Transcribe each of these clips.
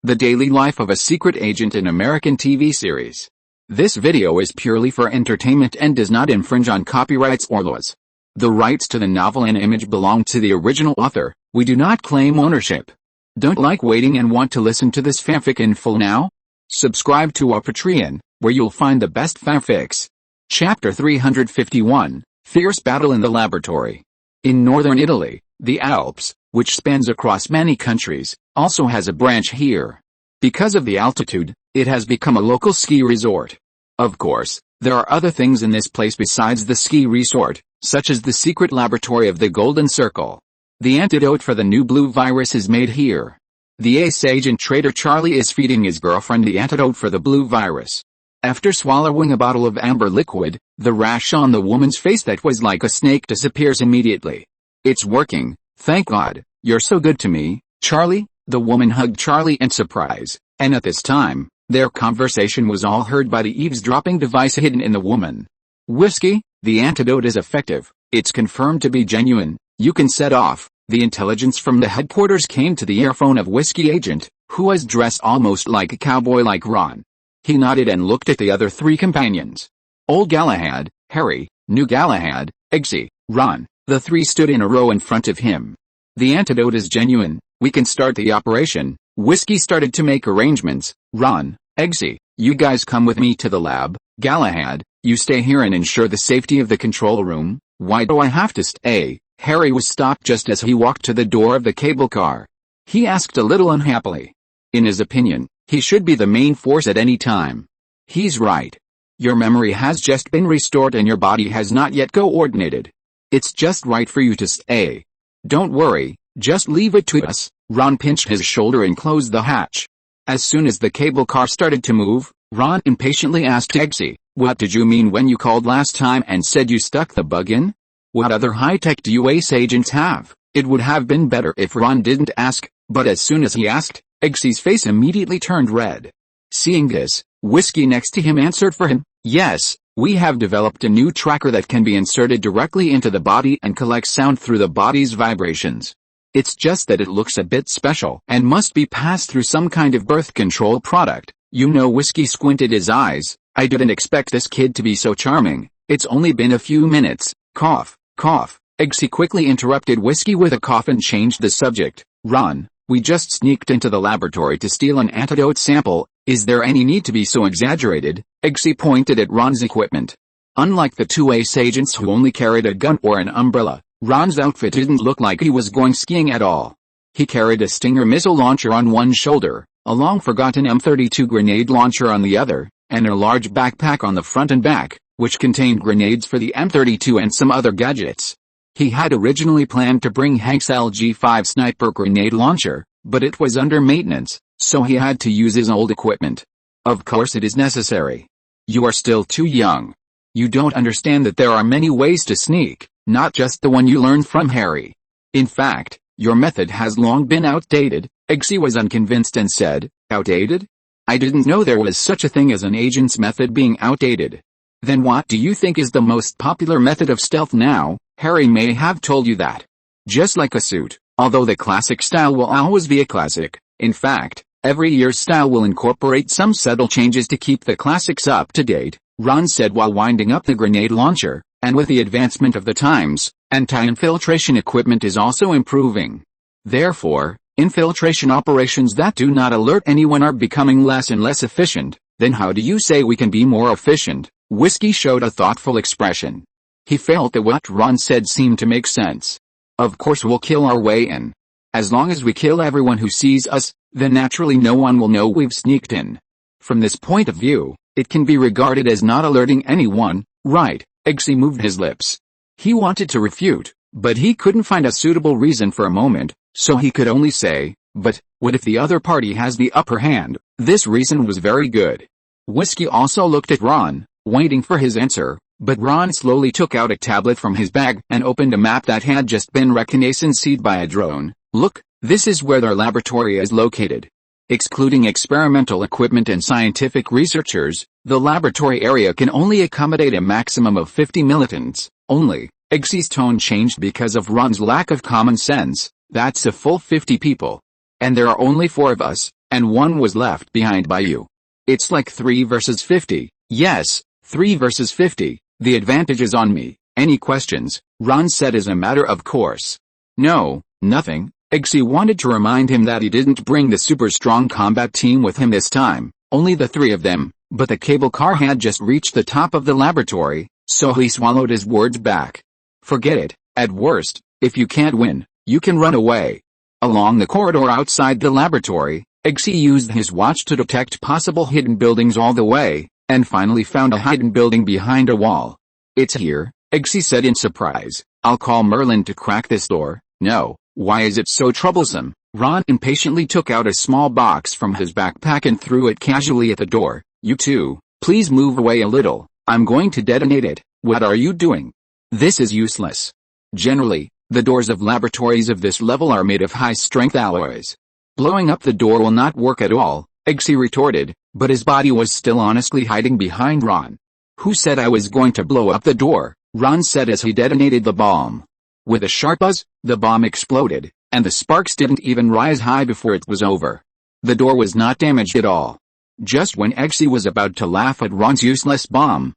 the daily life of a secret agent in American TV series. This video is purely for entertainment and does not infringe on copyrights or laws. The rights to the novel and image belong to the original author. We do not claim ownership. Don't like waiting and want to listen to this fanfic in full now? Subscribe to our Patreon, where you'll find the best fanfics. Chapter 351, Fierce Battle in the Laboratory. In northern Italy, the Alps, which spans across many countries, also has a branch here. Because of the altitude, it has become a local ski resort. Of course, there are other things in this place besides the ski resort, such as the secret laboratory of the Golden Circle. The antidote for the new blue virus is made here. The ace agent Trader Charlie is feeding his girlfriend the antidote for the blue virus. After swallowing a bottle of amber liquid, the rash on the woman's face that was like a snake disappears immediately. It's working, thank God. You're so good to me, Charlie. The woman hugged Charlie in surprise, and at this time, their conversation was all heard by the eavesdropping device hidden in the woman. Whiskey, the antidote is effective. It's confirmed to be genuine. You can set off. The intelligence from the headquarters came to the earphone of Whiskey Agent, who was dressed almost like a cowboy like Ron. He nodded and looked at the other three companions. Old Galahad, Harry, New Galahad, Eggsy, Ron. The three stood in a row in front of him. The antidote is genuine. We can start the operation. Whiskey started to make arrangements. Ron, Eggsy, you guys come with me to the lab. Galahad, you stay here and ensure the safety of the control room. Why do I have to stay? Harry was stopped just as he walked to the door of the cable car. He asked a little unhappily. In his opinion, he should be the main force at any time. He's right. Your memory has just been restored and your body has not yet coordinated. It's just right for you to stay. Don't worry, just leave it to us. Ron pinched his shoulder and closed the hatch. As soon as the cable car started to move, Ron impatiently asked Eggsy, "What did you mean when you called last time and said you stuck the bug in? What other high-tech do you ace agents have?" It would have been better if Ron didn't ask, but as soon as he asked, Eggsy's face immediately turned red. Seeing this, Whiskey next to him answered for him, "Yes, we have developed a new tracker that can be inserted directly into the body and collects sound through the body's vibrations. It's just that it looks a bit special and must be passed through some kind of birth control product." Whiskey squinted his eyes. "I didn't expect this kid to be so charming. It's only been a few minutes." Cough, cough. Eggsy quickly interrupted Whiskey with a cough and changed the subject. "Ron, we just sneaked into the laboratory to steal an antidote sample. Is there any need to be so exaggerated?" Eggsy pointed at Ron's equipment. Unlike the two ace agents who only carried a gun or an umbrella, Ron's outfit didn't look like he was going skiing at all. He carried a Stinger missile launcher on one shoulder, a long-forgotten M32 grenade launcher on the other, and a large backpack on the front and back, which contained grenades for the M32 and some other gadgets. He had originally planned to bring Hank's LG-5 sniper grenade launcher, but it was under maintenance, so he had to use his old equipment. Of course it is necessary. You are still too young. You don't understand that there are many ways to sneak, not just the one you learned from Harry. In fact, your method has long been outdated." Eggsy was unconvinced and said, "Outdated? I didn't know there was such a thing as an agent's method being outdated. Then what do you think is the most popular method of stealth now?" Harry may have told you that. Just like a suit, although the classic style will always be a classic. In fact, every year's style will incorporate some subtle changes to keep the classics up to date, Ron said while winding up the grenade launcher. "And with the advancement of the times, anti-infiltration equipment is also improving. Therefore, infiltration operations that do not alert anyone are becoming less and less efficient." "Then how do you say we can be more efficient?" Whiskey showed a thoughtful expression. He felt that what Ron said seemed to make sense. "Of course we'll kill our way in. As long as we kill everyone who sees us, then naturally no one will know we've sneaked in. From this point of view, it can be regarded as not alerting anyone, right?" Eggsy moved his lips. He wanted to refute, but he couldn't find a suitable reason for a moment, so he could only say, "But, what if the other party has the upper hand?" This reason was very good. Whiskey also looked at Ron, waiting for his answer, but Ron slowly took out a tablet from his bag and opened a map that had just been reconnaissanced by a drone. "Look, this is where their laboratory is located. Excluding experimental equipment and scientific researchers, the laboratory area can only accommodate a maximum of 50 militants, only." Eggsy's tone changed because of Ron's lack of common sense. "That's a full 50 people. And there are only 4 of us. and one was left behind by you. It's like 3 versus 50. Yes, 3 versus 50. The advantage is on me. Any questions? Ron said as a matter of course. No, nothing. Eggsy wanted to remind him that he didn't bring the super strong combat team with him this time, only the 3 of them, but the cable car had just reached the top of the laboratory, so he swallowed his words back. Forget it. At worst, if you can't win, you can run away. Along the corridor outside the laboratory, Eggsy used his watch to detect possible hidden buildings all the way, and finally found a hidden building behind a wall. It's here, Eggsy said in surprise. I'll call Merlin to crack this door. No, why is it so troublesome? Ron impatiently took out a small box from his backpack and threw it casually at the door. You two, please move away a little. I'm going to detonate it. What are you doing? This is useless. Generally, the doors of laboratories of this level are made of high-strength alloys. Blowing up the door will not work at all, Eggsy retorted, but his body was still honestly hiding behind Ron. Who said I was going to blow up the door? Ron said as he detonated the bomb. With a sharp buzz, the bomb exploded, and the sparks didn't even rise high before it was over. The door was not damaged at all. Just when Eggsy was about to laugh at Ron's useless bomb,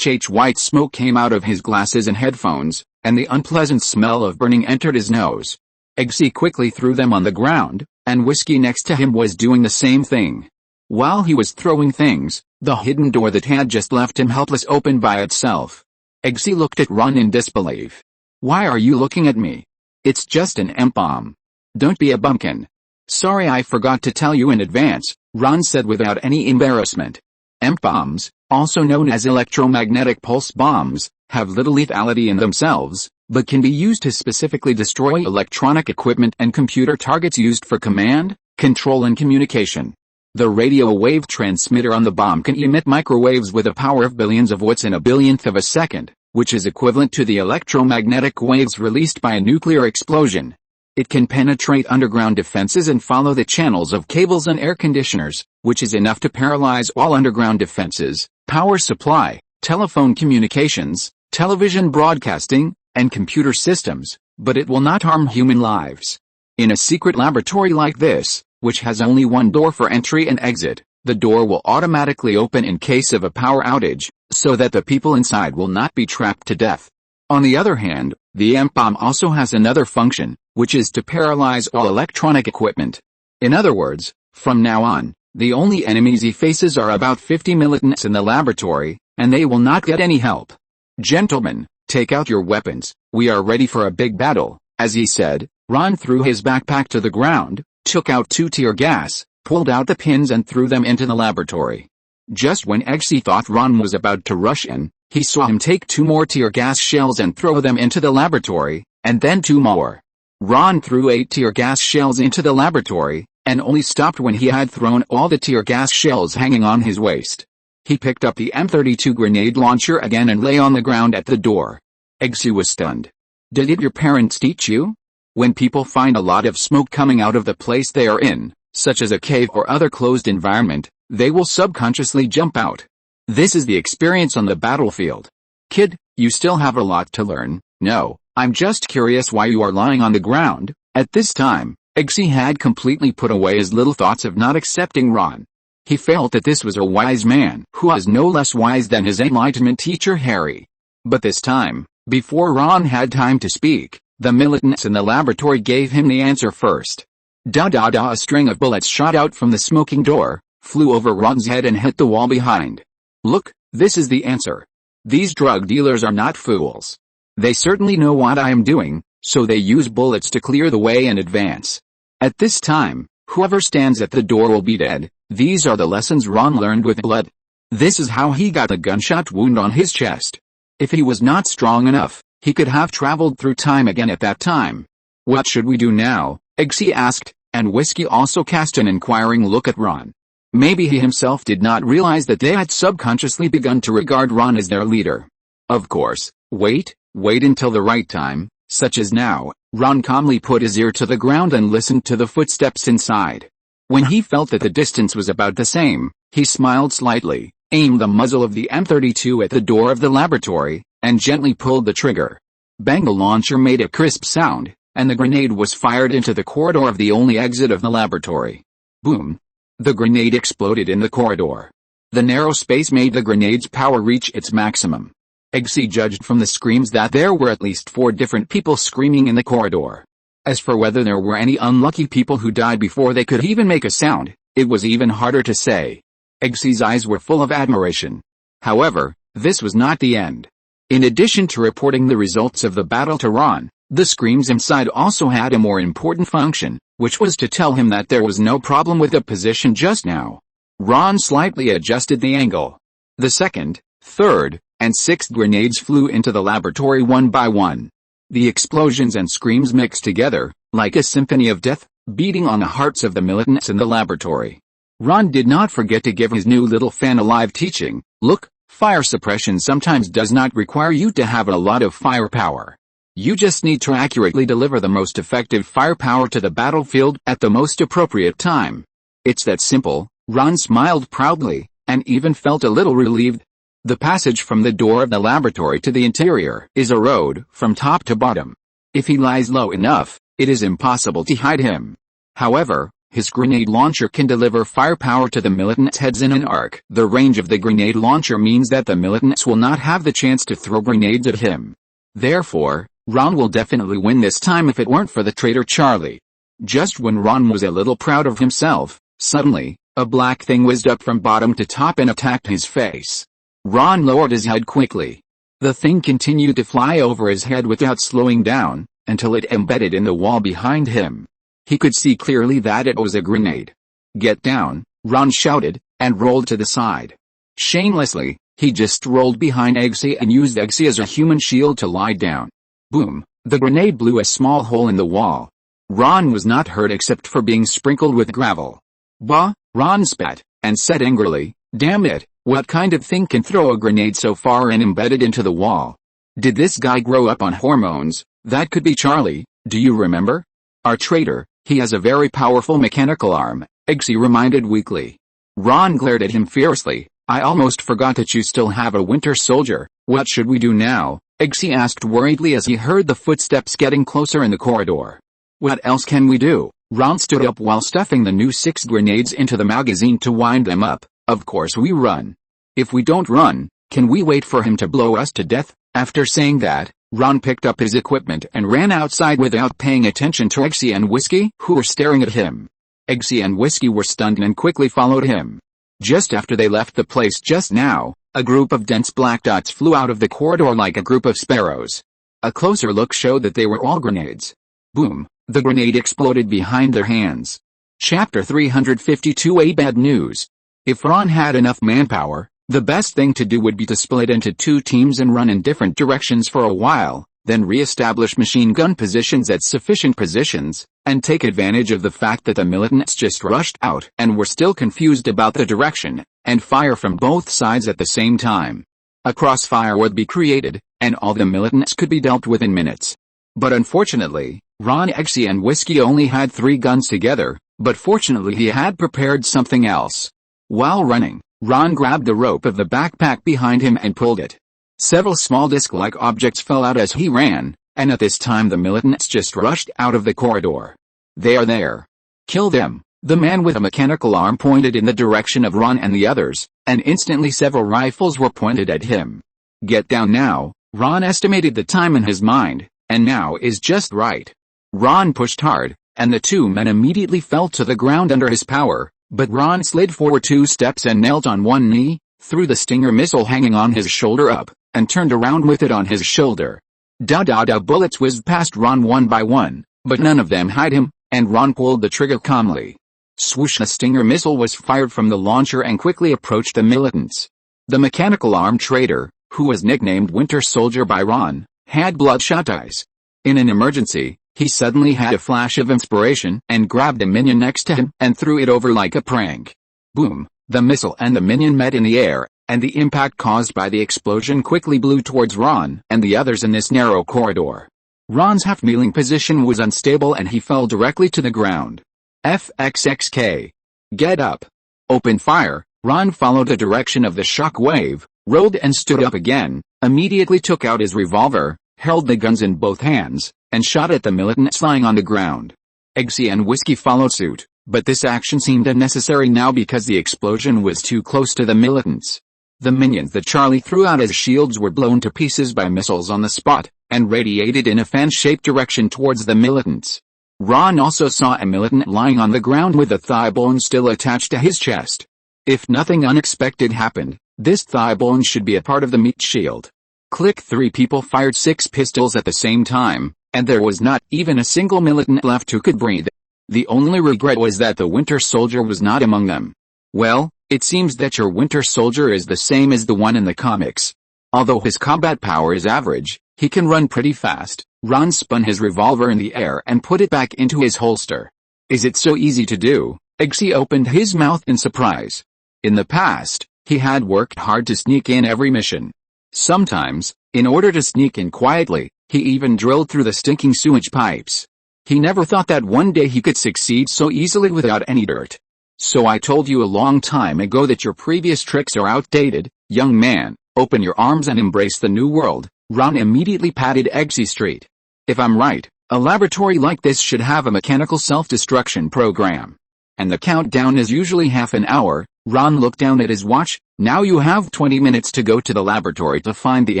white smoke came out of his glasses and headphones, and the unpleasant smell of burning entered his nose. Eggsy quickly threw them on the ground, and Whiskey next to him was doing the same thing. While he was throwing things, the hidden door that had just left him helpless opened by itself. Eggsy looked at Ron in disbelief. Why are you looking at me? It's just an M-bomb. Don't be a bumpkin. Sorry, I forgot to tell you in advance, Ron said without any embarrassment. M-bombs, also known as electromagnetic pulse bombs, have little lethality in themselves, but can be used to specifically destroy electronic equipment and computer targets used for command, control and communication. The radio wave transmitter on the bomb can emit microwaves with a power of billions of watts in a billionth of a second, which is equivalent to the electromagnetic waves released by a nuclear explosion. It can penetrate underground defenses and follow the channels of cables and air conditioners, which is enough to paralyze all underground defenses, power supply, telephone communications, television broadcasting, and computer systems, but it will not harm human lives. In a secret laboratory like this, which has only one door for entry and exit, the door will automatically open in case of a power outage, so that the people inside will not be trapped to death. On the other hand, the M-bomb also has another function, which is to paralyze all electronic equipment. In other words, from now on, the only enemies he faces are about 50 militants in the laboratory, and they will not get any help. Gentlemen, take out your weapons, we are ready for a big battle. As he said, Ron threw his backpack to the ground, took out 2 tear gas, pulled out the pins and threw them into the laboratory. Just when Eggsy thought Ron was about to rush in, he saw him take 2 more tear gas shells and throw them into the laboratory, and then 2 more. Ron threw 8 tear gas shells into the laboratory, and only stopped when he had thrown all the tear gas shells hanging on his waist. He picked up the M32 grenade launcher again and lay on the ground at the door. Eggsy was stunned. Did your parents teach you? When people find a lot of smoke coming out of the place they are in, such as a cave or other closed environment, they will subconsciously jump out. This is the experience on the battlefield. Kid, you still have a lot to learn. No, I'm just curious why you are lying on the ground. At this time, Eggsy had completely put away his little thoughts of not accepting Ron. He felt that this was a wise man who was no less wise than his Enlightenment teacher Harry. But this time, before Ron had time to speak, the militants in the laboratory gave him the answer first. Da-da-da, a string of bullets shot out from the smoking door, flew over Ron's head and hit the wall behind. Look, this is the answer. These drug dealers are not fools. They certainly know what I am doing, so they use bullets to clear the way and advance. At this time, whoever stands at the door will be dead. These are the lessons Ron learned with blood. This is how he got a gunshot wound on his chest. If he was not strong enough, he could have traveled through time again at that time. What should we do now? Eggsy asked, and Whiskey also cast an inquiring look at Ron. Maybe he himself did not realize that they had subconsciously begun to regard Ron as their leader. Of course, wait until the right time, such as now. Ron calmly put his ear to the ground and listened to the footsteps inside. When he felt that the distance was about the same, he smiled slightly, aimed the muzzle of the M32 at the door of the laboratory, and gently pulled the trigger. Bang! The launcher made a crisp sound, and the grenade was fired into the corridor of the only exit of the laboratory. Boom! The grenade exploded in the corridor. The narrow space made the grenade's power reach its maximum. Eggsy judged from the screams that there were at least 4 different people screaming in the corridor. As for whether there were any unlucky people who died before they could even make a sound, it was even harder to say. Eggsy's eyes were full of admiration. However, this was not the end. In addition to reporting the results of the battle to Ron, the screams inside also had a more important function, which was to tell him that there was no problem with the position just now. Ron slightly adjusted the angle. The second, third, and sixth grenades flew into the laboratory one by one. The explosions and screams mixed together, like a symphony of death, beating on the hearts of the militants in the laboratory. Ron did not forget to give his new little fan a live teaching. Look, fire suppression sometimes does not require you to have a lot of firepower. You just need to accurately deliver the most effective firepower to the battlefield at the most appropriate time. It's that simple. Ron smiled proudly, and even felt a little relieved. The passage from the door of the laboratory to the interior is a road from top to bottom. If he lies low enough, it is impossible to hide him. However, his grenade launcher can deliver firepower to the militants' heads in an arc. The range of the grenade launcher means that the militants will not have the chance to throw grenades at him. Therefore, Ron will definitely win this time if it weren't for the traitor Charlie. Just when Ron was a little proud of himself, suddenly, a black thing whizzed up from bottom to top and attacked his face. Ron lowered his head quickly. The thing continued to fly over his head without slowing down, until it embedded in the wall behind him. He could see clearly that it was a grenade. "Get down," Ron shouted, and rolled to the side. Shamelessly, he just rolled behind Eggsy and used Eggsy as a human shield to lie down. Boom! The grenade blew a small hole in the wall. Ron was not hurt except for being sprinkled with gravel. "Bah!" Ron spat, and said angrily, "Damn it, what kind of thing can throw a grenade so far and embed it into the wall? Did this guy grow up on hormones? That could be Charlie, do you remember? Our traitor, he has a very powerful mechanical arm," Eggsy reminded weakly. Ron glared at him fiercely. "I almost forgot that you still have a winter soldier. What should we do now?" Eggsy asked worriedly as he heard the footsteps getting closer in the corridor. "What else can we do?" Ron stood up while stuffing the new 6 grenades into the magazine to wind them up. "Of course we run. If we don't run, can we wait for him to blow us to death?" After saying that, Ron picked up his equipment and ran outside without paying attention to Eggsy and Whiskey, who were staring at him. Eggsy and Whiskey were stunned and quickly followed him. Just after they left the place just now, a group of dense black dots flew out of the corridor like a group of sparrows. A closer look showed that they were all grenades. Boom! The grenade exploded behind their hands. Chapter 352. Bad news. If Ron had enough manpower, the best thing to do would be to split into 2 teams and run in different directions for a while, then re-establish machine gun positions at sufficient positions, and take advantage of the fact that the militants just rushed out and were still confused about the direction, and fire from both sides at the same time. A crossfire would be created, and all the militants could be dealt with in minutes. But unfortunately, Ron, Eggsy and Whiskey only had 3 guns together, but fortunately he had prepared something else. While running, Ron grabbed the rope of the backpack behind him and pulled it. Several small disc-like objects fell out as he ran, and at this time the militants just rushed out of the corridor. "They are there. Kill them." The man with a mechanical arm pointed in the direction of Ron and the others, and instantly several rifles were pointed at him. "Get down now." Ron estimated the time in his mind, and now is just right. Ron pushed hard, and the 2 men immediately fell to the ground under his power, but Ron slid forward 2 steps and knelt on one knee, threw the Stinger missile hanging on his shoulder up, and turned around with it on his shoulder. Bullets whizzed past Ron one by one, but none of them hit him, and Ron pulled the trigger calmly. Swoosh! The Stinger missile was fired from the launcher and quickly approached the militants. The mechanical arm traitor, who was nicknamed Winter Soldier by Ron, had bloodshot eyes. In an emergency, he suddenly had a flash of inspiration and grabbed a minion next to him and threw it over like a prank. Boom! The missile and the minion met in the air, and the impact caused by the explosion quickly blew towards Ron and the others in this narrow corridor. Ron's half-kneeling position was unstable and he fell directly to the ground. FXXK. Get up. Open fire. Ron followed the direction of the shock wave, rolled and stood up again, immediately took out his revolver, held the guns in both hands, and shot at the militants lying on the ground. Eggsy and Whiskey followed suit. But this action seemed unnecessary now because the explosion was too close to the militants. The minions that Charlie threw out as shields were blown to pieces by missiles on the spot, and radiated in a fan-shaped direction towards the militants. Ron also saw a militant lying on the ground with a thigh bone still attached to his chest. If nothing unexpected happened, this thigh bone should be a part of the meat shield. Click. 3 people fired 6 pistols at the same time, and there was not even a single militant left who could breathe. The only regret was that the Winter Soldier was not among them. Well, it seems that your Winter Soldier is the same as the one in the comics. Although his combat power is average, he can run pretty fast. Ron spun his revolver in the air and put it back into his holster. Is it so easy to do? Eggsy opened his mouth in surprise. In the past, he had worked hard to sneak in every mission. Sometimes, in order to sneak in quietly, he even drilled through the stinking sewage pipes. He never thought that one day he could succeed so easily without any dirt. So I told you a long time ago that your previous tricks are outdated, young man. Open your arms and embrace the new world. Ron immediately patted Eggsy straight. If I'm right, a laboratory like this should have a mechanical self-destruction program. And the countdown is usually half an hour. Ron looked down at his watch. Now you have 20 minutes to go to the laboratory to find the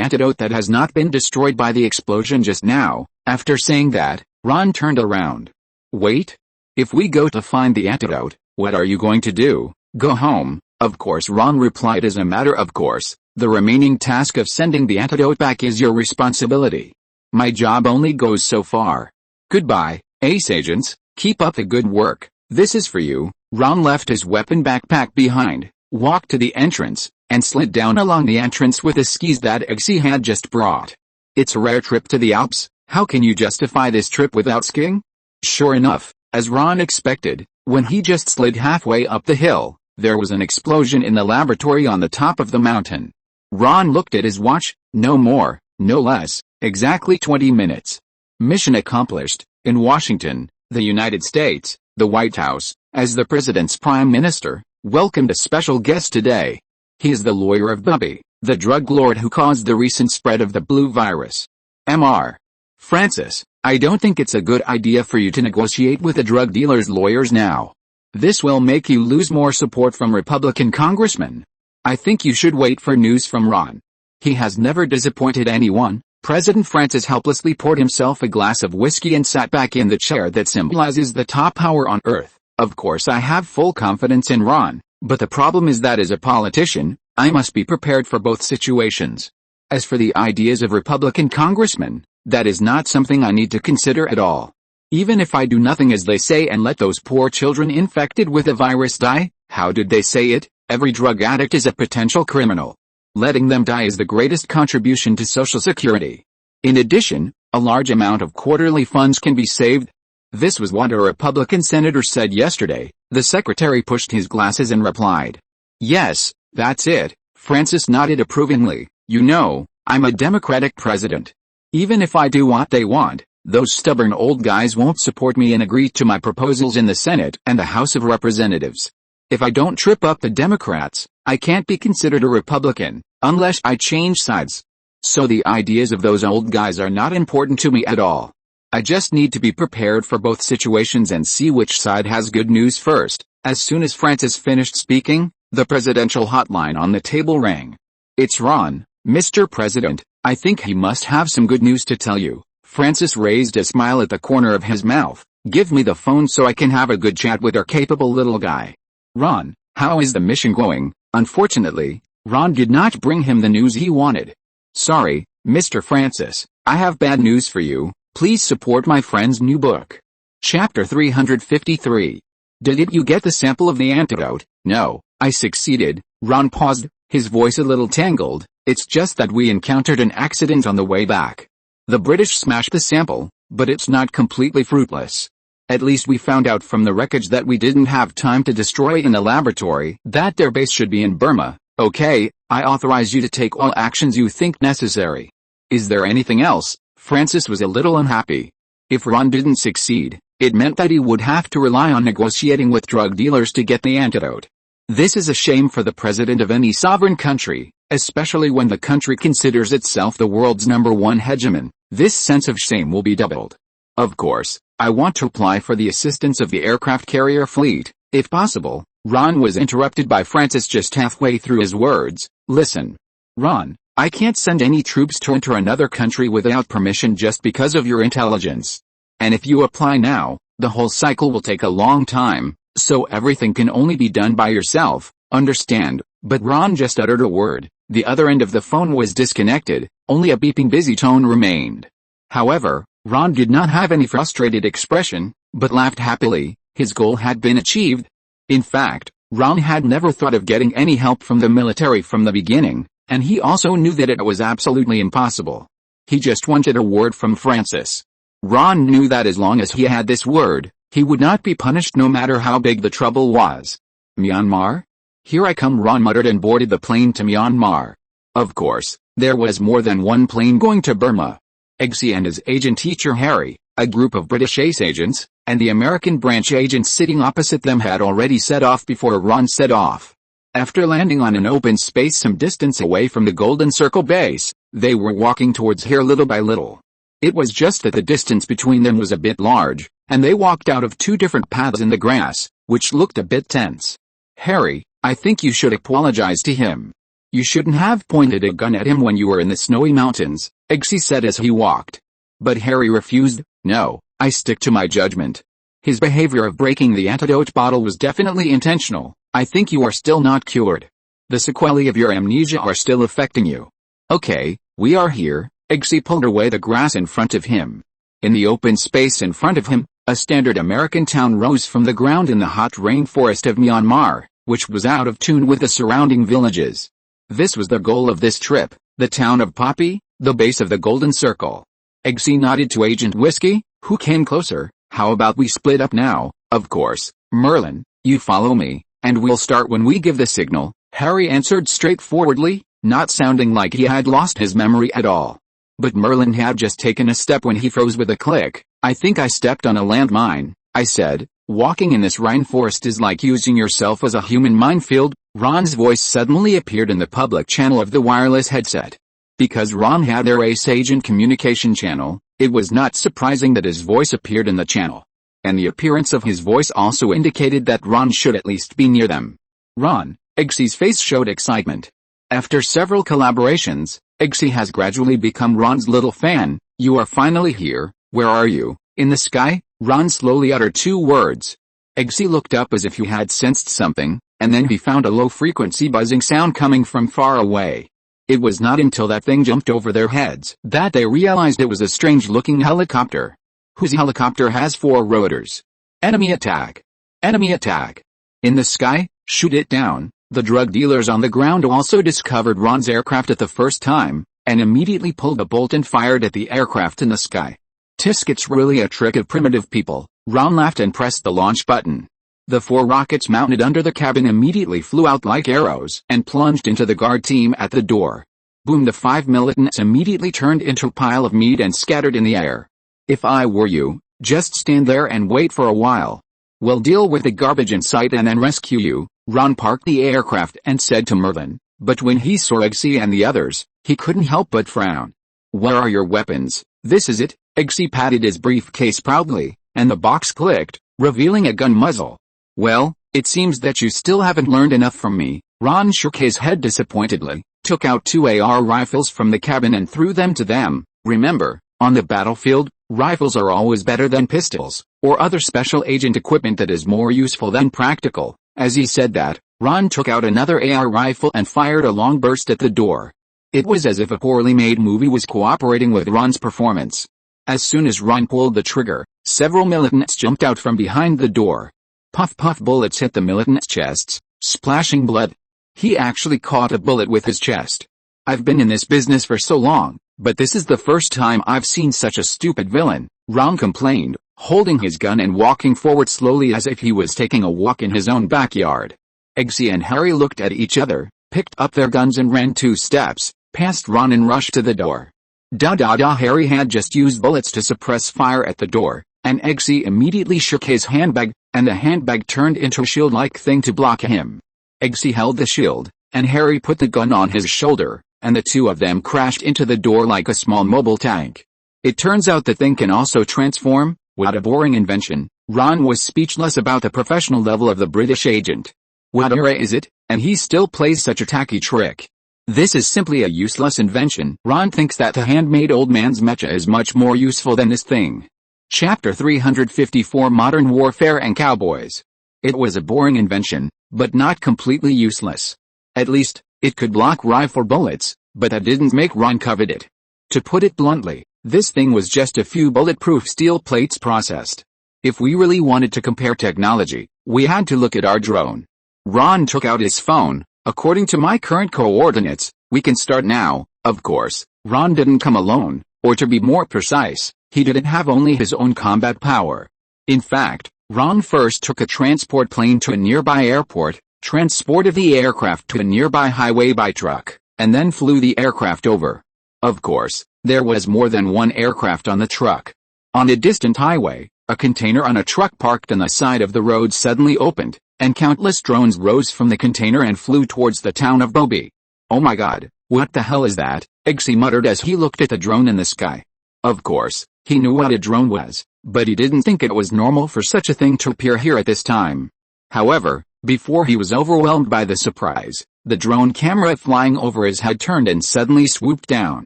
antidote that has not been destroyed by the explosion just now. After saying that, Ron turned around. Wait? If we go to find the antidote, what are you going to do? Go home? Of course, Ron replied. As a matter of course, the remaining task of sending the antidote back is your responsibility. My job only goes so far. Goodbye, ace agents, keep up the good work. This is for you. Ron left his weapon backpack behind, walked to the entrance, and slid down along the entrance with the skis that Eggsy had just brought. It's a rare trip to the Alps. How can you justify this trip without skiing? Sure enough, as Ron expected, when he just slid halfway up the hill, there was an explosion in the laboratory on the top of the mountain. Ron looked at his watch. No more, no less, exactly 20 minutes. Mission accomplished. In Washington, the United States, the White House, as the president's prime minister, welcomed a special guest today. He is the lawyer of Bubby, the drug lord who caused the recent spread of the blue virus. Mr. Francis, I don't think it's a good idea for you to negotiate with the drug dealer's lawyers now. This will make you lose more support from Republican congressmen. I think you should wait for news from Ron. He has never disappointed anyone. President Francis helplessly poured himself a glass of whiskey and sat back in the chair that symbolizes the top power on earth. Of course I have full confidence in Ron, but the problem is that as a politician, I must be prepared for both situations. As for the ideas of Republican congressmen, that is not something I need to consider at all. Even if I do nothing as they say and let those poor children infected with the virus die, how did they say it? Every drug addict is a potential criminal. Letting them die is the greatest contribution to Social Security. In addition, a large amount of quarterly funds can be saved. This was what a Republican senator said yesterday. The secretary pushed his glasses and replied. Yes, that's it. Francis nodded approvingly. You know, I'm a Democratic president. Even if I do what they want, those stubborn old guys won't support me and agree to my proposals in the Senate and the House of Representatives. If I don't trip up the Democrats, I can't be considered a Republican, unless I change sides. So the ideas of those old guys are not important to me at all. I just need to be prepared for both situations and see which side has good news first. As soon as Francis finished speaking, the presidential hotline on the table rang. It's Ron, Mr. President, I think he must have some good news to tell you. Francis raised a smile at the corner of his mouth. Give me the phone so I can have a good chat with our capable little guy. Ron, how is the mission going? Unfortunately, Ron did not bring him the news he wanted. Sorry, Mr. Francis, I have bad news for you. Please support my friend's new book. Chapter 353. Did you get the sample of the antidote? No, I succeeded. Ron paused, his voice a little tangled. It's just that we encountered an accident on the way back. The British smashed the sample, but it's not completely fruitless. At least we found out from the wreckage that we didn't have time to destroy it in the laboratory, that their base should be in Burma. Okay, I authorize you to take all actions you think necessary. Is there anything else? Francis was a little unhappy. If Ron didn't succeed, it meant that he would have to rely on negotiating with drug dealers to get the antidote. This is a shame for the president of any sovereign country, especially when the country considers itself the world's #1 hegemon. This sense of shame will be doubled. Of course, I want to apply for the assistance of the aircraft carrier fleet, if possible. Ron was interrupted by Francis just halfway through his words. Listen. Ron, I can't send any troops to enter another country without permission just because of your intelligence. And if you apply now, the whole cycle will take a long time, so everything can only be done by yourself, understand? But Ron just uttered a word. The other end of the phone was disconnected, only a beeping busy tone remained. However, Ron did not have any frustrated expression, but laughed happily. His goal had been achieved. In fact, Ron had never thought of getting any help from the military from the beginning, and he also knew that it was absolutely impossible. He just wanted a word from Francis. Ron knew that as long as he had this word, he would not be punished no matter how big the trouble was. Myanmar? Here I come, Ron muttered and boarded the plane to Myanmar. Of course, there was more than one plane going to Burma. Eggsy and his agent teacher Harry, a group of British ace agents, and the American branch agents sitting opposite them had already set off before Ron set off. After landing on an open space some distance away from the Golden Circle base, they were walking towards here little by little. It was just that the distance between them was a bit large, and they walked out of two different paths in the grass, which looked a bit tense. Harry, I think you should apologize to him. You shouldn't have pointed a gun at him when you were in the snowy mountains, Eggsy said as he walked. But Harry refused. No, I stick to my judgment. His behavior of breaking the antidote bottle was definitely intentional. I think you are still not cured. The sequelae of your amnesia are still affecting you. Okay, we are here. Eggsy pulled away the grass in front of him. In the open space in front of him, a standard American town rose from the ground in the hot rainforest of Myanmar, which was out of tune with the surrounding villages. This was the goal of this trip, the town of Poppy, the base of the Golden Circle. Eggsy nodded to Agent Whiskey, who came closer. How about we split up now? Of course, Merlin, you follow me, and we'll start when we give the signal, Harry answered straightforwardly, not sounding like he had lost his memory at all. But Merlin had just taken a step when he froze with a click. I think I stepped on a landmine, I said. Walking in this rainforest is like using yourself as a human minefield. Ron's voice suddenly appeared in the public channel of the wireless headset. Because Ron had their ace agent communication channel, it was not surprising that his voice appeared in the channel. And the appearance of his voice also indicated that Ron should at least be near them. Ron, Eggsy's face showed excitement. After several collaborations, Eggsy has gradually become Ron's little fan. You are finally here. Where are you? In the sky? Ron slowly uttered two words. Eggsy looked up as if he had sensed something, and then he found a low-frequency buzzing sound coming from far away. It was not until that thing jumped over their heads that they realized it was a strange-looking helicopter. Whose helicopter has 4 rotors? Enemy attack! Enemy attack! In the sky, shoot it down. The drug dealers on the ground also discovered Ron's aircraft at the first time, and immediately pulled a bolt and fired at the aircraft in the sky. Tisk, it's really a trick of primitive people. Ron laughed and pressed the launch button. The 4 rockets mounted under the cabin immediately flew out like arrows and plunged into the guard team at the door. Boom! The 5 militants immediately turned into a pile of meat and scattered in the air. If I were you, just stand there and wait for a while. We'll deal with the garbage in sight and then rescue you. Ron parked the aircraft and said to Merlin, but when he saw Eggsy and the others, he couldn't help but frown. Where are your weapons? This is it. Eggsy patted his briefcase proudly, and the box clicked, revealing a gun muzzle. Well, it seems that you still haven't learned enough from me. Ron shook his head disappointedly, took out 2 AR rifles from the cabin and threw them to them. Remember, on the battlefield, rifles are always better than pistols, or other special agent equipment that is more useful than practical. As he said that, Ron took out another AR rifle and fired a long burst at the door. It was as if a poorly made movie was cooperating with Ron's performance. As soon as Ron pulled the trigger, several militants jumped out from behind the door. Puff puff, bullets hit the militants' chests, splashing blood. He actually caught a bullet with his chest. I've been in this business for so long, but this is the first time I've seen such a stupid villain, Ron complained, holding his gun and walking forward slowly as if he was taking a walk in his own backyard. Eggsy and Harry looked at each other, picked up their guns and ran 2 steps, past Ron and rushed to the door. Harry had just used bullets to suppress fire at the door, and Eggsy immediately shook his handbag, and the handbag turned into a shield-like thing to block him. Eggsy held the shield, and Harry put the gun on his shoulder, and the 2 of them crashed into the door like a small mobile tank. It turns out the thing can also transform. What a boring invention. Ron was speechless about the professional level of the British agent. What era is it, and he still plays such a tacky trick? This is simply a useless invention. Ron thinks that the handmade old man's mecha is much more useful than this thing. Chapter 354 Modern Warfare and Cowboys. It was a boring invention, but not completely useless. At least, it could block rifle bullets, but that didn't make Ron covet it. To put it bluntly, this thing was just a few bulletproof steel plates processed. If we really wanted to compare technology, we had to look at our drone. Ron took out his phone. According to my current coordinates, we can start now. Of course, Ron didn't come alone, or to be more precise, he didn't have only his own combat power. In fact, Ron first took a transport plane to a nearby airport, transported the aircraft to a nearby highway by truck, and then flew the aircraft over. Of course, there was more than one aircraft on the truck. On a distant highway, a container on a truck parked on the side of the road suddenly opened, and countless drones rose from the container and flew towards the town of Bobby. "Oh my god, what the hell is that?" Eggsy muttered as he looked at the drone in the sky. Of course, he knew what a drone was, but he didn't think it was normal for such a thing to appear here at this time. However, before he was overwhelmed by the surprise, the drone camera flying over his head turned and suddenly swooped down.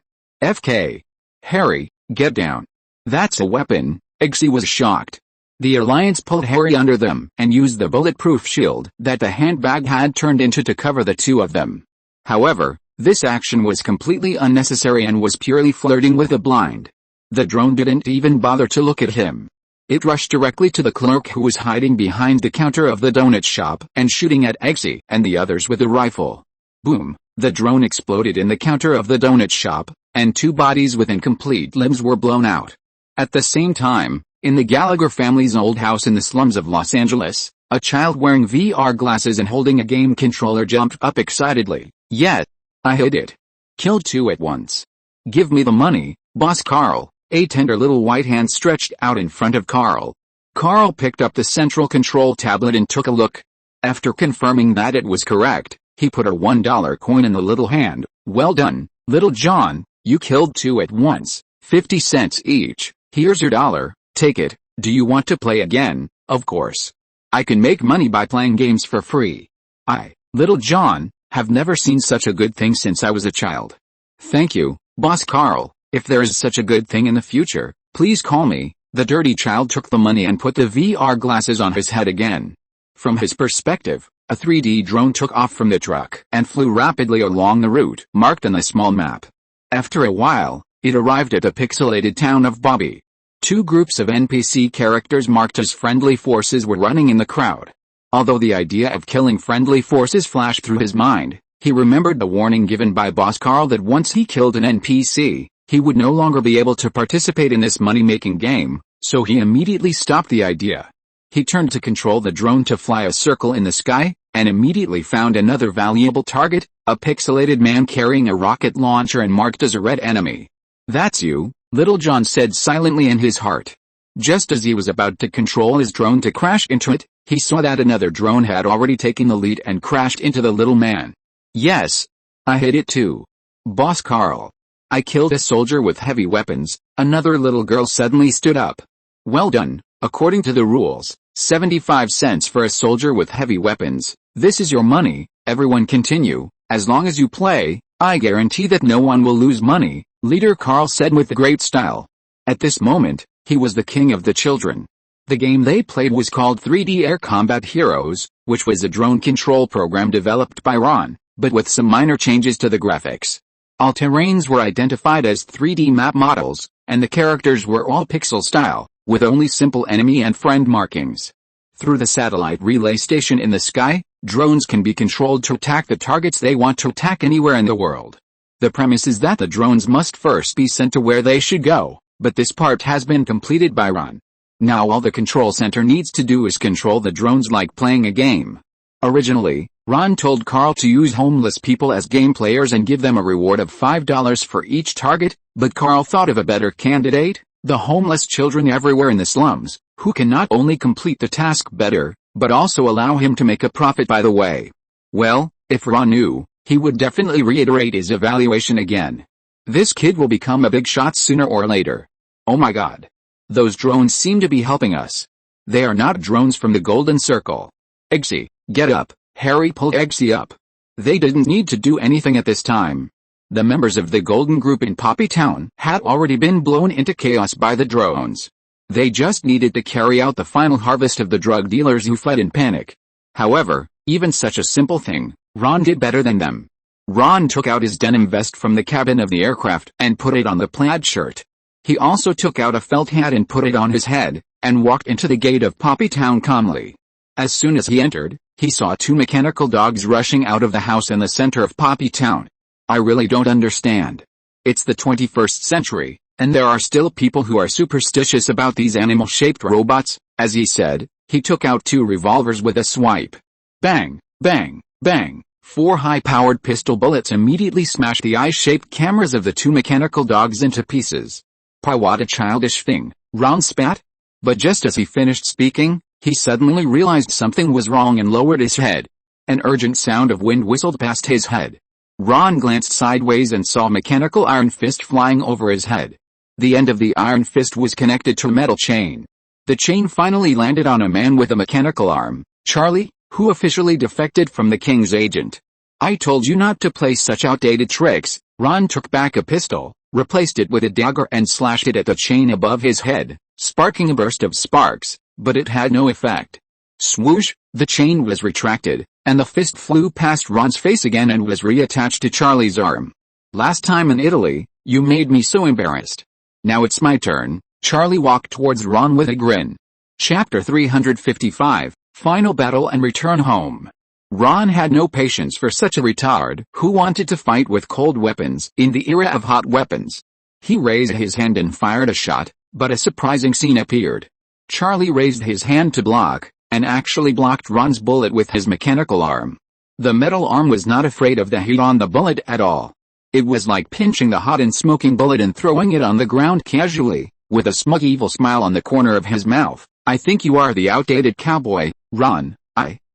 "FK. Harry, get down. That's a weapon." Eggsy was shocked. The Alliance pulled Harry under them and used the bulletproof shield that the handbag had turned into to cover the two of them. However, this action was completely unnecessary and was purely flirting with the blind. The drone didn't even bother to look at him. It rushed directly to the clerk who was hiding behind the counter of the donut shop and shooting at Eggsy and the others with a rifle. Boom! The drone exploded in the counter of the donut shop, and two bodies with incomplete limbs were blown out. At the same time, in the Gallagher family's old house in the slums of Los Angeles, a child wearing VR glasses and holding a game controller jumped up excitedly. "Yes! I hit it. Killed two at once. Give me the money, Boss Carl." A tender little white hand stretched out in front of Carl. Carl picked up the central control tablet and took a look. After confirming that it was correct, he put a $1 coin in the little hand. "Well done, Little John, you killed two at once, 50 cents each. Here's your $1, take it. Do you want to play again?" "Of course. I can make money by playing games for free. I, Little John, have never seen such a good thing since I was a child." "Thank you, Boss Carl. If there is such a good thing in the future, please call me." The dirty child took the money and put the VR glasses on his head again. From his perspective, a 3D drone took off from the truck and flew rapidly along the route marked on the small map. After a while, it arrived at the pixelated town of Bobby. Two groups of NPC characters marked as friendly forces were running in the crowd. Although the idea of killing friendly forces flashed through his mind, he remembered the warning given by Boss Carl that once he killed an NPC, he would no longer be able to participate in this money-making game, so he immediately stopped the idea. He turned to control the drone to fly a circle in the sky, and immediately found another valuable target, a pixelated man carrying a rocket launcher and marked as a red enemy. "That's you," Little John said silently in his heart. Just as he was about to control his drone to crash into it, he saw that another drone had already taken the lead and crashed into the little man. "Yes. I hit it too, Boss Carl. I killed a soldier with heavy weapons." Another little girl suddenly stood up. "Well done. According to the rules, 75 cents for a soldier with heavy weapons. This is your money." "Everyone continue. As long as you play, I guarantee that no one will lose money," Leader Carl said with great style. At this moment, he was the king of the children. The game they played was called 3D Air Combat Heroes, which was a drone control program developed by Ron, but with some minor changes to the graphics. All terrains were identified as 3D map models, and the characters were all pixel style, with only simple enemy and friend markings. Through the satellite relay station in the sky, drones can be controlled to attack the targets they want to attack anywhere in the world. The premise is that the drones must first be sent to where they should go, but this part has been completed by Ron. Now all the control center needs to do is control the drones like playing a game. Originally, Ron told Carl to use homeless people as game players and give them a reward of $5 for each target, but Carl thought of a better candidate, the homeless children everywhere in the slums, who can not only complete the task better, but also allow him to make a profit by the way. Well, if Ron knew, he would definitely reiterate his evaluation again. This kid will become a big shot sooner or later. Oh my god. Those drones seem to be helping us. They are not drones from the Golden Circle. Eggsy, get up. Harry pulled Eggsy up. They didn't need to do anything at this time. The members of the Golden Group in Poppy Town had already been blown into chaos by the drones. They just needed to carry out the final harvest of the drug dealers who fled in panic. However, even such a simple thing, Ron did better than them. Ron took out his denim vest from the cabin of the aircraft and put it on the plaid shirt. He also took out a felt hat and put it on his head, and walked into the gate of Poppy Town calmly. As soon as he entered, he saw two mechanical dogs rushing out of the house in the center of Poppy Town. I really don't understand. It's the 21st century, and there are still people who are superstitious about these animal-shaped robots. As he said, he took out two revolvers with a swipe. Bang, bang, bang. 4 high-powered pistol bullets immediately smashed the eye-shaped cameras of the two mechanical dogs into pieces. "Pah, what a childish thing," Ron spat. But just as he finished speaking, he suddenly realized something was wrong and lowered his head. An urgent sound of wind whistled past his head. Ron glanced sideways and saw a mechanical iron fist flying over his head. The end of the iron fist was connected to a metal chain. The chain finally landed on a man with a mechanical arm, Charlie, who officially defected from the King's agent. "I told you not to play such outdated tricks." Ron took back a pistol, replaced it with a dagger and slashed it at the chain above his head, sparking a burst of sparks, but it had no effect. Swoosh, the chain was retracted, and the fist flew past Ron's face again and was reattached to Charlie's arm. "Last time in Italy, you made me so embarrassed. Now it's my turn." Charlie walked towards Ron with a grin. Chapter 355, Final Battle and Return Home. Ron had no patience for such a retard who wanted to fight with cold weapons in the era of hot weapons. He raised his hand and fired a shot, but a surprising scene appeared. Charlie raised his hand to block, and actually blocked Ron's bullet with his mechanical arm. The metal arm was not afraid of the heat on the bullet at all. It was like pinching the hot and smoking bullet and throwing it on the ground casually, with a smug evil smile on the corner of his mouth. "I think you are the outdated cowboy, Ron."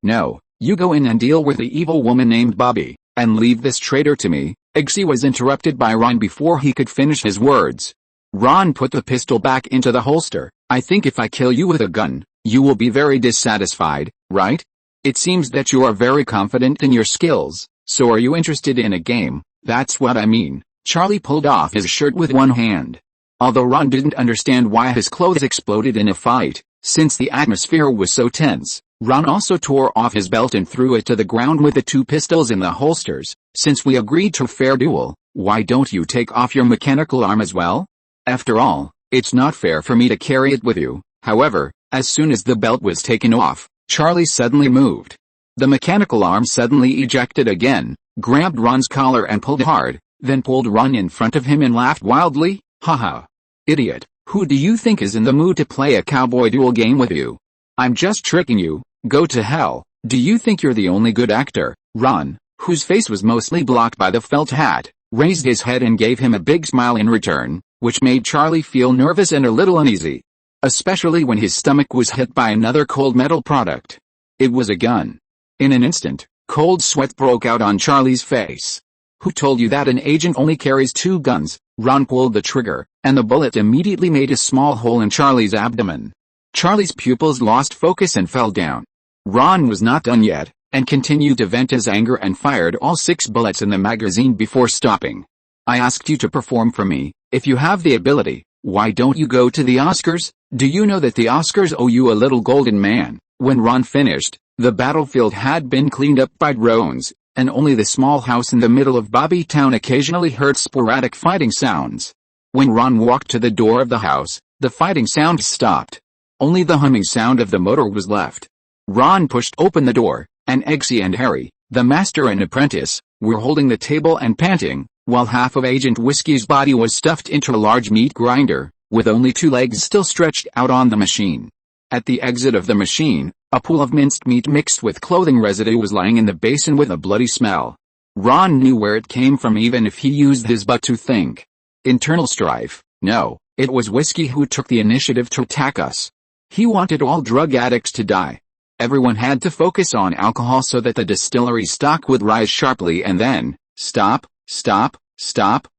No. You go in and deal with the evil woman named Bobby, and leave this traitor to me." Eggsy was interrupted by Ron before he could finish his words. Ron put the pistol back into the holster. "I think if I kill you with a gun, you will be very dissatisfied, right? It seems that you are very confident in your skills, so are you interested in a game?" "That's what I mean." Charlie pulled off his shirt with one hand. Although Ron didn't understand why his clothes exploded in a fight, since the atmosphere was so tense, Ron also tore off his belt and threw it to the ground with the two pistols in the holsters. "Since we agreed to a fair duel, why don't you take off your mechanical arm as well? After all, it's not fair for me to carry it with you." However, as soon as the belt was taken off, Charlie suddenly moved. The mechanical arm suddenly ejected again, grabbed Ron's collar and pulled hard, then pulled Ron in front of him and laughed wildly. "Haha. Idiot, who do you think is in the mood to play a cowboy duel game with you? I'm just tricking you. Go to hell. Do you think you're the only good actor?" Ron, whose face was mostly blocked by the felt hat, raised his head and gave him a big smile in return, which made Charlie feel nervous and a little uneasy. Especially when his stomach was hit by another cold metal product. It was a gun. In an instant, cold sweat broke out on Charlie's face. "Who told you that an agent only carries 2 guns?" Ron pulled the trigger, and the bullet immediately made a small hole in Charlie's abdomen. Charlie's pupils lost focus and fell down. Ron was not done yet, and continued to vent his anger and fired all 6 bullets in the magazine before stopping. "I asked you to perform for me. If you have the ability, why don't you go to the Oscars? Do you know that the Oscars owe you a little golden man?" When Ron finished, the battlefield had been cleaned up by drones, and only the small house in the middle of Bobby Town occasionally heard sporadic fighting sounds. When Ron walked to the door of the house, the fighting sounds stopped. Only the humming sound of the motor was left. Ron pushed open the door, and Eggsy and Harry, the master and apprentice, were holding the table and panting, while half of Agent Whiskey's body was stuffed into a large meat grinder, with only 2 legs still stretched out on the machine. At the exit of the machine, a pool of minced meat mixed with clothing residue was lying in the basin with a bloody smell. Ron knew where it came from even if he used his butt to think. Internal strife. No, it was Whiskey who took the initiative to attack us. He wanted all drug addicts to die. Everyone had to focus on alcohol so that the distillery stock would rise sharply and then, stop.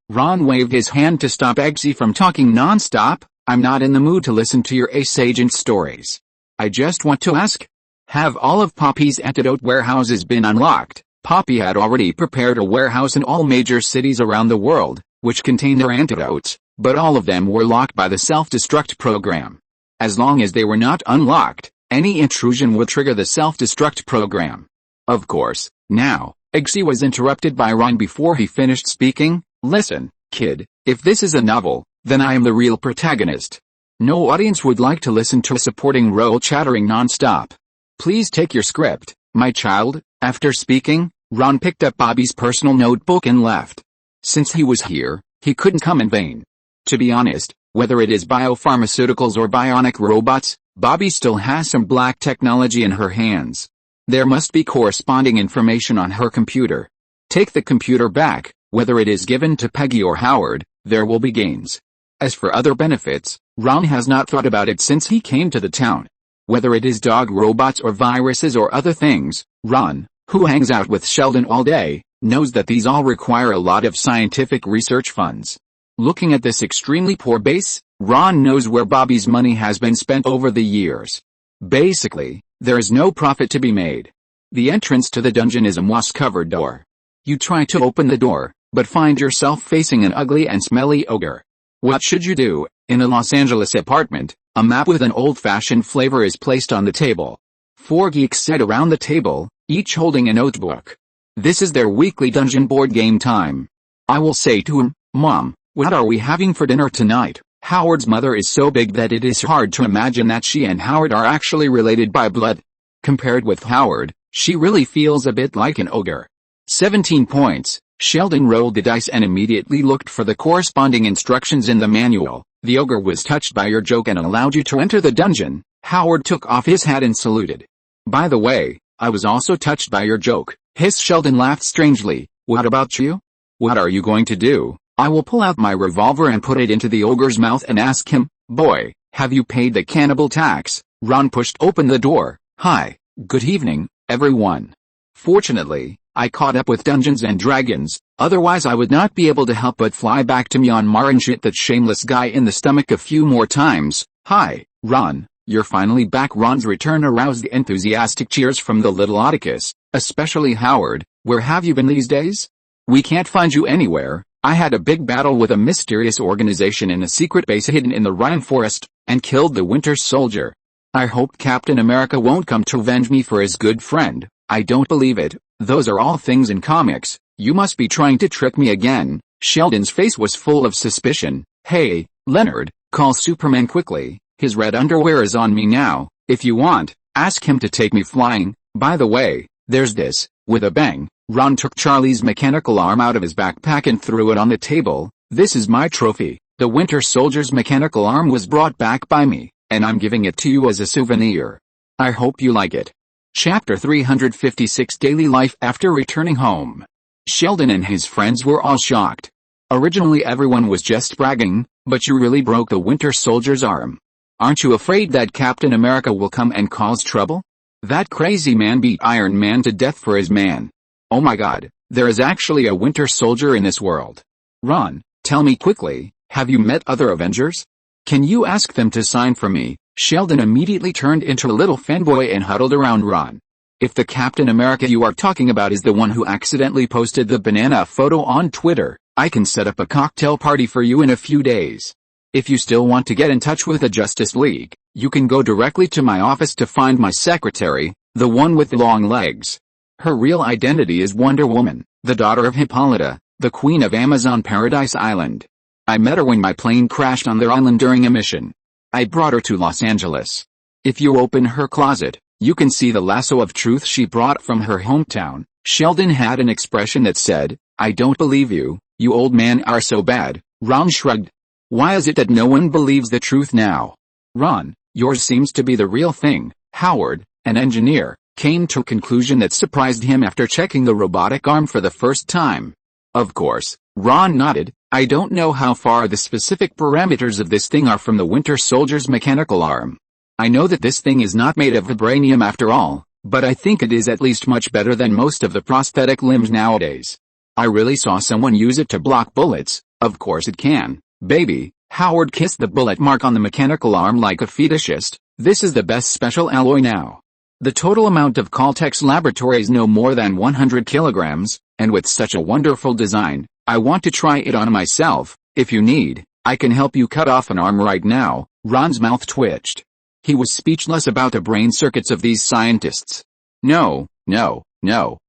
Ron waved his hand to stop Eggsy from talking non-stop. I'm not in the mood to listen to your ace agent stories. I just want to ask, have all of Poppy's antidote warehouses been unlocked? Poppy had already prepared a warehouse in all major cities around the world, which contained their antidotes, but all of them were locked by the self-destruct program. As long as they were not unlocked, any intrusion would trigger the self-destruct program. Of course, now, Eggsy was interrupted by Ron before he finished speaking. Listen, kid, if this is a novel, then I am the real protagonist. No audience would like to listen to a supporting role chattering non-stop. Please take your script, my child. After speaking, Ron picked up Bobby's personal notebook and left. Since he was here, he couldn't come in vain. To be honest, whether it is biopharmaceuticals or bionic robots, Bobby still has some black technology in her hands. There must be corresponding information on her computer. Take the computer back, whether it is given to Peggy or Howard, there will be gains. As for other benefits, Ron has not thought about it since he came to the town. Whether it is dog robots or viruses or other things, Ron, who hangs out with Sheldon all day, knows that these all require a lot of scientific research funds. Looking at this extremely poor base, Ron knows where Bobby's money has been spent over the years. Basically, there is no profit to be made. The entrance to the dungeon is a moss-covered door. You try to open the door, but find yourself facing an ugly and smelly ogre. What should you do? In a Los Angeles apartment, a map with an old-fashioned flavor is placed on the table. 4 geeks sit around the table, each holding a notebook. This is their weekly dungeon board game time. I will say to him, Mom, what are we having for dinner tonight? Howard's mother is so big that it is hard to imagine that she and Howard are actually related by blood. Compared with Howard, she really feels a bit like an ogre. 17 points. Sheldon rolled the dice and immediately looked for the corresponding instructions in the manual. The ogre was touched by your joke and allowed you to enter the dungeon. Howard took off his hat and saluted. By the way, I was also touched by your joke. Sheldon laughed strangely. What about you? What are you going to do? I will pull out my revolver and put it into the ogre's mouth and ask him, boy, have you paid the cannibal tax? Ron pushed open the door. Hi, good evening, everyone. Fortunately, I caught up with Dungeons and Dragons, otherwise I would not be able to help but fly back to Myanmar and shoot that shameless guy in the stomach a few more times. Hi, Ron, you're finally back. Ron's return aroused enthusiastic cheers from the little Oedicus, especially Howard. Where have you been these days? We can't find you anywhere. I had a big battle with a mysterious organization in a secret base hidden in the Rhine forest, and killed the Winter Soldier. I hope Captain America won't come to avenge me for his good friend. I don't believe it. Those are all things in comics. You must be trying to trick me again. Sheldon's face was full of suspicion. Hey, Leonard, call Superman quickly. His red underwear is on me now. If you want, ask him to take me flying. By the way, there's this. With a bang, Ron took Charlie's mechanical arm out of his backpack and threw it on the table. This is my trophy. The Winter Soldier's mechanical arm was brought back by me, and I'm giving it to you as a souvenir. I hope you like it. Chapter 356 Daily Life After Returning Home. Sheldon and his friends were all shocked. Originally everyone was just bragging, but you really broke the Winter Soldier's arm. Aren't you afraid that Captain America will come and cause trouble? That crazy man beat Iron Man to death for his man. Oh my god, there is actually a Winter Soldier in this world. Ron, tell me quickly, have you met other Avengers? Can you ask them to sign for me? Sheldon immediately turned into a little fanboy and huddled around Ron. If the Captain America you are talking about is the one who accidentally posted the banana photo on Twitter, I can set up a cocktail party for you in a few days. If you still want to get in touch with the Justice League, you can go directly to my office to find my secretary, the one with the long legs. Her real identity is Wonder Woman, the daughter of Hippolyta, the queen of Amazon Paradise Island. I met her when my plane crashed on their island during a mission. I brought her to Los Angeles. If you open her closet, you can see the lasso of truth she brought from her hometown. Sheldon had an expression that said, I don't believe you, you old man are so bad. Ron shrugged. Why is it that no one believes the truth now? Ron, yours seems to be the real thing. Howard, an engineer, came to a conclusion that surprised him after checking the robotic arm for the first time. Of course, Ron nodded. I don't know how far the specific parameters of this thing are from the Winter Soldier's mechanical arm. I know that this thing is not made of vibranium after all, but I think it is at least much better than most of the prosthetic limbs nowadays. I really saw someone use it to block bullets. Of course it can, baby, Howard kissed the bullet mark on the mechanical arm like a fetishist. This is the best special alloy now. The total amount of Caltech's laboratory is no more than 100 kilograms, and with such a wonderful design, I want to try it on myself. If you need, I can help you cut off an arm right now. Ron's mouth twitched. He was speechless about the brain circuits of these scientists. No,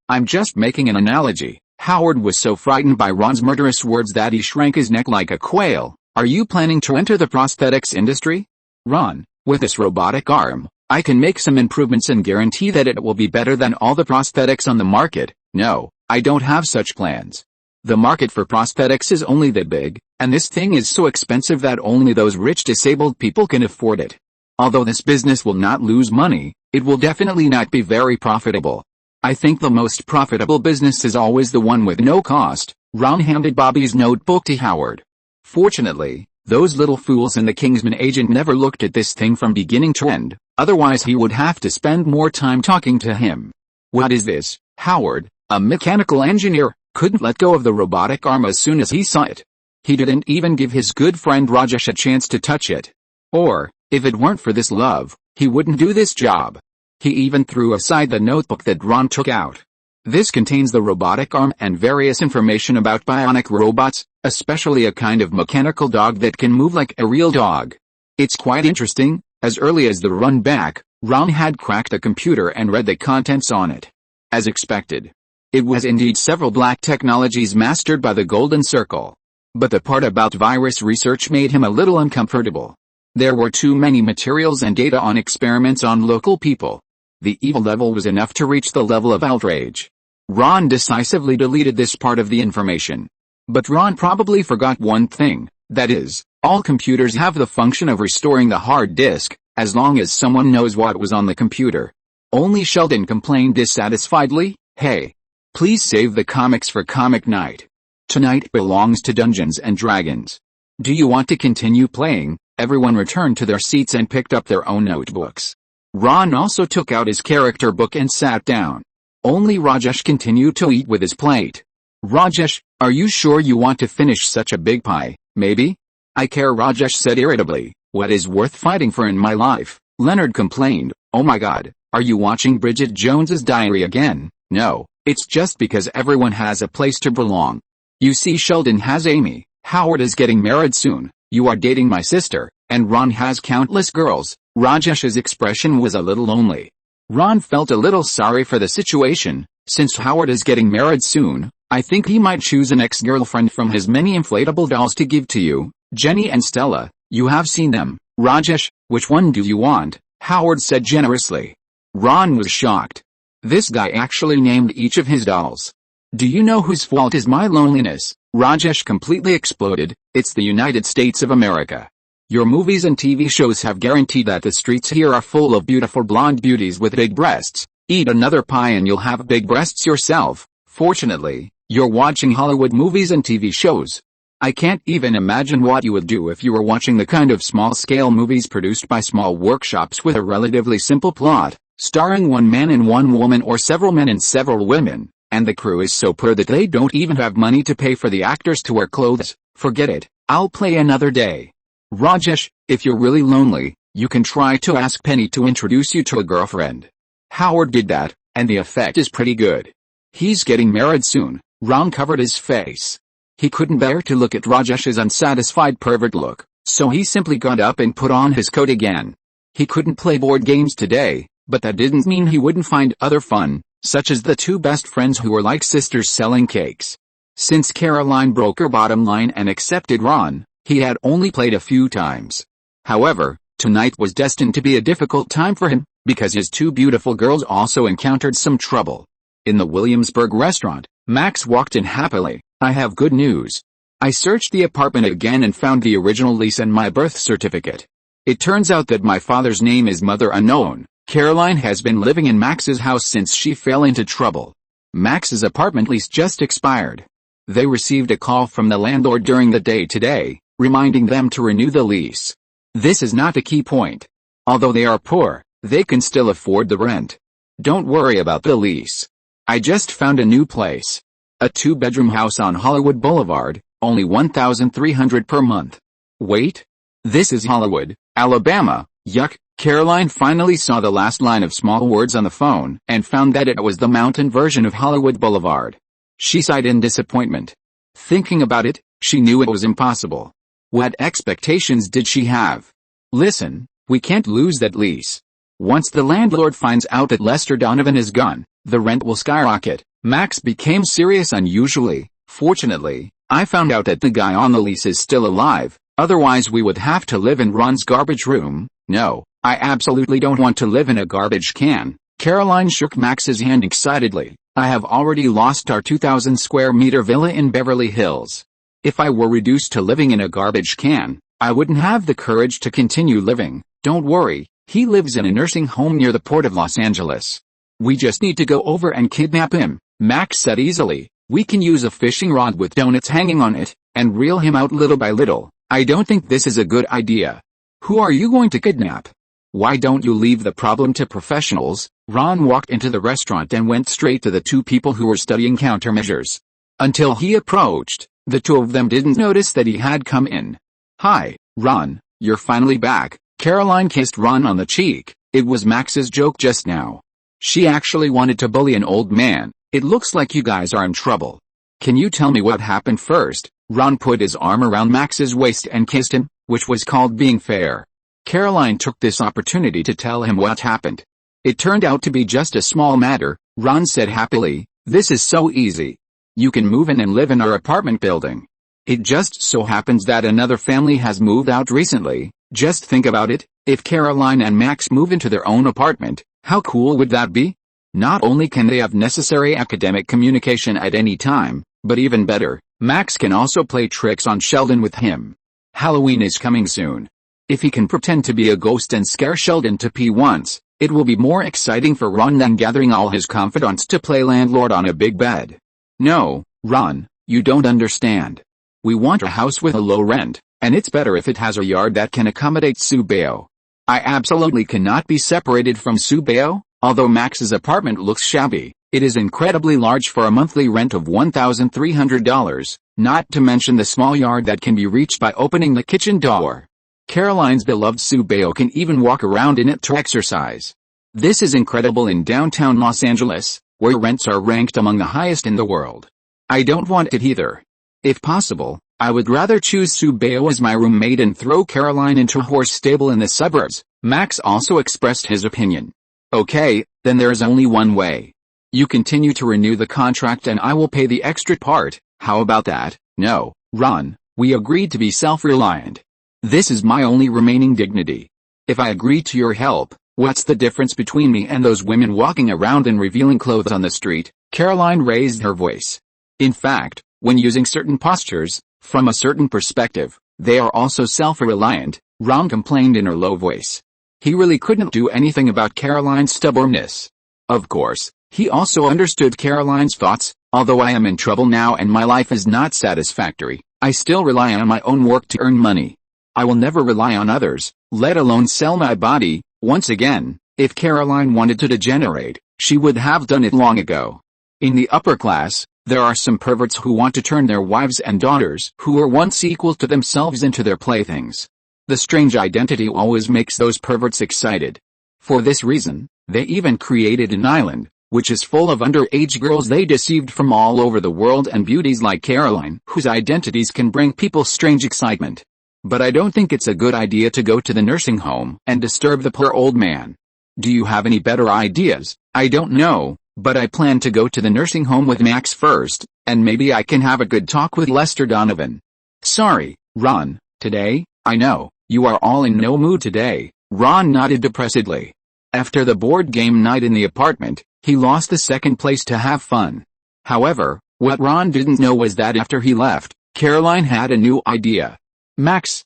I'm just making an analogy. Howard was so frightened by Ron's murderous words that he shrank his neck like a quail. Are you planning to enter the prosthetics industry? Ron, with this robotic arm, I can make some improvements and guarantee that it will be better than all the prosthetics on the market. No, I don't have such plans. The market for prosthetics is only that big, and this thing is so expensive that only those rich disabled people can afford it. Although this business will not lose money, it will definitely not be very profitable. I think the most profitable business is always the one with no cost. Ron handed Bobby's notebook to Howard. Fortunately, those little fools in the Kingsman agent never looked at this thing from beginning to end, otherwise he would have to spend more time talking to him. What is this? Howard, a mechanical engineer, couldn't let go of the robotic arm as soon as he saw it. He didn't even give his good friend Rajesh a chance to touch it. Or, if it weren't for this love, he wouldn't do this job. He even threw aside the notebook that Ron took out. This contains the robotic arm and various information about bionic robots, especially a kind of mechanical dog that can move like a real dog. It's quite interesting. As early as the run back, Ron had cracked the computer and read the contents on it. As expected, it was indeed several black technologies mastered by the Golden Circle. But the part about virus research made him a little uncomfortable. There were too many materials and data on experiments on local people. The evil level was enough to reach the level of outrage. Ron decisively deleted this part of the information. But Ron probably forgot one thing, that is, all computers have the function of restoring the hard disk, as long as someone knows what was on the computer. Only Sheldon complained dissatisfiedly, "Hey, please save the comics for comic night. Tonight belongs to Dungeons and Dragons. Do you want to continue playing?" Everyone returned to their seats and picked up their own notebooks. Ron also took out his character book and sat down. Only Rajesh continued to eat with his plate. "Rajesh, are you sure you want to finish such a big pie? Maybe?" "I care," Rajesh said irritably. "What is worth fighting for in my life?" Leonard complained. "Oh my god, are you watching Bridget Jones's Diary again?" "No, it's just because everyone has a place to belong. You see, Sheldon has Amy, Howard is getting married soon, you are dating my sister, and Ron has countless girls." Rajesh's expression was a little lonely. Ron felt a little sorry for the situation. Since Howard is getting married soon, I think he might choose an ex-girlfriend from his many inflatable dolls to give to you. Jenny and Stella, you have seen them. "Rajesh, which one do you want?" Howard said generously. Ron was shocked. This guy actually named each of his dolls. "Do you know whose fault is my loneliness?" Rajesh completely exploded. "It's the United States of America. Your movies and TV shows have guaranteed that the streets here are full of beautiful blonde beauties with big breasts. Eat another pie and you'll have big breasts yourself. Fortunately, you're watching Hollywood movies and TV shows. I can't even imagine what you would do if you were watching the kind of small-scale movies produced by small workshops with a relatively simple plot, starring one man and one woman or several men and several women, and the crew is so poor that they don't even have money to pay for the actors to wear clothes. Forget it, I'll play another day." "Rajesh, if you're really lonely, you can try to ask Penny to introduce you to a girlfriend." Howard did that, and the effect is pretty good. "He's getting married soon." Ron covered his face. He couldn't bear to look at Rajesh's unsatisfied pervert look, so he simply got up and put on his coat again. He couldn't play board games today, but that didn't mean he wouldn't find other fun, such as the two best friends who were like sisters selling cakes. Since Caroline broke her bottom line and accepted Ron, he had only played a few times. However, tonight was destined to be a difficult time for him, because his two beautiful girls also encountered some trouble. In the Williamsburg restaurant, Max walked in happily. "I have good news. I searched the apartment again and found the original lease and my birth certificate. It turns out that my father's name is Mother Unknown. Caroline has been living in Max's house since she fell into trouble. Max's apartment lease just expired. They received a call from the landlord during the day today, reminding them to renew the lease. This is not the key point. Although they are poor, they can still afford the rent. Don't worry about the lease. I just found a new place. A 2-bedroom house on Hollywood Boulevard, only $1,300 per month. Wait. This is Hollywood, Alabama. Yuck. Caroline finally saw the last line of small words on the phone and found that it was the mountain version of Hollywood Boulevard. She sighed in disappointment. Thinking about it, she knew it was impossible. What expectations did she have? Listen, we can't lose that lease. Once the landlord finds out that Lester Donovan is gone, the rent will skyrocket. Max became serious unusually. Fortunately, I found out that the guy on the lease is still alive, otherwise we would have to live in Ron's garbage room. No, I absolutely don't want to live in a garbage can. Caroline shook Max's hand excitedly. I have already lost our 2,000 square meter villa in Beverly Hills. If I were reduced to living in a garbage can, I wouldn't have the courage to continue living. Don't worry, he lives in a nursing home near the port of Los Angeles. We just need to go over and kidnap him, Max said easily. We can use a fishing rod with donuts hanging on it, and reel him out little by little. I don't think this is a good idea. Who are you going to kidnap? Why don't you leave the problem to professionals? Ron walked into the restaurant and went straight to the two people who were studying countermeasures. Until he approached, the two of them didn't notice that he had come in. Hi, Ron, you're finally back. Caroline kissed Ron on the cheek. It was Max's joke just now. She actually wanted to bully an old man. It looks like you guys are in trouble. Can you tell me what happened first? Ron put his arm around Max's waist and kissed him, which was called being fair. Caroline took this opportunity to tell him what happened. It turned out to be just a small matter, Ron said happily. This is so easy. You can move in and live in our apartment building. It just so happens that another family has moved out recently. Just think about it, if Caroline and Max move into their own apartment, how cool would that be? Not only can they have necessary academic communication at any time, but even better, Max can also play tricks on Sheldon with him. Halloween is coming soon. If he can pretend to be a ghost and scare Sheldon to pee once, it will be more exciting for Ron than gathering all his confidants to play landlord on a big bed. No, Ron, you don't understand. We want a house with a low rent, and it's better if it has a yard that can accommodate Subeo. I absolutely cannot be separated from Subeo. Although Max's apartment looks shabby, it is incredibly large for a monthly rent of $1,300, not to mention the small yard that can be reached by opening the kitchen door. Caroline's beloved Subeo can even walk around in it to exercise. This is incredible in downtown Los Angeles, where rents are ranked among the highest in the world. I don't want it either. If possible, I would rather choose Subeo as my roommate and throw Caroline into a horse stable in the suburbs. Max also expressed his opinion. Okay, then there is only one way. You continue to renew the contract and I will pay the extra part. How about that? No, Ron, we agreed to be self-reliant. This is my only remaining dignity. If I agree to your help, what's the difference between me and those women walking around in revealing clothes on the street? Caroline raised her voice. In fact, when using certain postures, from a certain perspective, they are also self-reliant, Ron complained in her low voice. He really couldn't do anything about Caroline's stubbornness. Of course, he also understood Caroline's thoughts. Although I am in trouble now and my life is not satisfactory, I still rely on my own work to earn money. I will never rely on others, let alone sell my body. Once again, if Caroline wanted to degenerate, she would have done it long ago. In the upper class, there are some perverts who want to turn their wives and daughters who were once equal to themselves into their playthings. The strange identity always makes those perverts excited. For this reason, they even created an island, which is full of underage girls they deceived from all over the world and beauties like Caroline, whose identities can bring people strange excitement. But I don't think it's a good idea to go to the nursing home and disturb the poor old man. Do you have any better ideas? I don't know, but I plan to go to the nursing home with Max first, and maybe I can have a good talk with Lester Donovan. Sorry, Ron, today, I know. You are all in no mood today. Ron nodded depressedly. After the board game night in the apartment, he lost the second place to have fun. However, what Ron didn't know was that after he left, Caroline had a new idea. Max,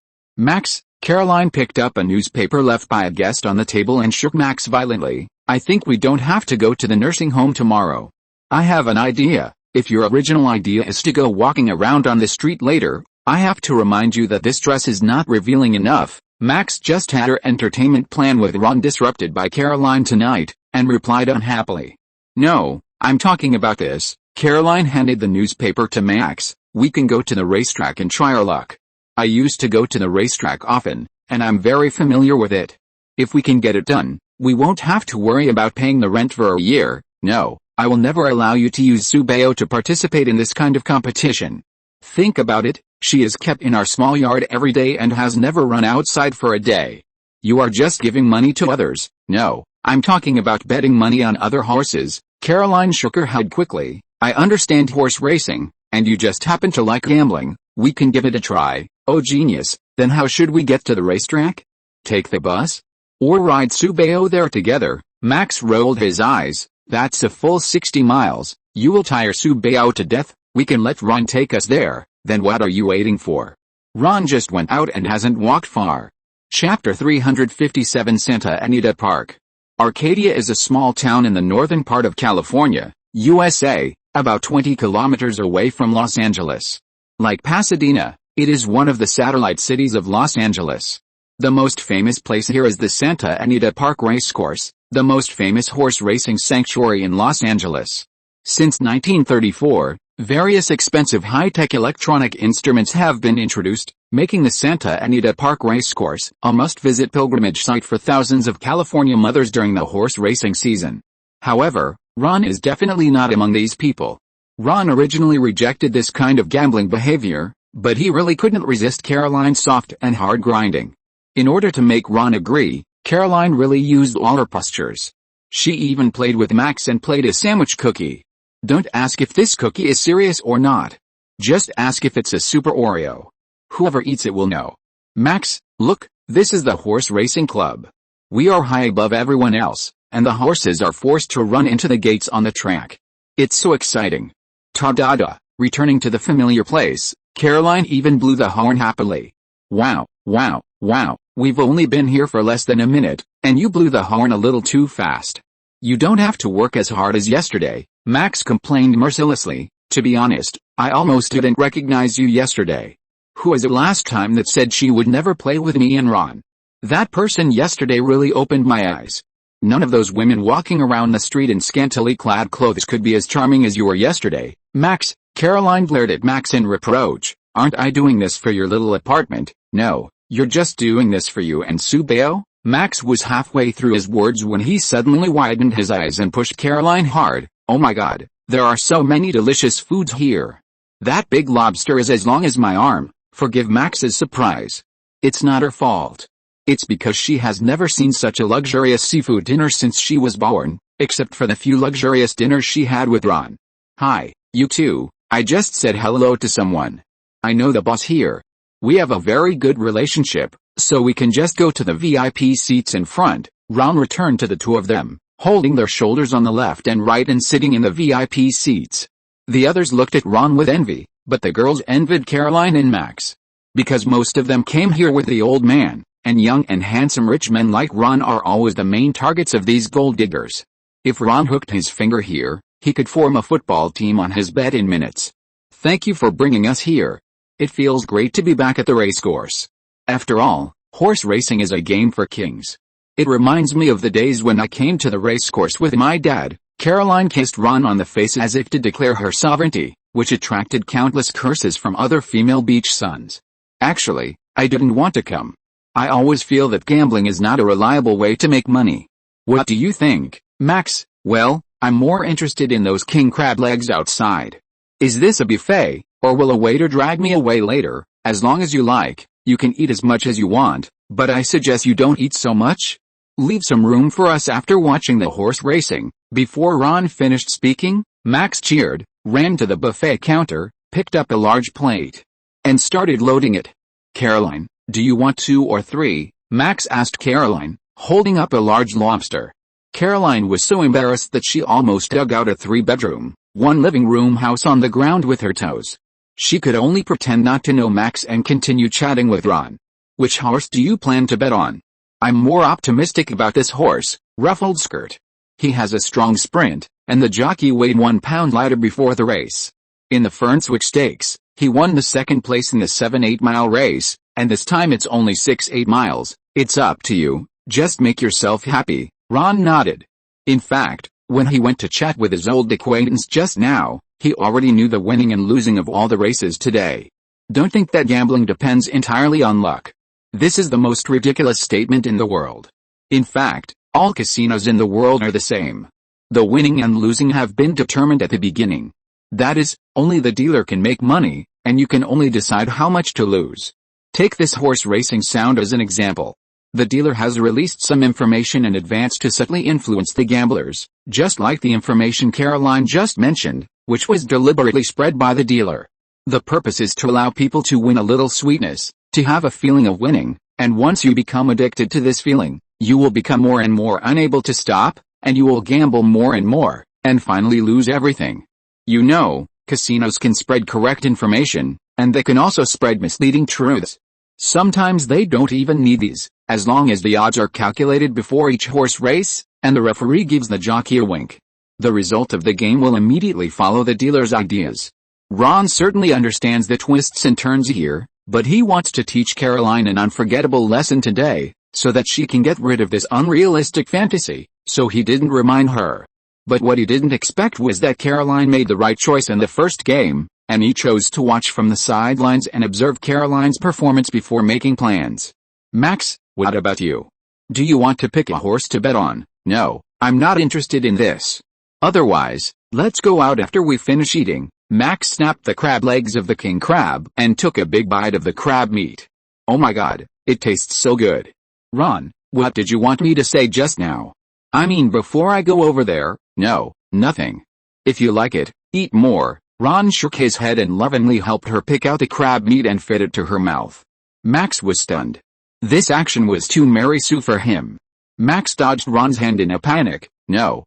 Caroline picked up a newspaper left by a guest on the table and shook Max violently. I think we don't have to go to the nursing home tomorrow. I have an idea. If your original idea is to go walking around on the street later, I have to remind you that this dress is not revealing enough. Max just had her entertainment plan with Ron disrupted by Caroline tonight, and replied unhappily. No, I'm talking about this. Caroline handed the newspaper to Max. We can go to the racetrack and try our luck. I used to go to the racetrack often, and I'm very familiar with it. If we can get it done, we won't have to worry about paying the rent for a year. No, I will never allow you to use Subeo to participate in this kind of competition. Think about it, she is kept in our small yard every day and has never run outside for a day. You are just giving money to others. No, I'm talking about betting money on other horses. Caroline shook her head quickly. I understand horse racing, and you just happen to like gambling. We can give it a try. Oh genius, then how should we get to the racetrack? Take the bus? Or ride Subeo there together? Max rolled his eyes. That's a full 60 miles. You will tire Subeo to death. We can let Ron take us there. Then what are you waiting for? Ron just went out and hasn't walked far. Chapter 357 Santa Anita Park. Arcadia is a small town in the northern part of California, USA, about 20 kilometers away from Los Angeles. Like Pasadena, it is one of the satellite cities of Los Angeles. The most famous place here is the Santa Anita Park Racecourse, the most famous horse racing sanctuary in Los Angeles. Since 1934, various expensive high-tech electronic instruments have been introduced, making the Santa Anita Park Racecourse a must-visit pilgrimage site for thousands of California mothers during the horse racing season. However, Ron is definitely not among these people. Ron originally rejected this kind of gambling behavior, but he really couldn't resist Caroline's soft and hard grinding. In order to make Ron agree, Caroline really used all her postures. She even played with Max and played a sandwich cookie. Don't ask if this cookie is serious or not. Just ask if it's a Super Oreo. Whoever eats it will know. Max, look, this is the horse racing club. We are high above everyone else, and the horses are forced to run into the gates on the track. It's so exciting. Ta-da-da, returning to the familiar place, Caroline even blew the horn happily. Wow, wow, wow, we've only been here for less than a minute, and you blew the horn a little too fast. You don't have to work as hard as yesterday, Max complained mercilessly. To be honest, I almost didn't recognize you yesterday. Who was it last time that said she would never play with me and Ron? That person yesterday really opened my eyes. None of those women walking around the street in scantily clad clothes could be as charming as you were yesterday, Max. Caroline glared at Max in reproach. Aren't I doing this for your little apartment? No, you're just doing this for you and Subeo? Max was halfway through his words when he suddenly widened his eyes and pushed Caroline hard. Oh my God, there are so many delicious foods here. That big lobster is as long as my arm. Forgive Max's surprise. It's not her fault. It's because she has never seen such a luxurious seafood dinner since she was born, except for the few luxurious dinners she had with Ron. Hi, you two, I just said hello to someone. I know the boss here. We have a very good relationship, so we can just go to the VIP seats in front. Ron returned to the two of them, holding their shoulders on the left and right and sitting in the VIP seats. The others looked at Ron with envy, but the girls envied Caroline and Max. Because most of them came here with the old man, and young and handsome rich men like Ron are always the main targets of these gold diggers. If Ron hooked his finger here, he could form a football team on his bed in minutes. Thank you for bringing us here. It feels great to be back at the racecourse. After all, horse racing is a game for kings. It reminds me of the days when I came to the racecourse with my dad. Caroline kissed Ron on the face as if to declare her sovereignty, which attracted countless curses from other female beach sons. Actually, I didn't want to come. I always feel that gambling is not a reliable way to make money. What do you think, Max? Well, I'm more interested in those king crab legs outside. Is this a buffet, or will a waiter drag me away later? As long as you like, you can eat as much as you want, but I suggest you don't eat so much. Leave some room for us after watching the horse racing. Before Ron finished speaking, Max cheered, ran to the buffet counter, picked up a large plate, and started loading it. Caroline, do you want 2 or 3? Max asked Caroline, holding up a large lobster. Caroline was so embarrassed that she almost dug out a 3-bedroom, 1 living room house on the ground with her toes. She could only pretend not to know Max and continue chatting with Ron. Which horse do you plan to bet on? I'm more optimistic about this horse, Ruffled Skirt. He has a strong sprint, and the jockey weighed 1 pound lighter before the race. In the Fernswick Stakes, he won the 2nd place in the 7-8 mile race, and this time it's only 6-8 miles. It's up to you, just make yourself happy. Ron nodded. In fact, when he went to chat with his old acquaintance just now, he already knew the winning and losing of all the races today. Don't think that gambling depends entirely on luck. This is the most ridiculous statement in the world. In fact, all casinos in the world are the same. The winning and losing have been determined at the beginning. That is, only the dealer can make money, and you can only decide how much to lose. Take this horse racing sound as an example. The dealer has released some information in advance to subtly influence the gamblers, just like the information Caroline just mentioned, which was deliberately spread by the dealer. The purpose is to allow people to win a little sweetness, to have a feeling of winning, and once you become addicted to this feeling, you will become more and more unable to stop, and you will gamble more and more, and finally lose everything. You know, casinos can spread correct information, and they can also spread misleading truths. Sometimes they don't even need these, as long as the odds are calculated before each horse race, and the referee gives the jockey a wink. The result of the game will immediately follow the dealer's ideas. Ron certainly understands the twists and turns here, but he wants to teach Caroline an unforgettable lesson today, so that she can get rid of this unrealistic fantasy, so he didn't remind her. But what he didn't expect was that Caroline made the right choice in the first game, and he chose to watch from the sidelines and observe Caroline's performance before making plans. Max, what about you? Do you want to pick a horse to bet on? No, I'm not interested in this. Otherwise, let's go out after we finish eating. Max snapped the crab legs of the king crab and took a big bite of the crab meat. Oh my god, it tastes so good. Ron, what did you want me to say just now? I mean before I go over there? No, nothing. If you like it, eat more. Ron shook his head and lovingly helped her pick out the crab meat and fit it to her mouth. Max was stunned. This action was too Mary Sue for him. Max dodged Ron's hand in a panic. No,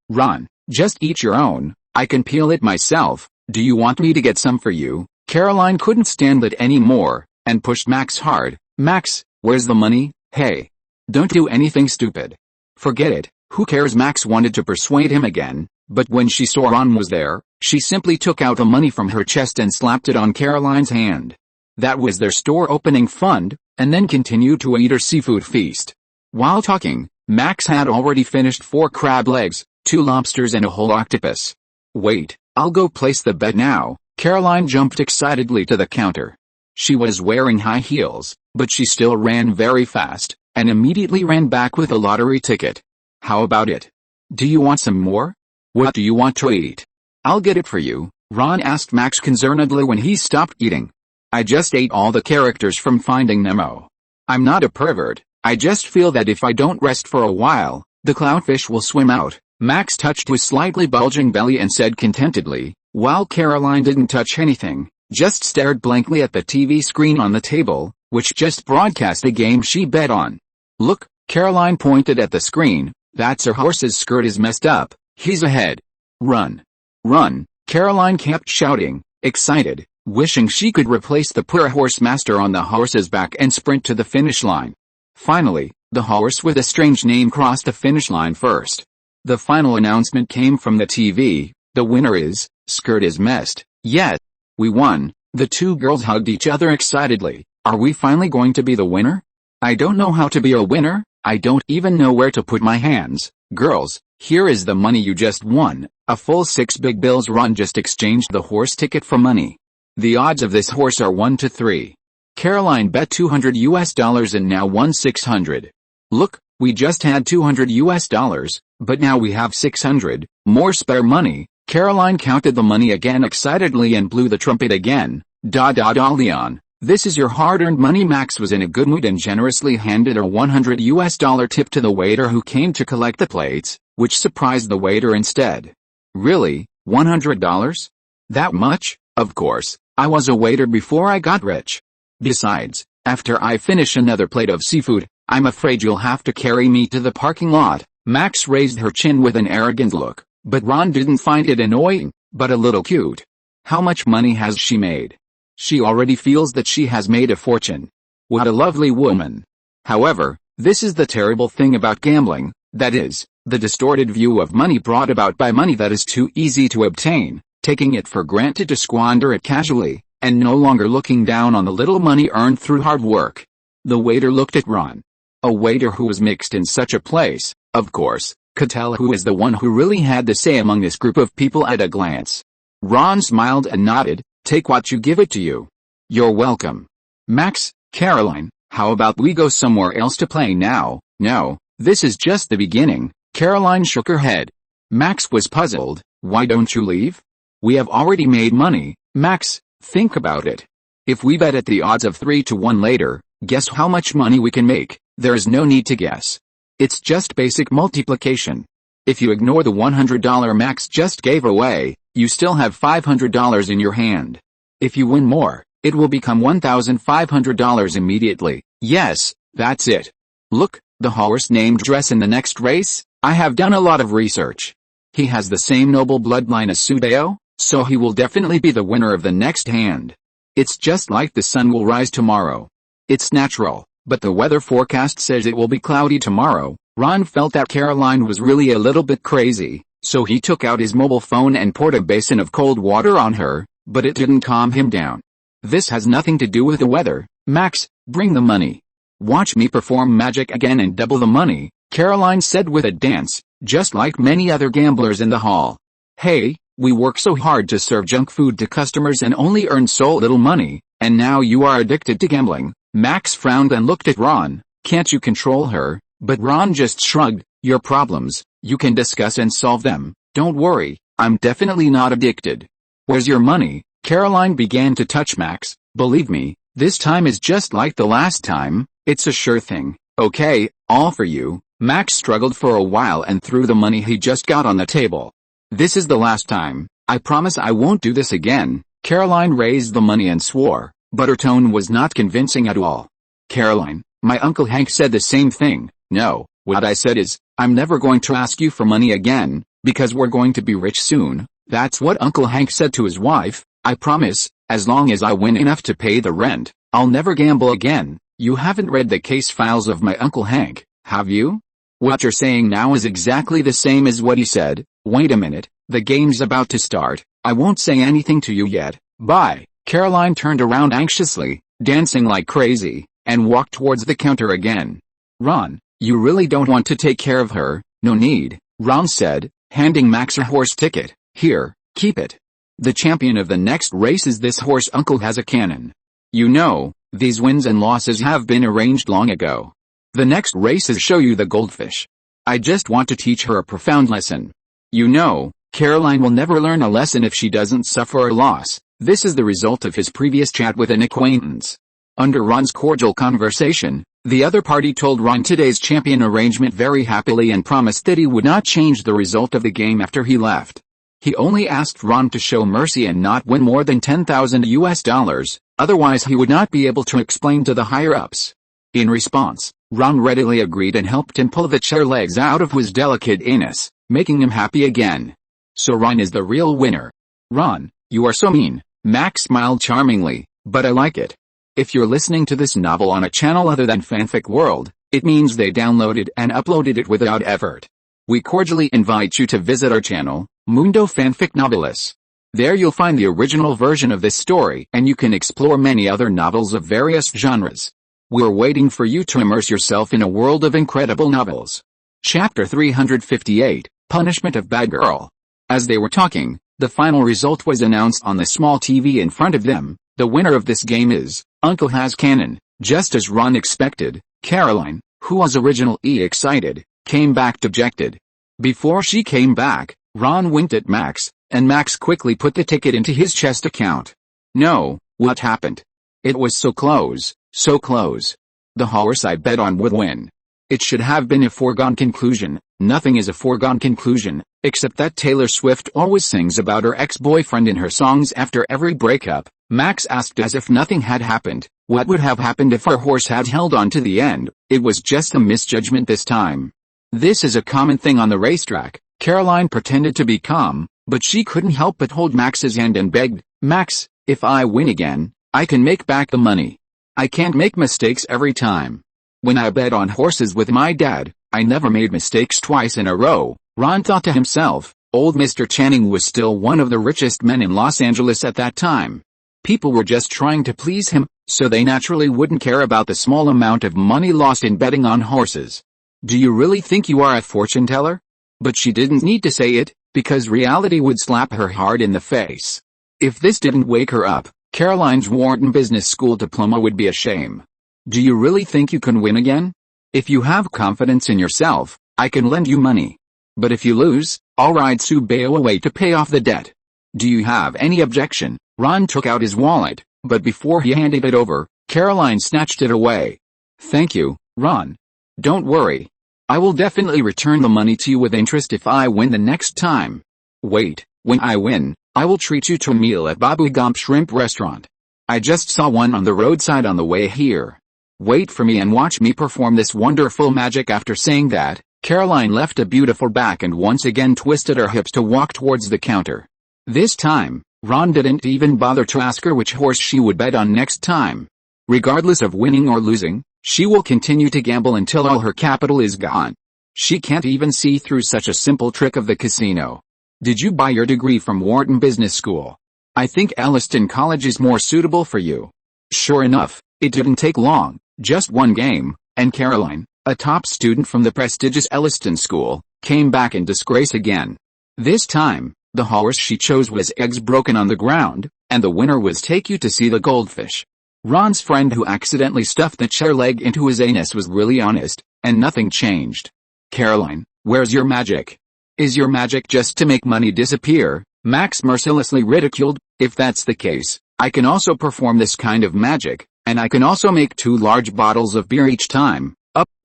Ron, just eat your own. I can peel it myself. Do you want me to get some for you? Caroline couldn't stand it anymore, and pushed Max hard. Max, where's the money? Hey. Don't do anything stupid. Forget it, who cares? Max wanted to persuade him again, but when she saw Ron was there, she simply took out the money from her chest and slapped it on Caroline's hand. That was their store opening fund, and then continued to eat her seafood feast. While talking, Max had already finished 4 crab legs, 2 lobsters and a whole octopus. Wait, I'll go place the bet now. Caroline jumped excitedly to the counter. She was wearing high heels, but she still ran very fast, and immediately ran back with a lottery ticket. How about it? Do you want some more? What do you want to eat? I'll get it for you, Ron asked Max concernedly when he stopped eating. I just ate all the characters from Finding Nemo. I'm not a pervert, I just feel that if I don't rest for a while, the clownfish will swim out. Max touched his slightly bulging belly and said contentedly, while Caroline didn't touch anything, just stared blankly at the TV screen on the table, which just broadcast the game she bet on. Look, Caroline pointed at the screen, that's her horse's skirt is messed up, he's ahead. Run. Run, Caroline kept shouting, excited, wishing she could replace the poor horse master on the horse's back and sprint to the finish line. Finally, the horse with a strange name crossed the finish line first. The final announcement came from the TV, the winner is, skirt is messed. Yes, we won. The 2 girls hugged each other excitedly. Are we finally going to be the winner? I don't know how to be a winner, I don't even know where to put my hands. Girls, here is the money you just won, a full 6 big bills. Ron just exchanged the horse ticket for money. The odds of this horse are 1 to 3. Caroline bet $200 and now won 600. Look, we just had $200, but now we have 600, more spare money. Caroline counted the money again excitedly and blew the trumpet again. Leon, this is your hard-earned money. Max was in a good mood and generously handed a $100 tip to the waiter who came to collect the plates, which surprised the waiter instead. Really, $100? That much? Of course, I was a waiter before I got rich. Besides, after I finish another plate of seafood, I'm afraid you'll have to carry me to the parking lot. Max raised her chin with an arrogant look, but Ron didn't find it annoying, but a little cute. How much money has she made? She already feels that she has made a fortune. What a lovely woman. However, this is the terrible thing about gambling, that is, the distorted view of money brought about by money that is too easy to obtain, taking it for granted to squander it casually, and no longer looking down on the little money earned through hard work. The waiter looked at Ron. A waiter who was mixed in such a place, of course, could tell who is the one who really had the say among this group of people at a glance. Ron smiled and nodded, Take what you give it to you. You're welcome. Max, Caroline, how about we go somewhere else to play now? No, this is just the beginning. Caroline shook her head. Max was puzzled. Why don't you leave? We have already made money. Max, think about it. If we bet at the odds of 3 to 1 later, guess how much money we can make? There is no need to guess. It's just basic multiplication. If you ignore the $100 Max just gave away, you still have $500 in your hand. If you win more, it will become $1,500 immediately. Yes, that's it. Look, the horse named Dress in the next race. I have done a lot of research. He has the same noble bloodline as Sudeo, so he will definitely be the winner of the next hand. It's just like the sun will rise tomorrow. It's natural, but the weather forecast says it will be cloudy tomorrow. Ron felt that Caroline was really a little bit crazy, so he took out his mobile phone and poured a basin of cold water on her, but it didn't calm him down. This has nothing to do with the weather. Max, bring the money. Watch me perform magic again and double the money, Caroline said with a dance, just like many other gamblers in the hall. Hey, we work so hard to serve junk food to customers and only earn so little money, and now you are addicted to gambling. Max frowned and looked at Ron. Can't you control her? But Ron just shrugged. Your problems, you can discuss and solve them. Don't worry, I'm definitely not addicted. Where's your money? Caroline began to touch Max. Believe me, this time is just like the last time. It's a sure thing. Okay, all for you. Max struggled for a while and threw the money he just got on the table. This is the last time. I promise I won't do this again. Caroline raised the money and swore, but her tone was not convincing at all. Caroline, my Uncle Hank said the same thing. No, what I said is, I'm never going to ask you for money again, because we're going to be rich soon. That's what Uncle Hank said to his wife. I promise, as long as I win enough to pay the rent, I'll never gamble again. You haven't read the case files of my Uncle Hank, have you? What you're saying now is exactly the same as what he said. Wait a minute, the game's about to start. I won't say anything to you yet. Bye. Caroline turned around anxiously, dancing like crazy, and walked towards the counter again. Ron, you really don't want to take care of her? No need, Ron said, handing Max a horse ticket. Here, keep it. The champion of the next race is this horse. Uncle has a cannon. You know, these wins and losses have been arranged long ago. The next races show you the goldfish. I just want to teach her a profound lesson. You know, Caroline will never learn a lesson if she doesn't suffer a loss. This is the result of his previous chat with an acquaintance. Under Ron's cordial conversation, the other party told Ron today's champion arrangement very happily and promised that he would not change the result of the game after he left. He only asked Ron to show mercy and not win more than $10,000, otherwise he would not be able to explain to the higher-ups. In response, Ron readily agreed and helped him pull the chair legs out of his delicate anus, making him happy again. So Ron is the real winner. Ron, you are so mean. Max smiled charmingly, but I like it. If you're listening to this novel on a channel other than Fanfic World, it means they downloaded and uploaded it without effort. We cordially invite you to visit our channel, Mundo Fanfic Novelis. There you'll find the original version of this story and you can explore many other novels of various genres. We're waiting for you to immerse yourself in a world of incredible novels. Chapter 358, Punishment of Bad Girl. As they were talking, the final result was announced on the small TV in front of them. The winner of this game is Uncle Has Cannon. Just as Ron expected, Caroline, who was originally excited, came back dejected. Before she came back, Ron winked at Max, and Max quickly put the ticket into his chest account. No, what happened? It was so close, so close. The horse I bet on would win. It should have been a foregone conclusion. Nothing is a foregone conclusion, except that Taylor Swift always sings about her ex-boyfriend in her songs after every breakup. Max asked as if nothing had happened. What would have happened if our horse had held on to the end? It was just a misjudgment this time. This is a common thing on the racetrack. Caroline pretended to be calm, but she couldn't help but hold Max's hand and begged, Max, if I win again, I can make back the money. I can't make mistakes every time. When I bet on horses with my dad, I never made mistakes twice in a row. Ron thought to himself. Old Mr. Channing was still one of the richest men in Los Angeles at that time. People were just trying to please him, so they naturally wouldn't care about the small amount of money lost in betting on horses. Do you really think you are a fortune teller? But she didn't need to say it, because reality would slap her hard in the face. If this didn't wake her up, Caroline's Wharton Business School diploma would be a shame. Do you really think you can win again? If you have confidence in yourself, I can lend you money. But if you lose, I'll ride Subeo away to pay off the debt. Do you have any objection? Ron took out his wallet, but before he handed it over, Caroline snatched it away. Thank you, Ron. Don't worry. I will definitely return the money to you with interest if I win the next time. Wait, when I win, I will treat you to a meal at Babu Gump Shrimp Restaurant. I just saw one on the roadside on the way here. Wait for me and watch me perform this wonderful magic. After saying that, Caroline left a beautiful back and once again twisted her hips to walk towards the counter. This time, Ron didn't even bother to ask her which horse she would bet on next time. Regardless of winning or losing, she will continue to gamble until all her capital is gone. She can't even see through such a simple trick of the casino. Did you buy your degree from Wharton Business School? I think Elliston College is more suitable for you. Sure enough, it didn't take long, just one game, and Caroline, a top student from the prestigious Elliston School, came back in disgrace again. This time, the horse she chose was eggs broken on the ground, and the winner was take you to see the goldfish. Ron's friend who accidentally stuffed the chair leg into his anus was really honest, and nothing changed. Caroline, where's your magic? Is your magic just to make money disappear? Max mercilessly ridiculed. If that's the case, I can also perform this kind of magic, and I can also make 2 large bottles of beer each time.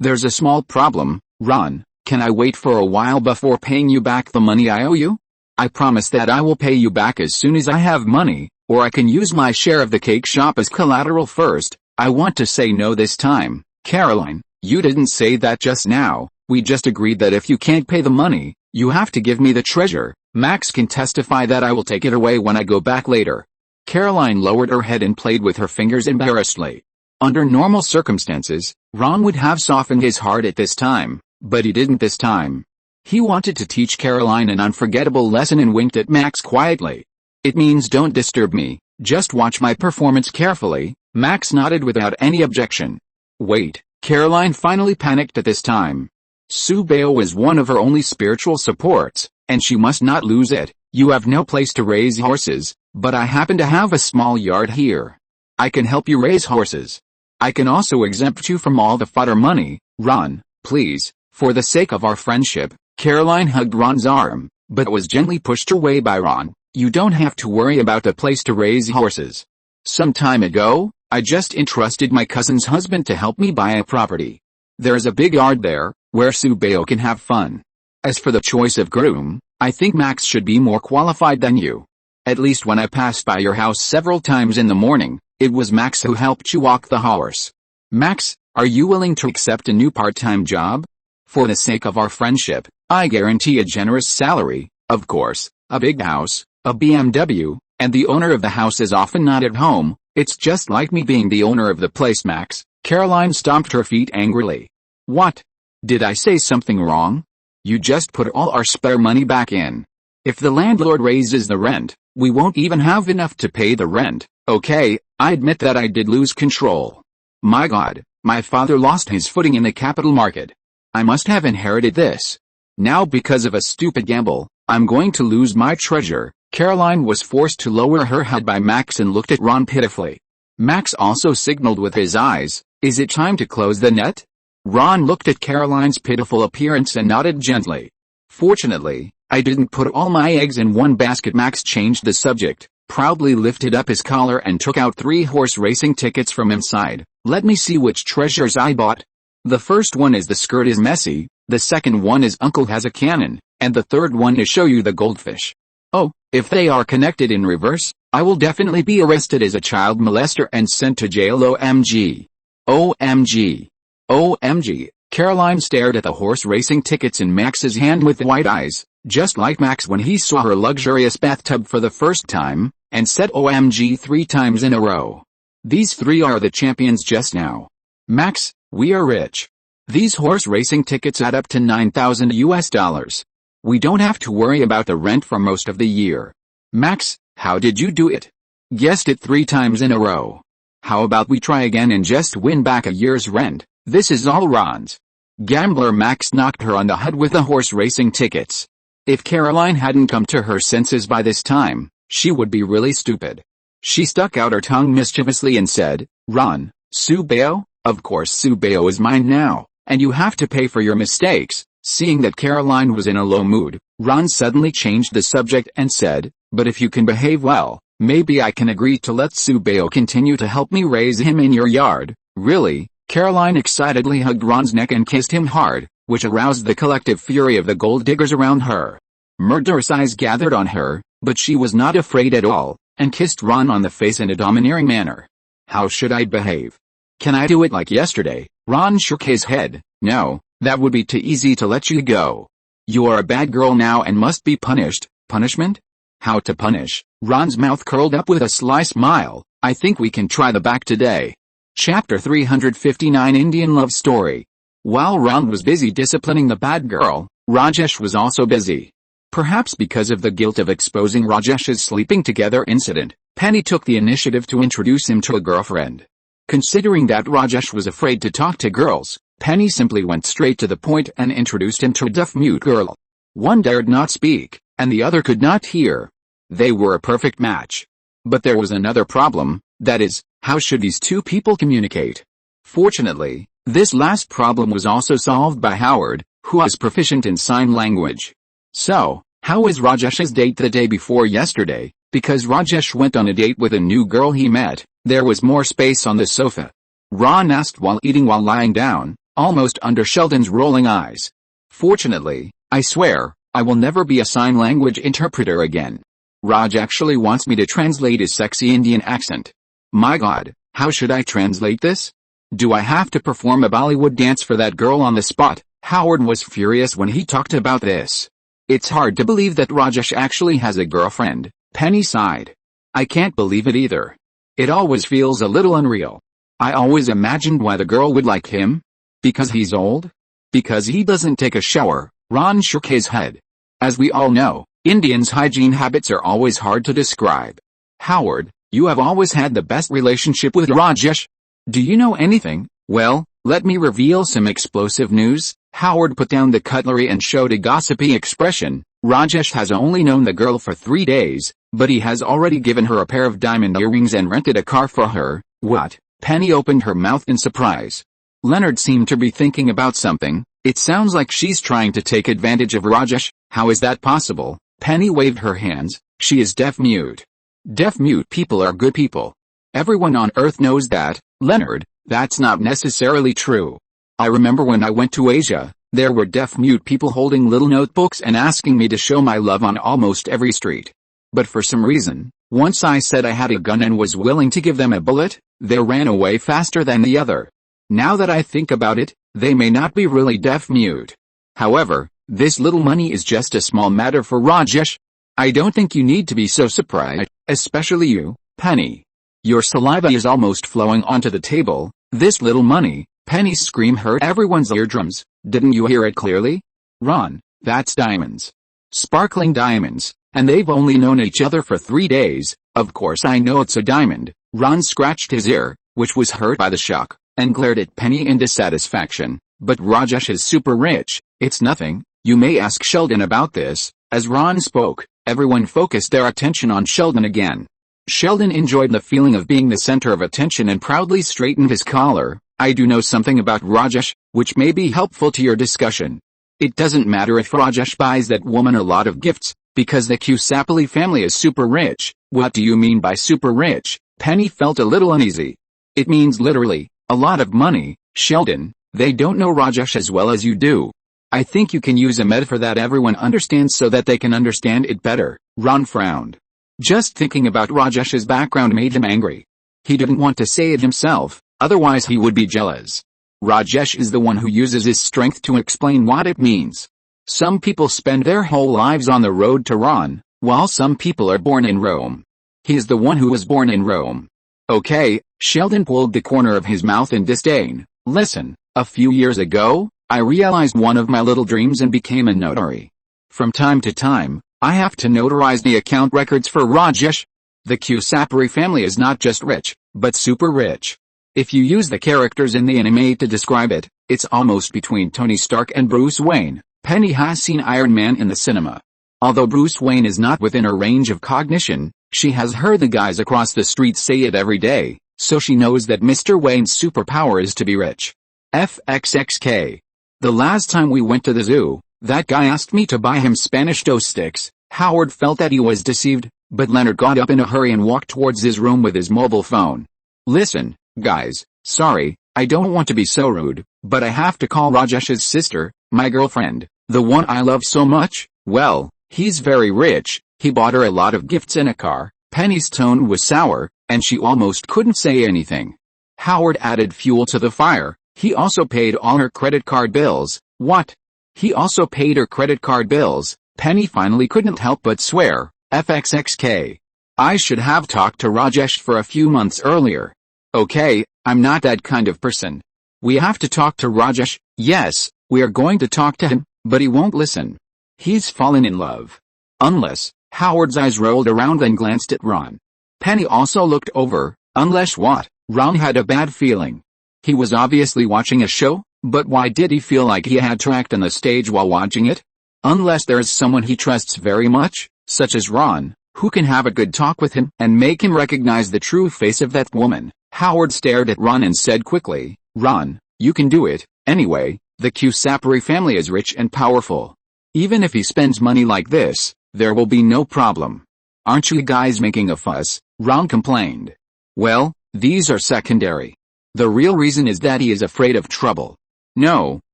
There's a small problem, Ron. Can I wait for a while before paying you back the money I owe you? I promise that I will pay you back as soon as I have money, or I can use my share of the cake shop as collateral first. I want to say no this time. Caroline, you didn't say that just now. We just agreed that if you can't pay the money, you have to give me the treasure. Max can testify that I will take it away when I go back later. Caroline lowered her head and played with her fingers embarrassedly. Under normal circumstances, Ron would have softened his heart at this time, but he didn't this time. He wanted to teach Caroline an unforgettable lesson and winked at Max quietly. It means don't disturb me, just watch my performance carefully. Max nodded without any objection. Wait, Caroline finally panicked at this time. Subeo was one of her only spiritual supports, and she must not lose it. You have no place to raise horses, but I happen to have a small yard here. I can help you raise horses. I can also exempt you from all the fodder money. Ron, please, for the sake of our friendship. Caroline hugged Ron's arm, but was gently pushed away by Ron. You don't have to worry about a place to raise horses. Some time ago, I just entrusted my cousin's husband to help me buy a property. There's a big yard there, where Subeo can have fun. As for the choice of groom, I think Max should be more qualified than you. At least when I passed by your house several times in the morning, it was Max who helped you walk the horse. Max, are you willing to accept a new part-time job? For the sake of our friendship, I guarantee a generous salary, of course, a big house, a BMW, and the owner of the house is often not at home. It's just like me being the owner of the place, Max. Caroline stomped her feet angrily. What? Did I say something wrong? You just put all our spare money back in. If the landlord raises the rent, we won't even have enough to pay the rent. Okay, I admit that I did lose control. My God, my father lost his footing in the capital market. I must have inherited this. Now because of a stupid gamble, I'm going to lose my treasure. Caroline was forced to lower her head by Max and looked at Ron pitifully. Max also signaled with his eyes. Is it time to close the net? Ron looked at Caroline's pitiful appearance and nodded gently. Fortunately, I didn't put all my eggs in one basket. Max changed the subject, proudly lifted up his collar and took out 3 horse racing tickets from inside. Let me see which treasures I bought. The first one is the skirt is messy, the second one is uncle has a cannon, and the third one is show you the goldfish. Oh, if they are connected in reverse, I will definitely be arrested as a child molester and sent to jail. OMG. OMG. OMG. Caroline stared at the horse racing tickets in Max's hand with wide eyes, just like Max when he saw her luxurious bathtub for the first time, and said OMG 3 times in a row. These 3 are the champions just now. Max, we are rich. These horse racing tickets add up to $9,000. We don't have to worry about the rent for most of the year. Max, how did you do it? Guessed it 3 times in a row. How about we try again and just win back a year's rent? This is all Ron's. Gambler Max knocked her on the head with the horse racing tickets. If Caroline hadn't come to her senses by this time, She would be really stupid. She stuck out her tongue mischievously and said, "Ron, Subeo? Of course Subeo is mine now, and you have to pay for your mistakes." Seeing that Caroline was in a low mood, Ron suddenly changed the subject and said, "But if you can behave well, maybe I can agree to let Subeo continue to help me raise him in your yard." "Really?" Caroline excitedly hugged Ron's neck and kissed him hard, which aroused the collective fury of the gold diggers around her. Murderous eyes gathered on her, but she was not afraid at all, and kissed Ron on the face in a domineering manner. "How should I behave? Can I do it like yesterday?" Ron shook his head. "No, that would be too easy to let you go. You are a bad girl now and must be punished." "Punishment? How to punish?" Ron's mouth curled up with a sly smile. "I think we can try the back today." Chapter 359 Indian Love Story. While Ron was busy disciplining the bad girl, Rajesh was also busy. Perhaps because of the guilt of exposing Rajesh's sleeping together incident, Penny took the initiative to introduce him to a girlfriend. Considering that Rajesh was afraid to talk to girls, Penny simply went straight to the point and introduced him to a deaf-mute girl. One dared not speak, and the other could not hear. They were a perfect match. But there was another problem, that is, how should these two people communicate? Fortunately, this last problem was also solved by Howard, who was proficient in sign language. "So, how was Rajesh's date the day before yesterday?" Because Rajesh went on a date with a new girl he met, there was more space on the sofa. Ron asked while eating while lying down, almost under Sheldon's rolling eyes. "Fortunately, I swear, I will never be a sign language interpreter again. Raj actually wants me to translate his sexy Indian accent. My God, how should I translate this? Do I have to perform a Bollywood dance for that girl on the spot?" Howard was furious when he talked about this. "It's hard to believe that Rajesh actually has a girlfriend," Penny sighed. "I can't believe it either. It always feels a little unreal. I always imagined why the girl would like him. Because he's old? Because he doesn't take a shower." Ron shook his head. "As we all know, Indians' hygiene habits are always hard to describe. Howard, you have always had the best relationship with Rajesh. Do you know anything? Well, let me reveal some explosive news." Howard put down the cutlery and showed a gossipy expression. "Rajesh has only known the girl for 3 days, but he has already given her a pair of diamond earrings and rented a car for her." "What?" Penny opened her mouth in surprise. Leonard seemed to be thinking about something. "It sounds like she's trying to take advantage of Rajesh." "How is that possible?" Penny waved her hands. "She is deaf-mute. Deaf-mute people are good people. Everyone on Earth knows that." "Leonard, that's not necessarily true. I remember when I went to Asia, there were deaf-mute people holding little notebooks and asking me to show my love on almost every street. But for some reason, once I said I had a gun and was willing to give them a bullet, they ran away faster than the other. Now that I think about it, they may not be really deaf-mute. However, this little money is just a small matter for Rajesh. I don't think you need to be so surprised, especially you, Penny. Your saliva is almost flowing onto the table. This little money." Penny's scream hurt everyone's eardrums. "Didn't you hear it clearly? Ron, that's diamonds. Sparkling diamonds, and they've only known each other for 3 days. Of course I know it's a diamond." Ron scratched his ear, which was hurt by the shock, and glared at Penny in dissatisfaction. "But Rajesh is super rich." "It's nothing. You may ask Sheldon about this." As Ron spoke, everyone focused their attention on Sheldon again. Sheldon enjoyed the feeling of being the center of attention and proudly straightened his collar. "I do know something about Rajesh, which may be helpful to your discussion. It doesn't matter if Rajesh buys that woman a lot of gifts, because the Kusapali family is super rich." "What do you mean by super rich?" Penny felt a little uneasy. "It means literally, a lot of money, Sheldon. They don't know Rajesh as well as you do. I think you can use a metaphor that everyone understands so that they can understand it better." Ron frowned. Just thinking about Rajesh's background made him angry. He didn't want to say it himself, otherwise he would be jealous. Rajesh is the one who uses his strength to explain what it means. Some people spend their whole lives on the road to Ron, while some people are born in Rome. He is the one who was born in Rome. "Okay," Sheldon pulled the corner of his mouth in disdain. "Listen, a few years ago, I realized one of my little dreams and became a notary. From time to time, I have to notarize the account records for Rajesh. The Kusapari family is not just rich, but super rich. If you use the characters in the anime to describe it, it's almost between Tony Stark and Bruce Wayne." Penny has seen Iron Man in the cinema. Although Bruce Wayne is not within her range of cognition, She has heard the guys across the street say it every day, so she knows that Mr. Wayne's superpower is to be rich. FXXK. The last time we went to the zoo, that guy asked me to buy him Spanish dough sticks. Howard felt that he was deceived, but Leonard got up in a hurry and walked towards his room with his mobile phone. Listen, guys, sorry, I don't want to be so rude, but I have to call Rajesh's sister, my girlfriend, the one I love so much. Well, he's very rich, he bought her a lot of gifts and a car. Penny's tone was sour, and she almost couldn't say anything. Howard added fuel to the fire. He also paid all her credit card bills. What? He also paid her credit card bills? Penny finally couldn't help but swear. FXXK. I should have talked to Rajesh for a few months earlier. Okay, I'm not that kind of person. We have to talk to Rajesh. Yes, we are going to talk to him, but he won't listen. He's fallen in love. Unless, Howard's eyes rolled around and glanced at Ron. Penny also looked over. Unless what? Ron had a bad feeling. He was obviously watching a show, but why did he feel like he had to act on the stage while watching it? Unless there is someone he trusts very much, such as Ron, who can have a good talk with him and make him recognize the true face of that woman. Howard stared at Ron and said quickly, Ron, you can do it. Anyway, the Kusapari family is rich and powerful. Even if he spends money like this, there will be no problem. Aren't you guys making a fuss? Ron complained. Well, these are secondary. The real reason is that he is afraid of trouble. No,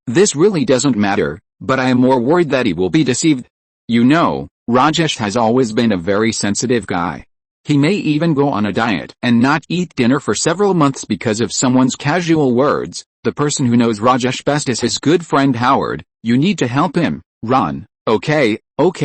this really doesn't matter, but I am more worried that he will be deceived. You know, Rajesh has always been a very sensitive guy. He may even go on a diet and not eat dinner for several months because of someone's casual words. The person who knows Rajesh best is his good friend Howard. You need to help him, Ron. Okay,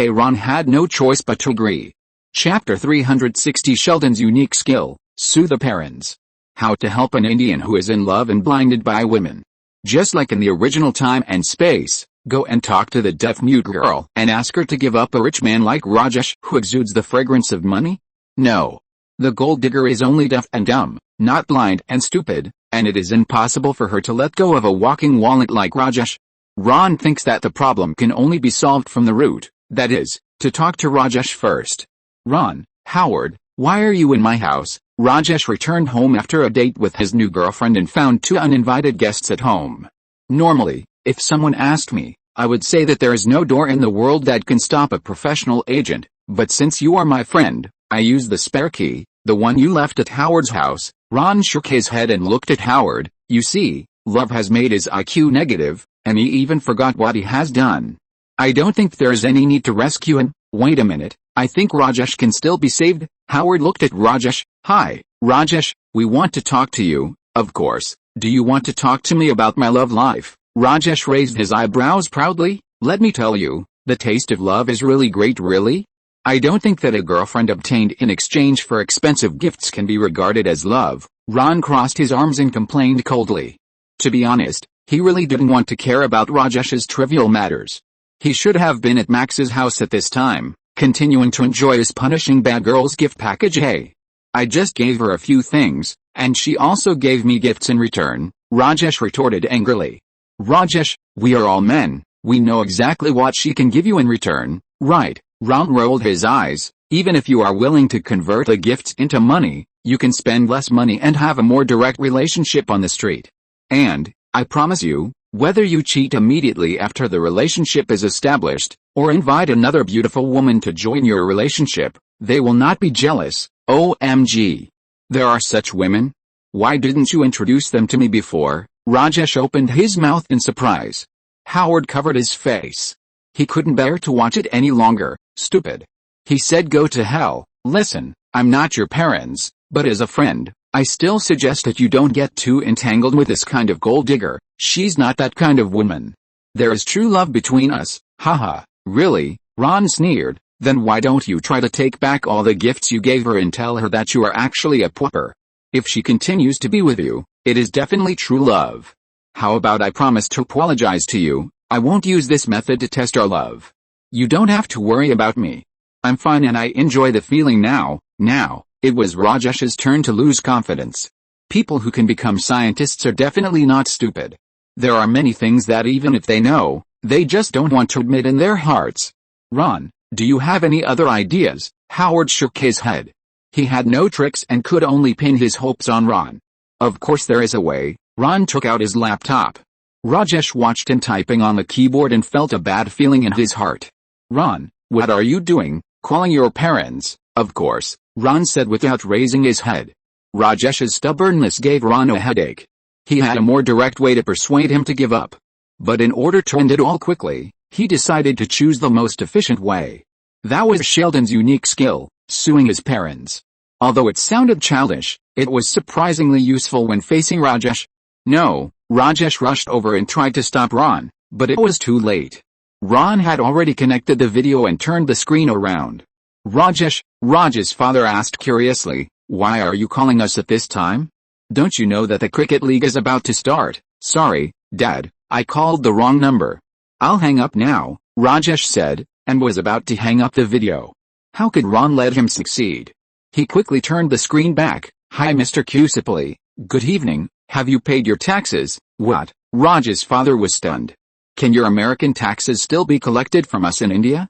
Ron had no choice but to agree. Chapter 360 Sheldon's unique skill, Sue the parents. How to help an Indian who is in love and blinded by women. Just like in the original Time and Space, go and talk to the deaf-mute girl and ask her to give up a rich man like Rajesh who exudes the fragrance of money? No. The gold digger is only deaf and dumb, not blind and stupid, and it is impossible for her to let go of a walking walnut like Rajesh. Ron thinks that the problem can only be solved from the root, that is, to talk to Rajesh first. Ron, Howard, why are you in my house? Rajesh returned home after a date with his new girlfriend and found 2 uninvited guests at home. Normally, if someone asked me, I would say that there is no door in the world that can stop a professional agent, but since you are my friend, I use the spare key, the one you left at Howard's house. Ron shook his head and looked at Howard. You see, love has made his IQ negative, and he even forgot what he has done. I don't think there's any need to rescue him. Wait a minute, I think Rajesh can still be saved. Howard looked at Rajesh. Hi, Rajesh, we want to talk to you, of course. Do you want to talk to me about my love life? Rajesh raised his eyebrows proudly. Let me tell you, the taste of love is really great. Really? I don't think that a girlfriend obtained in exchange for expensive gifts can be regarded as love. Ron crossed his arms and complained coldly. To be honest, he really didn't want to care about Rajesh's trivial matters. He should have been at Max's house at this time, continuing to enjoy his punishing bad girl's gift package. Hey, I just gave her a few things, and she also gave me gifts in return, Rajesh retorted angrily. Rajesh, we are all men, we know exactly what she can give you in return, right? Ron rolled his eyes. Even if you are willing to convert the gifts into money, you can spend less money and have a more direct relationship on the street. And, I promise you, whether you cheat immediately after the relationship is established, or invite another beautiful woman to join your relationship, they will not be jealous. OMG. There are such women? Why didn't you introduce them to me before? Rajesh opened his mouth in surprise. Howard covered his face. He couldn't bear to watch it any longer. Stupid. He said, go to hell. Listen, I'm not your parents, but as a friend, I still suggest that you don't get too entangled with this kind of gold digger. She's not that kind of woman. There is true love between us. Haha, really? Ron sneered. Then why don't you try to take back all the gifts you gave her and tell her that you are actually a pauper? If she continues to be with you, it is definitely true love. How about I promise to apologize to you? I won't use this method to test our love. You don't have to worry about me. I'm fine and I enjoy the feeling now. Now, it was Rajesh's turn to lose confidence. People who can become scientists are definitely not stupid. There are many things that even if they know, they just don't want to admit in their hearts. Ron, do you have any other ideas? Howard shook his head. He had no tricks and could only pin his hopes on Ron. Of course there is a way. Ron took out his laptop. Rajesh watched him typing on the keyboard and felt a bad feeling in his heart. "Ron, what are you doing, calling your parents?" "Of course," Ron said without raising his head. Rajesh's stubbornness gave Ron a headache. He had a more direct way to persuade him to give up. But in order to end it all quickly, he decided to choose the most efficient way. That was Sheldon's unique skill, suing his parents. Although it sounded childish, it was surprisingly useful when facing Rajesh. No, Rajesh rushed over and tried to stop Ron, but it was too late. Ron had already connected the video and turned the screen around. Raj's father asked curiously, "Why are you calling us at this time? Don't you know that the cricket league is about to start?" "Sorry, Dad, I called the wrong number." "I'll hang up now," Rajesh said, and was about to hang up the video. How could Ron let him succeed? He quickly turned the screen back. "Hi Mr. Kusipali, good evening, have you paid your taxes?" "What?" Raj's father was stunned. "Can your American taxes still be collected from us in India?"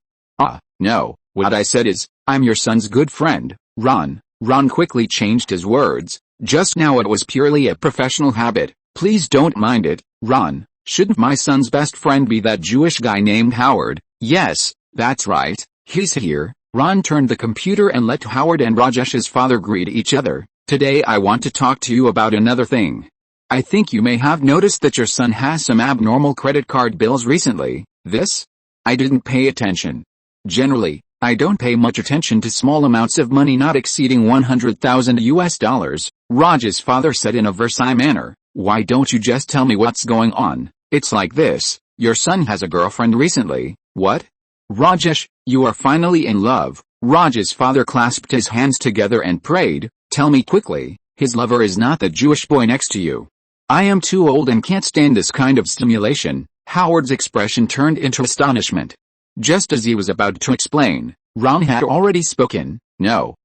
No, what I said is, I'm your son's good friend, Ron." Ron quickly changed his words. "Just now it was purely a professional habit, please don't mind it, Ron. Shouldn't my son's best friend be that Jewish guy named Howard?" "Yes, that's right, he's here." Ron turned the computer and let Howard and Rajesh's father greet each other. "Today I want to talk to you about another thing. I think you may have noticed that your son has some abnormal credit card bills recently." "This? I didn't pay attention. Generally, I don't pay much attention to small amounts of money not exceeding $100,000, Raj's father said in a Versailles manner. "Why don't you just tell me what's going on?" "It's like this, your son has a girlfriend recently." "What? Rajesh, you are finally in love." Raj's father clasped his hands together and prayed, "Tell me quickly, his lover is not the Jewish boy next to you." "I am too old and can't stand this kind of stimulation." Howard's expression turned into astonishment. Just as he was about to explain, Ron had already spoken. No,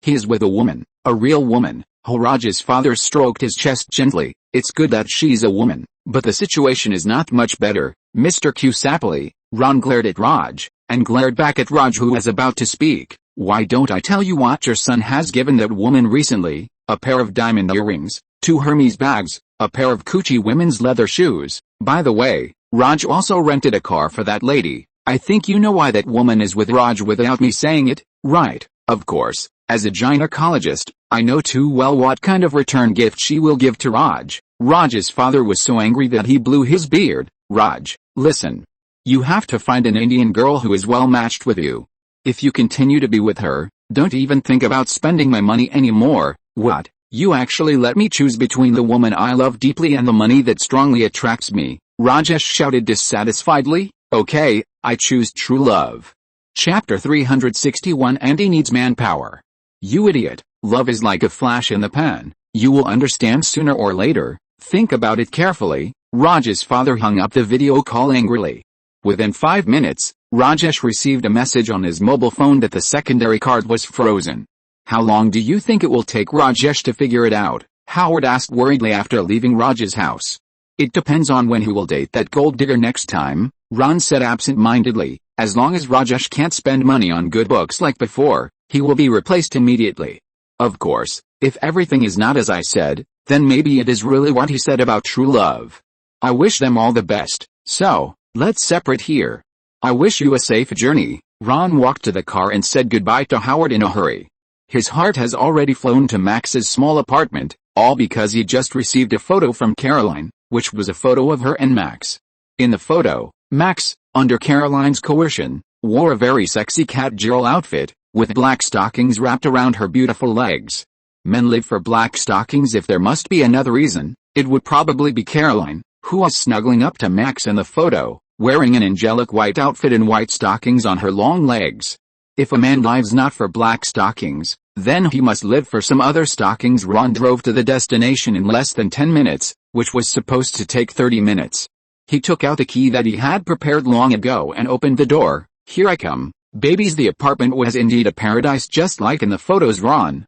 he is with a woman, a real woman." Raj's father stroked his chest gently. "It's good that she's a woman, but the situation is not much better, Mr. Kusapali." Ron glared at Raj, and glared back at Raj who was about to speak. "Why don't I tell you what your son has given that woman recently? A pair of diamond earrings, 2 Hermes bags, a pair of Gucci women's leather shoes. By the way, Raj also rented a car for that lady. I think you know why that woman is with Raj without me saying it, right?" "Of course, as a gynecologist, I know too well what kind of return gift she will give to Raj." Raj's father was so angry that he blew his beard. "Raj, listen. You have to find an Indian girl who is well matched with you. If you continue to be with her, don't even think about spending my money anymore." "What? You actually let me choose between the woman I love deeply and the money that strongly attracts me?" Rajesh shouted dissatisfiedly. "Okay, I choose true love." Chapter 361 Andy needs manpower. "You idiot, love is like a flash in the pan. You will understand sooner or later. Think about it carefully." Raj's father hung up the video call angrily. Within 5 minutes, Rajesh received a message on his mobile phone that the secondary card was frozen. "How long do you think it will take Rajesh to figure it out?" Howard asked worriedly after leaving Raj's house. "It depends on when he will date that gold digger next time," Ron said absent-mindedly. "As long as Rajesh can't spend money on good books like before, he will be replaced immediately. Of course, if everything is not as I said, then maybe it is really what he said about true love. I wish them all the best, so, let's separate here. I wish you a safe journey." Ron walked to the car and said goodbye to Howard in a hurry. His heart has already flown to Max's small apartment, all because he just received a photo from Caroline, which was a photo of her and Max. In the photo, Max, under Caroline's coercion, wore a very sexy cat girl outfit, with black stockings wrapped around her beautiful legs. Men live for black stockings. If there must be another reason, it would probably be Caroline, who was snuggling up to Max in the photo, wearing an angelic white outfit and white stockings on her long legs. If a man lives not for black stockings, then he must live for some other stockings. Ron drove to the destination in less than 10 minutes, which was supposed to take 30 minutes. He took out a key that he had prepared long ago and opened the door. "Here I come, babies." The apartment was indeed a paradise just like in the photos. Ron,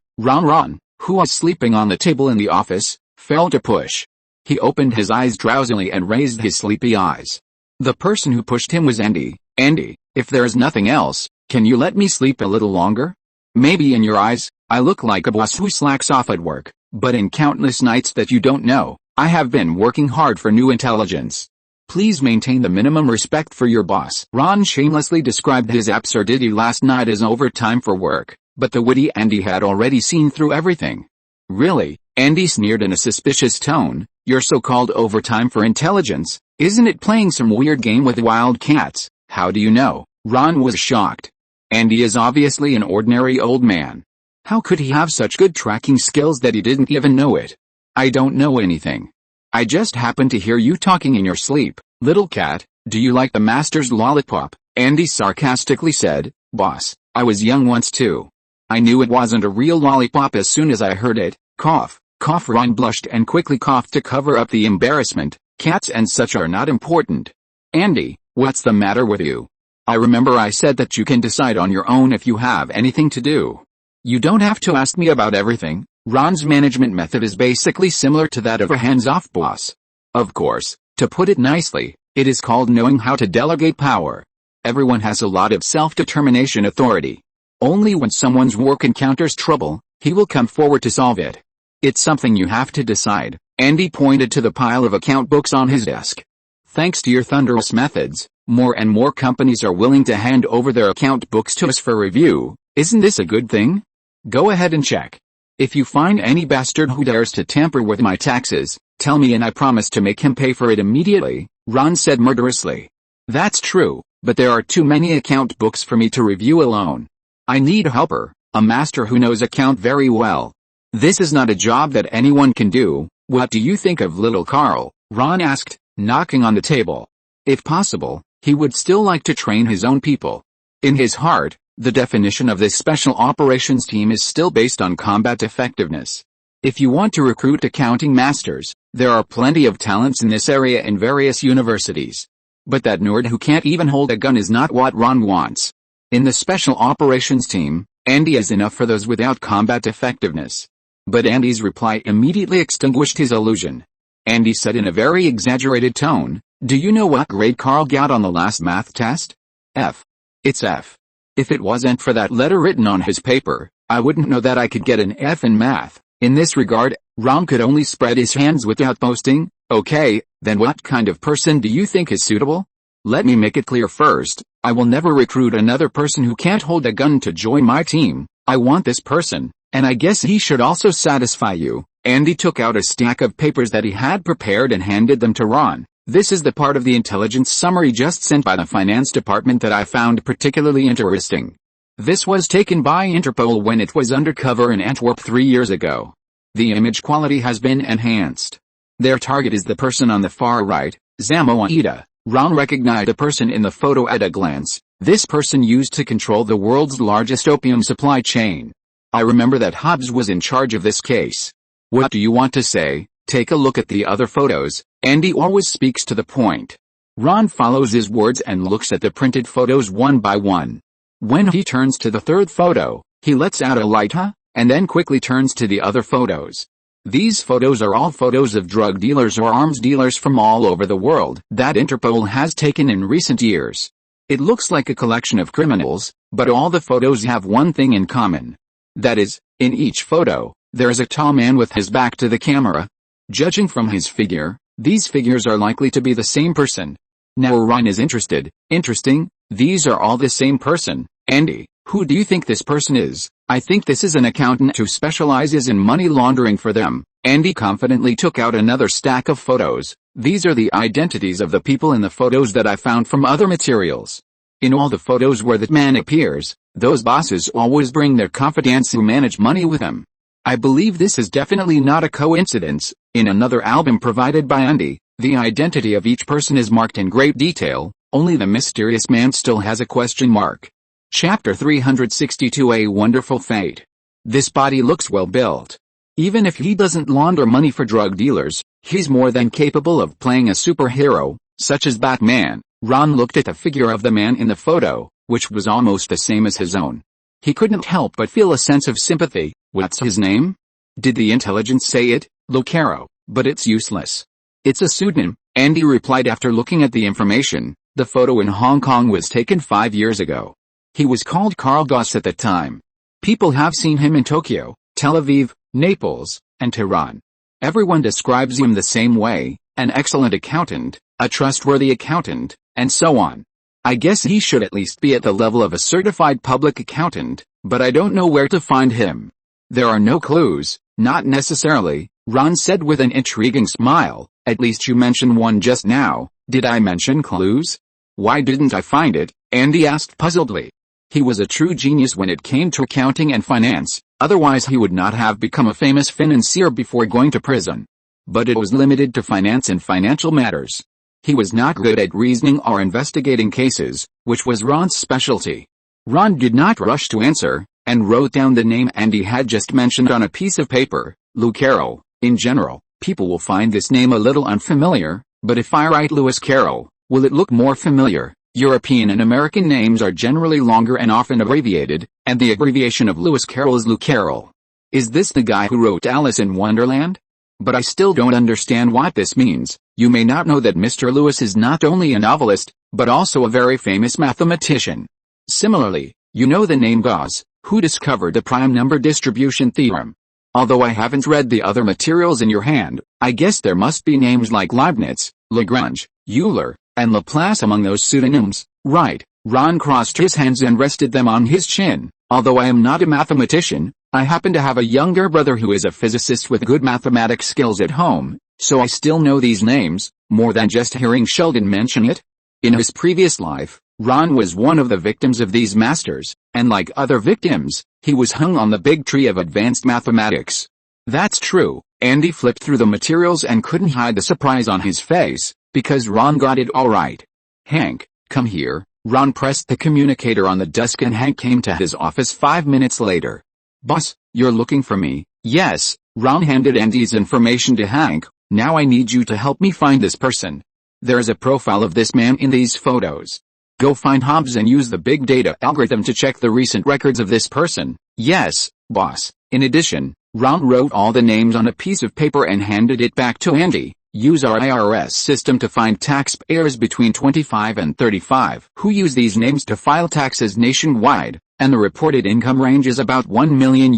who was sleeping on the table in the office, felt a push. He opened his eyes drowsily and raised his sleepy eyes. The person who pushed him was Andy. "Andy, if there is nothing else, can you let me sleep a little longer?" Maybe in your eyes, I look like a boss who slacks off at work, but in countless nights that you don't know, I have been working hard for new intelligence. Please maintain the minimum respect for your boss. Ron shamelessly described his absurdity last night as overtime for work, but the witty Andy had already seen through everything. Really? Andy sneered in a suspicious tone. Your so-called overtime for intelligence, isn't it playing some weird game with wild cats? How do you know? Ron was shocked. Andy is obviously an ordinary old man. How could he have such good tracking skills that he didn't even know it? I don't know anything. I just happened to hear you talking in your sleep. Little cat, do you like the master's lollipop? Andy sarcastically said. Boss, I was young once too. I knew it wasn't a real lollipop as soon as I heard it. Cough. Cough. Ron blushed and quickly coughed to cover up the embarrassment. Cats and such are not important. Andy, what's the matter with you? I remember I said that you can decide on your own if you have anything to do. You don't have to ask me about everything. Ron's management method is basically similar to that of a hands-off boss. Of course, to put it nicely, it is called knowing how to delegate power. Everyone has a lot of self-determination authority. Only when someone's work encounters trouble, he will come forward to solve it. It's something you have to decide. Andy pointed to the pile of account books on his desk. Thanks to your thunderous methods, more and more companies are willing to hand over their account books to us for review. Isn't this a good thing? Go ahead and check. If you find any bastard who dares to tamper with my taxes, tell me and I promise to make him pay for it immediately, Ron said murderously. That's true, but there are too many account books for me to review alone. I need a helper, a master who knows account very well. This is not a job that anyone can do. What do you think of little Carl? Ron asked, knocking on the table. If possible, he would still like to train his own people. In his heart, the definition of this special operations team is still based on combat effectiveness. If you want to recruit accounting masters, there are plenty of talents in this area in various universities. But that nerd who can't even hold a gun is not what Ron wants. In the special operations team, Andy is enough for those without combat effectiveness. But Andy's reply immediately extinguished his illusion. Andy said in a very exaggerated tone, do you know what grade Carl got on the last math test? F. It's F. If it wasn't for that letter written on his paper, I wouldn't know that I could get an F in math. In this regard, Ron could only spread his hands without boasting. Okay, then what kind of person do you think is suitable? Let me make it clear first, I will never recruit another person who can't hold a gun to join my team. I want this person, and I guess he should also satisfy you. Andy took out a stack of papers that he had prepared and handed them to Ron. This is the part of the intelligence summary just sent by the finance department that I found particularly interesting. This was taken by Interpol when it was undercover in Antwerp 3 years ago. The image quality has been enhanced. Their target is the person on the far right, Zamoaida. Ron recognized the person in the photo at a glance. This person used to control the world's largest opium supply chain. I remember that Hobbs was in charge of this case. What do you want to say? Take a look at the other photos. Andy always speaks to the point. Ron follows his words and looks at the printed photos one by one. When he turns to the third photo, he lets out a light huh, and then quickly turns to the other photos. These photos are all photos of drug dealers or arms dealers from all over the world that Interpol has taken in recent years. It looks like a collection of criminals, but all the photos have one thing in common. That is, in each photo, there is a tall man with his back to the camera. Judging from his figure, these figures are likely to be the same person. Now Ron is interested. Interesting, these are all the same person. Andy, who do you think this person is? I think this is an accountant who specializes in money laundering for them. Andy confidently took out another stack of photos. These are the identities of the people in the photos that I found from other materials. In all the photos where that man appears, those bosses always bring their confidants who manage money with them. I believe this is definitely not a coincidence. In another album provided by Andy, the identity of each person is marked in great detail, only the mysterious man still has a question mark. Chapter 362 A Wonderful Fate. This body looks well built. Even if he doesn't launder money for drug dealers, he's more than capable of playing a superhero, such as Batman. Ron looked at the figure of the man in the photo, which was almost the same as his own. He couldn't help but feel a sense of sympathy. What's his name? Did the intelligence say it? Locaro, but it's useless. It's a pseudonym, Andy replied after looking at the information. The photo in Hong Kong was taken 5 years ago. He was called Carl Goss at the time. People have seen him in Tokyo, Tel Aviv, Naples, and Tehran. Everyone describes him the same way: an excellent accountant, a trustworthy accountant, and so on. I guess he should at least be at the level of a certified public accountant, but I don't know where to find him. There are no clues. Not necessarily, Ron said with an intriguing smile. At least you mentioned one just now. Did I mention clues? Why didn't I find it? Andy asked puzzledly. He was a true genius when it came to accounting and finance, otherwise he would not have become a famous financier before going to prison. But it was limited to finance and financial matters. He was not good at reasoning or investigating cases, which was Ron's specialty. Ron did not rush to answer, and wrote down the name Andy had just mentioned on a piece of paper: Lou Carroll. In general, people will find this name a little unfamiliar, but if I write Lewis Carroll, will it look more familiar? European and American names are generally longer and often abbreviated, and the abbreviation of Lewis Carroll is Lou Carroll. Is this the guy who wrote Alice in Wonderland? But I still don't understand what this means. You may not know that Mr. Lewis is not only a novelist, but also a very famous mathematician. Similarly, you know the name Gauss, who discovered the prime number distribution theorem. Although I haven't read the other materials in your hand, I guess there must be names like Leibniz, Lagrange, Euler, and Laplace among those pseudonyms, right? Ron crossed his hands and rested them on his chin. Although I am not a mathematician, I happen to have a younger brother who is a physicist with good mathematics skills at home, so I still know these names, more than just hearing Sheldon mention it. In his previous life, Ron was one of the victims of these masters, and like other victims, he was hung on the big tree of advanced mathematics. That's true. Andy flipped through the materials and couldn't hide the surprise on his face, because Ron got it all right. Hank, come here. Ron pressed the communicator on the desk and Hank came to his office 5 minutes later. Boss, you're looking for me? Yes. Ron handed Andy's information to Hank. Now I need you to help me find this person. There's a profile of this man in these photos. Go find Hobbs and use the big data algorithm to check the recent records of this person. Yes, boss. In addition, Ron wrote all the names on a piece of paper and handed it back to Andy. Use our IRS system to find taxpayers between 25 and 35 who use these names to file taxes nationwide, and the reported income range is about $1 million.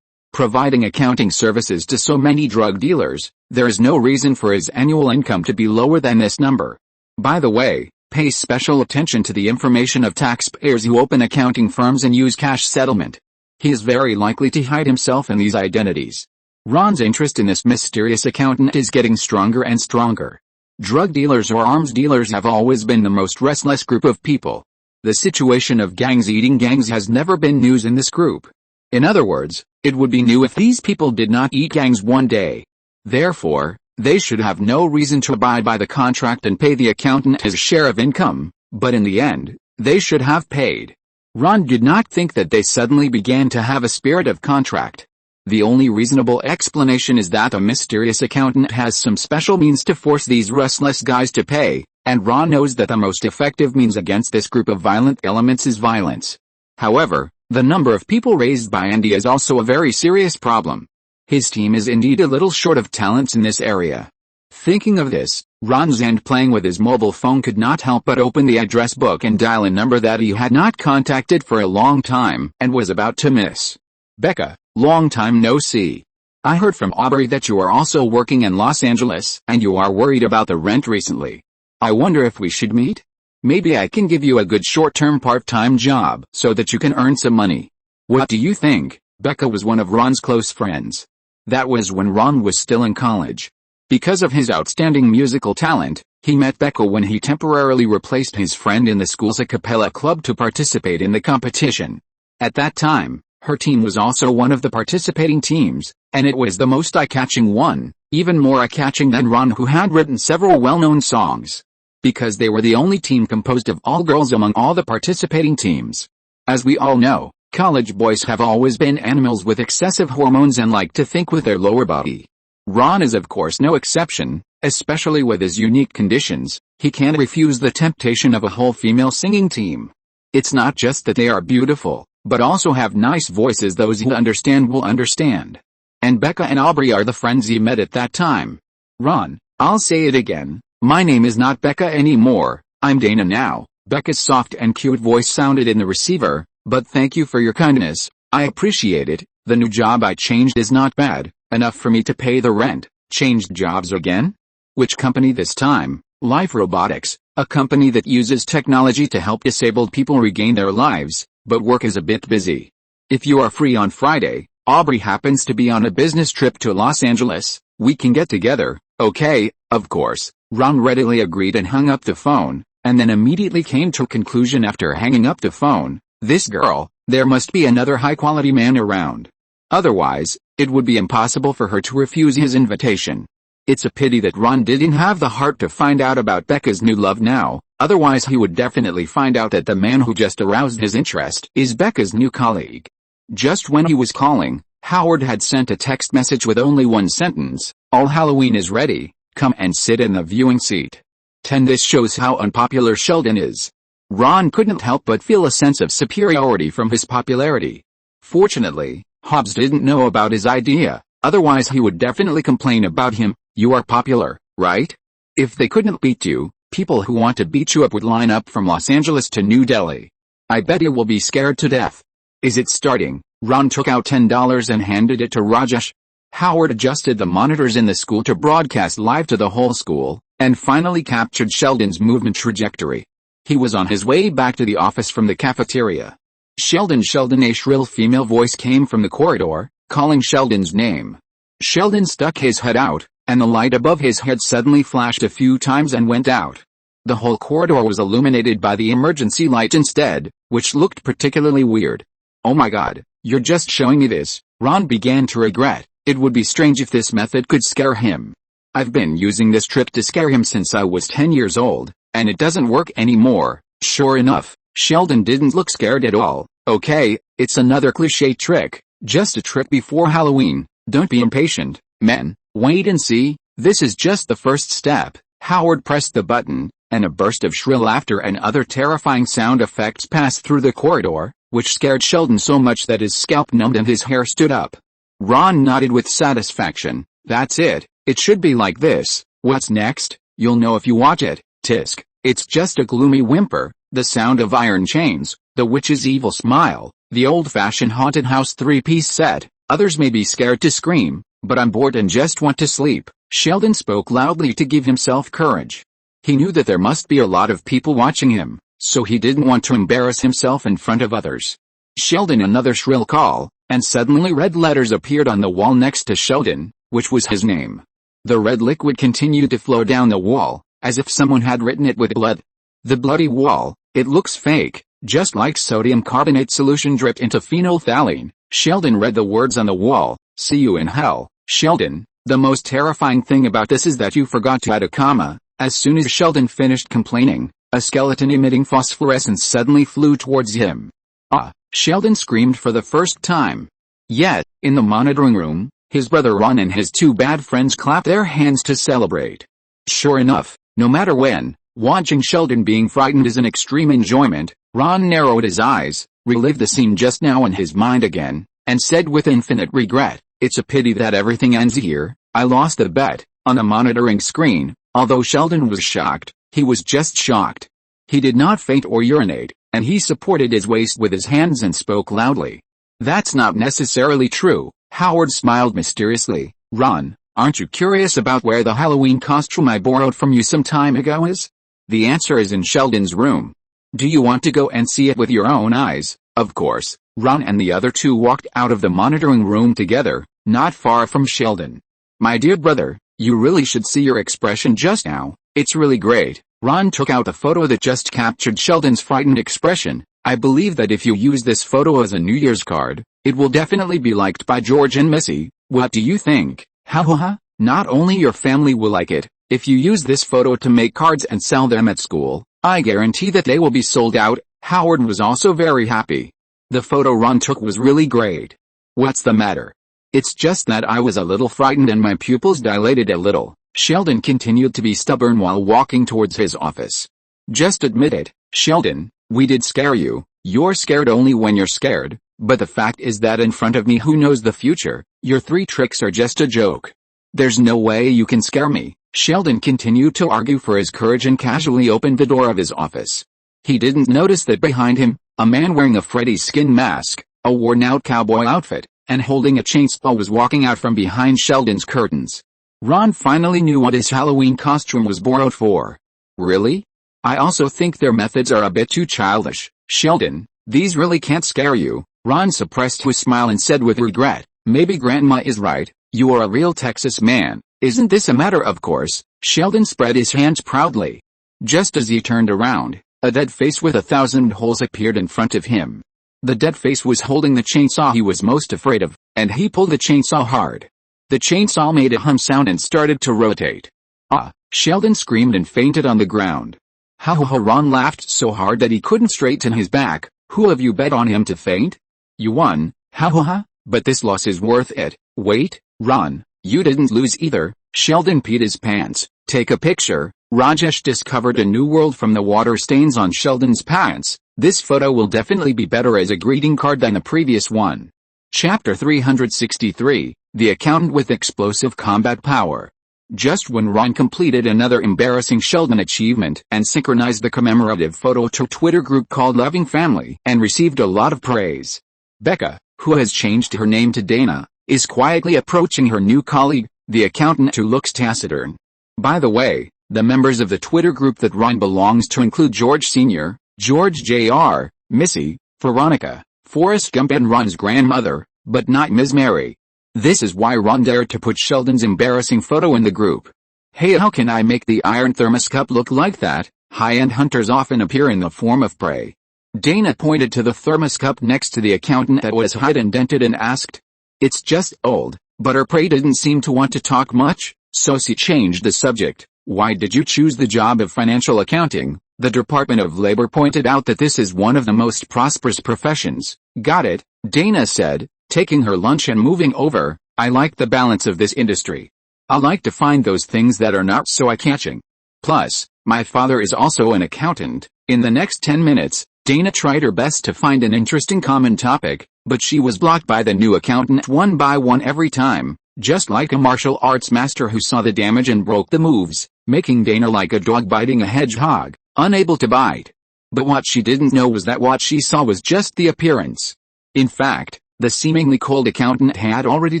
Providing accounting services to so many drug dealers, there is no reason for his annual income to be lower than this number. By the way, pay special attention to the information of taxpayers who open accounting firms and use cash settlement. He is very likely to hide himself in these identities. Ron's interest in this mysterious accountant is getting stronger and stronger. Drug dealers or arms dealers have always been the most restless group of people. The situation of gangs eating gangs has never been news in this group. In other words, it would be new if these people did not eat gangs one day. Therefore, they should have no reason to abide by the contract and pay the accountant his share of income, but in the end, they should have paid. Ron did not think that they suddenly began to have a spirit of contract. The only reasonable explanation is that a mysterious accountant has some special means to force these restless guys to pay, and Ron knows that the most effective means against this group of violent elements is violence. However, the number of people raised by Andy is also a very serious problem. His team is indeed a little short of talents in this area. Thinking of this, Ron's hand playing with his mobile phone could not help but open the address book and dial a number that he had not contacted for a long time and was about to miss. Becca, long time no see. I heard from Aubrey that you are also working in Los Angeles and you are worried about the rent recently. I wonder if we should meet? Maybe I can give you a good short-term part-time job so that you can earn some money. What do you think? Becca was one of Ron's close friends. That was when Ron was still in college. Because of his outstanding musical talent, he met Becca when he temporarily replaced his friend in the school's a cappella club to participate in the competition. At that time, her team was also one of the participating teams, and it was the most eye-catching one, even more eye-catching than Ron, who had written several well-known songs. Because they were the only team composed of all girls among all the participating teams. As we all know, college boys have always been animals with excessive hormones and like to think with their lower body. Ron is of course no exception, especially with his unique conditions. He can't refuse the temptation of a whole female singing team. It's not just that they are beautiful, but also have nice voices. Those who understand will understand. And Becca and Aubrey are the friends he met at that time. Ron, I'll say it again. My name is not Becca anymore, I'm Dana now. Becca's soft and cute voice sounded in the receiver, but thank you for your kindness. I appreciate it. The new job I changed is not bad, enough for me to pay the rent. Changed jobs again? Which company this time? Life Robotics, a company that uses technology to help disabled people regain their lives, but work is a bit busy. If you are free on Friday, Aubrey happens to be on a business trip to Los Angeles, we can get together. Okay, of course. Ron readily agreed and hung up the phone, and then immediately came to a conclusion after hanging up the phone. This girl, there must be another high-quality man around. Otherwise, it would be impossible for her to refuse his invitation. It's a pity that Ron didn't have the heart to find out about Becca's new love now, otherwise he would definitely find out that the man who just aroused his interest is Becca's new colleague. Just when he was calling, Howard had sent a text message with only one sentence: "All Halloween is ready, come and sit in the viewing seat." 10. This shows how unpopular Sheldon is. Ron couldn't help but feel a sense of superiority from his popularity. Fortunately, Hobbs didn't know about his idea, otherwise he would definitely complain about him. You are popular, right? If they couldn't beat you, people who want to beat you up would line up from Los Angeles to New Delhi. I bet you will be scared to death. Is it starting? Ron took out $10 and handed it to Rajesh. Howard adjusted the monitors in the school to broadcast live to the whole school, and finally captured Sheldon's movement trajectory. He was on his way back to the office from the cafeteria. Sheldon, a shrill female voice came from the corridor, calling Sheldon's name. Sheldon stuck his head out, and the light above his head suddenly flashed a few times and went out. The whole corridor was illuminated by the emergency light instead, which looked particularly weird. Oh my God, you're just showing me this, Ron began to regret. It would be strange if this method could scare him. I've been using this trick to scare him since I was 10 years old, and it doesn't work anymore. Sure enough, Sheldon didn't look scared at all. Okay, it's another cliché trick, just a trick before Halloween. Don't be impatient, men. Wait and see, this is just the first step. Howard pressed the button, and a burst of shrill laughter and other terrifying sound effects passed through the corridor, which scared Sheldon so much that his scalp numbed and his hair stood up. Ron nodded with satisfaction. That's it, it should be like this. What's next? You'll know if you watch it. Tisk. It's just a gloomy whimper, the sound of iron chains, the witch's evil smile, the old-fashioned haunted house three-piece set. Others may be scared to scream, but I'm bored and just want to sleep. Sheldon spoke loudly to give himself courage. He knew that there must be a lot of people watching him, so he didn't want to embarrass himself in front of others. Sheldon, another shrill call, and suddenly red letters appeared on the wall next to Sheldon, which was his name. The red liquid continued to flow down the wall, as if someone had written it with blood. The bloody wall, it looks fake, just like sodium carbonate solution dripped into phenolphthalein. Sheldon read the words on the wall. See you in hell, Sheldon. The most terrifying thing about this is that you forgot to add a comma. As soon as Sheldon finished complaining, a skeleton emitting phosphorescence suddenly flew towards him. Ah! Sheldon screamed for the first time. Yet, in the monitoring room, his brother Ron and his two bad friends clapped their hands to celebrate. Sure enough, no matter when, watching Sheldon being frightened is an extreme enjoyment. Ron narrowed his eyes, relived the scene just now in his mind again, and said with infinite regret, "It's a pity that everything ends here. I lost the bet." On a monitoring screen, although Sheldon was shocked, he was just shocked. He did not faint or urinate, and he supported his waist with his hands and spoke loudly. That's not necessarily true. Howard smiled mysteriously. Ron, aren't you curious about where the Halloween costume I borrowed from you some time ago is? The answer is in Sheldon's room. Do you want to go and see it with your own eyes? Of course. Ron and the other two walked out of the monitoring room together, not far from Sheldon. My dear brother, you really should see your expression just now. It's really great. Ron took out a photo that just captured Sheldon's frightened expression. I believe that if you use this photo as a New Year's card, it will definitely be liked by George and Missy. What do you think? Ha ha ha. Not only your family will like it, if you use this photo to make cards and sell them at school, I guarantee that they will be sold out. Howard was also very happy. The photo Ron took was really great. What's the matter? It's just that I was a little frightened and my pupils dilated a little. Sheldon continued to be stubborn while walking towards his office. Just admit it, Sheldon, we did scare you. You're scared only when you're scared, but the fact is that in front of me who knows the future, your three tricks are just a joke. There's no way you can scare me. Sheldon continued to argue for his courage and casually opened the door of his office. He didn't notice that behind him, a man wearing a Freddy's skin mask, a worn-out cowboy outfit, and holding a chainsaw was walking out from behind Sheldon's curtains. Ron finally knew what his Halloween costume was borrowed for. Really? I also think their methods are a bit too childish, Sheldon. These really can't scare you. Ron suppressed his smile and said with regret, maybe Grandma is right, you are a real Texas man. Isn't this a matter of course? Sheldon spread his hands proudly. Just as he turned around, a dead face with 1,000 holes appeared in front of him. The dead face was holding the chainsaw he was most afraid of, and he pulled the chainsaw hard. The chainsaw made a hum sound and started to rotate. Ah! Sheldon screamed and fainted on the ground. Ha ha ha! Ron laughed so hard that he couldn't straighten his back. Who have you bet on him to faint? You won, ha ha ha, but this loss is worth it. Wait, Ron, you didn't lose either. Sheldon peed his pants. Take a picture. Rajesh discovered a new world from the water stains on Sheldon's pants. This photo will definitely be better as a greeting card than the previous one. Chapter 363, The Accountant with Explosive Combat Power. Just when Ron completed another embarrassing Sheldon achievement and synchronized the commemorative photo to a Twitter group called Loving Family and received a lot of praise. Becca, who has changed her name to Dana, is quietly approaching her new colleague, the accountant who looks taciturn. By the way, the members of the Twitter group that Ron belongs to include George Sr., George Jr., Missy, Veronica, Forrest Gump and Ron's grandmother, but not Ms. Mary. This is why Ron dared to put Sheldon's embarrassing photo in the group. Hey, how can I make the iron thermos cup look like that? High-end hunters often appear in the form of prey. Dana pointed to the thermos cup next to the accountant that was hide-indented and asked. It's just old, but her prey didn't seem to want to talk much, so she changed the subject. Why did you choose the job of financial accounting? The Department of Labor pointed out that this is one of the most prosperous professions. Got it, Dana said, taking her lunch and moving over. I like the balance of this industry. I like to find those things that are not so eye-catching. Plus, my father is also an accountant. In the next 10 minutes, Dana tried her best to find an interesting common topic, but she was blocked by the new accountant one by one every time, just like a martial arts master who saw the damage and broke the moves, making Dana like a dog biting a hedgehog, unable to bite. But what she didn't know was that what she saw was just the appearance. In fact, the seemingly cold accountant had already